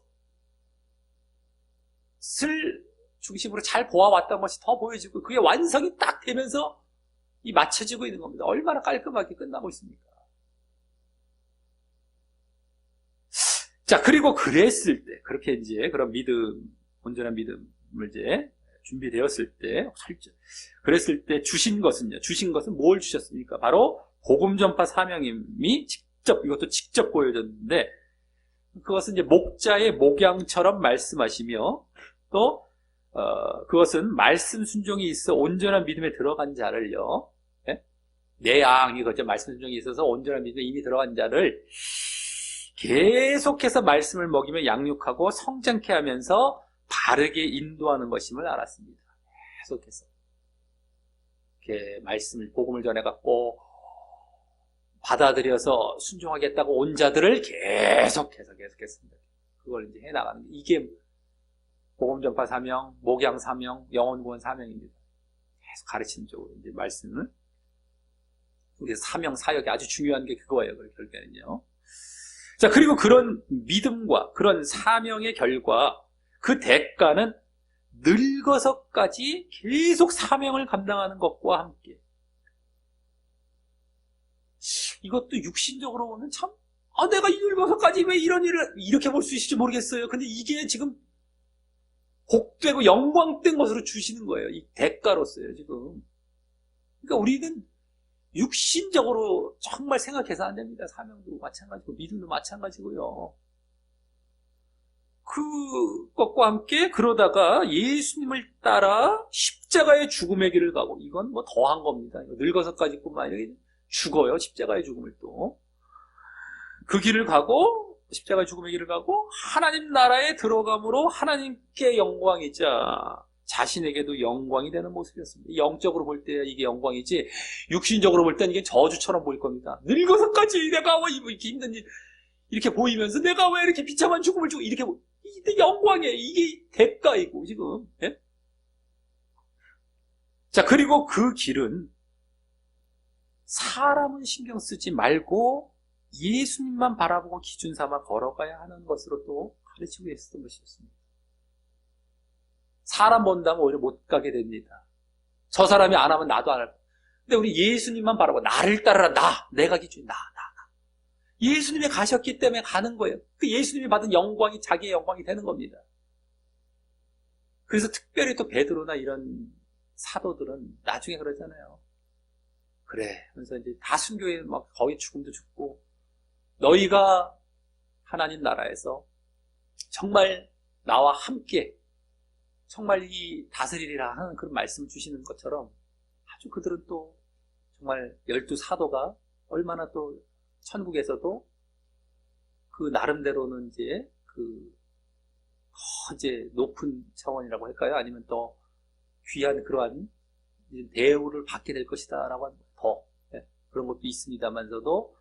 중심으로 잘 보아왔던 것이 더 보여지고, 그게 완성이 딱 되면서 이 맞춰지고 있는 겁니다. 얼마나 깔끔하게 끝나고 있습니까? 자, 그리고 그랬을 때, 그렇게 이제 그런 믿음, 온전한 믿음을 이제 준비되었을 때, 그랬을 때 주신 것은 뭘 주셨습니까? 바로 복음 전파 사명임이 이것도 직접 보여졌는데, 그것은 이제 목자의 목양처럼 말씀하시며, 또 그것은 말씀 순종이 있어 온전한 믿음에 들어간 자를요, 내 양, 이거죠. 말씀 순종이 있어서 온전한 믿음에 이미 들어간 자를 계속해서 말씀을 먹이며 양육하고 성장케 하면서 바르게 인도하는 것임을 알았습니다. 계속해서 이렇게 말씀을, 복음을 전해갖고 받아들여서 순종하겠다고 온 자들을 계속했습니다. 그걸 이제 해나가는 게, 이게 복음 전파 사명, 목양 사명, 영혼 구원 사명입니다. 계속 가르치는 쪽으로 이제 말씀을. 우리 사명, 사역이 아주 중요한 게 그거예요. 결국에는요. 자, 그리고 그런 믿음과 그런 사명의 결과, 그 대가는 늙어서까지 계속 사명을 감당하는 것과 함께, 이것도 육신적으로 보면 참, 내가 늙어서까지 왜 이런 일을, 이렇게 볼 수 있을지 모르겠어요. 근데 이게 지금 복되고 영광된 것으로 주시는 거예요. 이 대가로서요, 지금. 그러니까 우리는 육신적으로 정말 생각해서 안 됩니다. 사명도 마찬가지고, 믿음도 마찬가지고요. 그것과 함께 그러다가 예수님을 따라 십자가의 죽음의 길을 가고, 이건 뭐 더한 겁니다. 늙어서까지 뿐만 아니라 죽어요. 십자가의 죽음을 또. 그 길을 가고, 십자가의 죽음의 길을 가고, 하나님 나라에 들어감으로 하나님께 영광이자 자신에게도 영광이 되는 모습이었습니다. 영적으로 볼 때 이게 영광이지, 육신적으로 볼 때는 이게 저주처럼 보일 겁니다. 늙어서까지 내가 왜 이렇게 힘든 일, 이렇게 보이면서 내가 왜 이렇게 비참한 죽음을 주고, 이렇게, 이게 영광이에요. 이게 대가이고, 지금. 예? 자, 그리고 그 길은 사람은 신경 쓰지 말고 예수님만 바라보고 기준 삼아 걸어가야 하는 것으로 또 가르치고 있었던 것이었습니다. 사람 본다면 오히려 못 가게 됩니다. 저 사람이 안 하면 나도 안 할 거야. 근데 우리 예수님만 바라보고 나를 따르라, 내가 기준이 나. 예수님이 가셨기 때문에 가는 거예요. 그 예수님이 받은 영광이 자기의 영광이 되는 겁니다. 그래서 특별히 또 베드로나 이런 사도들은 나중에 그러잖아요. 그래, 그래서 이제 다 순교에 막 거의 죽음도 죽고, 너희가 하나님 나라에서 정말 나와 함께 정말 이 다스리리라 하는 그런 말씀을 주시는 것처럼, 아주 그들은 또 정말 12사도가 얼마나 또 천국에서도 그 나름대로는 이제 이제 높은 차원이라고 할까요? 아니면 더 귀한 그러한 대우를 받게 될 것이다 라고 하는 더 그런 것도 있습니다만서도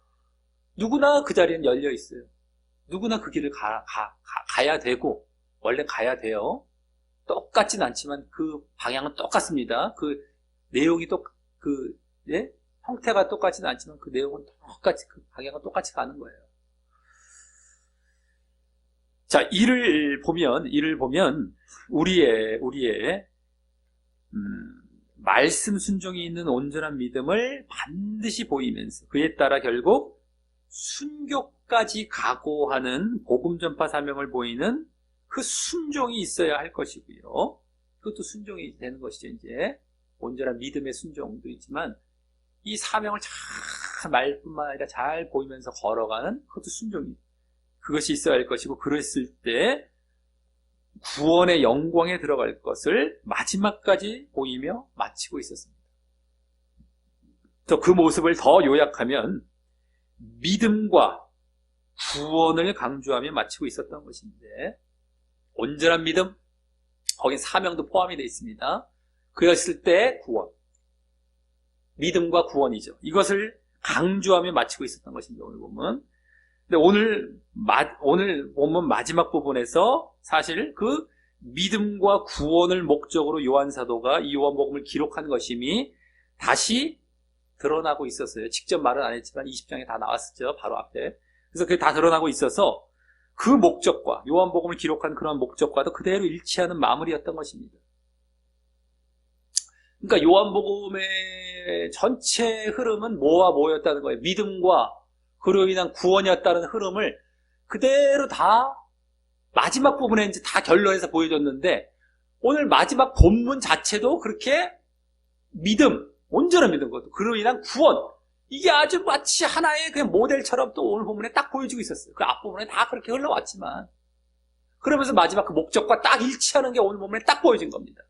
누구나 그 자리는 열려 있어요. 누구나 그 길을 가야 되고, 원래 가야 돼요. 똑같진 않지만 그 방향은 똑같습니다. 그 내용이 형태가 똑같지는 않지만 그 내용은 똑같이, 그 방향은 똑같이 가는 거예요. 자, 이를 보면 우리의 말씀 순종이 있는 온전한 믿음을 반드시 보이면서 그에 따라 결국 순교까지 각오하는 복음 전파 사명을 보이는 그 순종이 있어야 할 것이고요. 그것도 순종이 되는 것이죠. 이제 온전한 믿음의 순종도 있지만 이 사명을 잘 말뿐만 아니라 잘 보이면서 걸어가는 그것도 순종이, 그것이 있어야 할 것이고, 그랬을 때 구원의 영광에 들어갈 것을 마지막까지 보이며 마치고 있었습니다. 또 그 모습을 더 요약하면 믿음과 구원을 강조하며 마치고 있었던 것인데, 온전한 믿음, 거긴 사명도 포함이 되어 있습니다. 그랬을 때 구원, 믿음과 구원이죠. 이것을 강조하며 마치고 있었던 것입니다. 오늘 보면. 근데 오늘 본문 마지막 부분에서 사실 그 믿음과 구원을 목적으로 요한 사도가 이 요한복음을 기록한 것임이 다시 드러나고 있었어요. 직접 말은 안 했지만 20장에 다 나왔었죠. 바로 앞에. 그래서 그게 다 드러나고 있어서 그 목적과, 요한복음을 기록한 그런 목적과도 그대로 일치하는 마무리였던 것입니다. 그러니까 요한복음의 전체 흐름은 뭐와 뭐였다는 거예요. 믿음과 그로 인한 구원이었다는 흐름을 그대로 다 마지막 부분에 이제 다 결론해서 보여줬는데, 오늘 마지막 본문 자체도 그렇게 믿음, 온전한 믿음, 것도 그로 인한 구원, 이게 아주 마치 하나의 그냥 모델처럼 또 오늘 본문에 딱 보여지고 있었어요. 그 앞부분에 다 그렇게 흘러왔지만, 그러면서 마지막 그 목적과 딱 일치하는 게 오늘 본문에 딱 보여진 겁니다.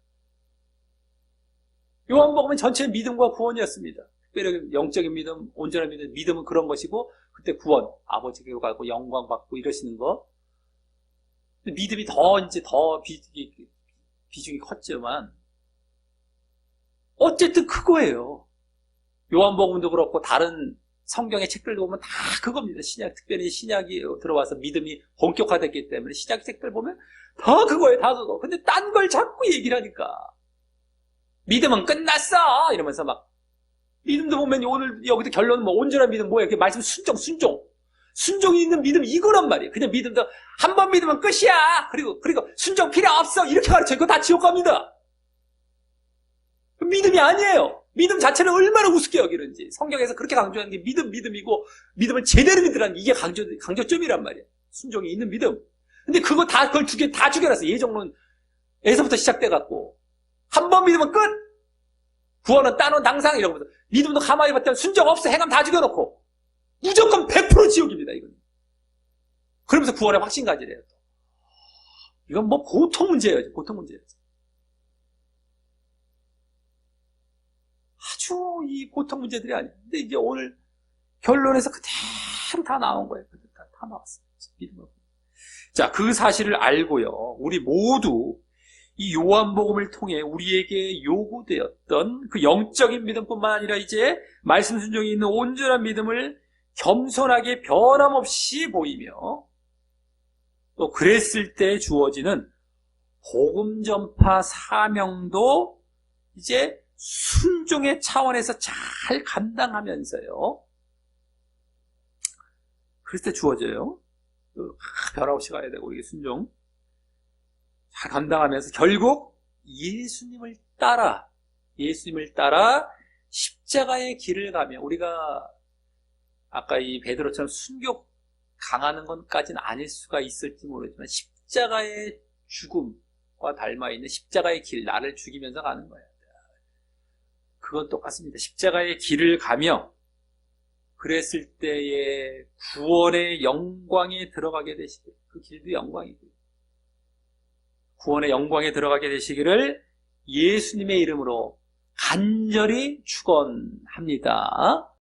요한복음은 전체 믿음과 구원이었습니다. 특별히 영적인 믿음, 온전한 믿음, 믿음은 그런 것이고, 그때 구원, 아버지께로 가고 영광 받고 이러시는 거. 믿음이 더 비중이 컸지만, 어쨌든 그거예요. 요한복음도 그렇고, 다른 성경의 책들도 보면 다 그겁니다. 특별히 신약이 들어와서 믿음이 본격화됐기 때문에, 신약 책들 보면 다 그거예요, 다 그거. 근데 딴 걸 자꾸 얘기를 하니까. 믿음은 끝났어! 이러면서 막, 믿음도 보면 오늘 여기도 결론은 뭐 온전한 믿음 뭐예요? 그 말씀 순종이 있는 믿음 이거란 말이에요. 그냥 믿음도 한 번 믿으면 끝이야. 그리고 순종 필요 없어. 이렇게 가르쳐. 이거 다 지옥 갑니다. 믿음이 아니에요. 믿음 자체는 얼마나 우습게 여기는지. 성경에서 그렇게 강조하는 게 믿음이고, 믿음을 제대로 믿으라는 이게 강조점이란 말이에요. 순종이 있는 믿음. 근데 그걸 다 죽여놨어요. 예정론에서부터 시작돼갖고. 한 번 믿으면 끝! 구원은 따놓은 당상 이러고 믿음도 가만히 봤더니 순종 없어. 행함 다 죽여놓고. 무조건 100% 지옥입니다, 이건. 그러면서 구원의 확신 가지래요. 이건 뭐 보통 문제예요. 아주 이 보통 문제들이 아니에요. 근데 이제 오늘 결론에서 그대로 다 나온 거예요. 다 나왔어요. 믿음으로. 자, 그 사실을 알고요. 우리 모두 이 요한복음을 통해 우리에게 요구되었던 그 영적인 믿음뿐만 아니라 이제 말씀 순종이 있는 온전한 믿음을 겸손하게 변함없이 보이며 또 그랬을 때 주어지는 복음 전파 사명도 이제 순종의 차원에서 잘 감당하면서요. 그랬을 때 주어져요. 변함없이 가야 되고 이게 순종 잘 감당하면서 결국 예수님을 따라 십자가의 길을 가며 우리가 아까 이 베드로처럼 순교 강하는 것까지는 아닐 수가 있을지 모르지만 십자가의 죽음과 닮아있는 십자가의 길, 나를 죽이면서 가는 거예요. 그건 똑같습니다. 십자가의 길을 가며 그랬을 때의 구원의 영광에 들어가게 되시길, 그 길도 영광이고요. 구원의 영광에 들어가게 되시기를 예수님의 이름으로 간절히 축원합니다.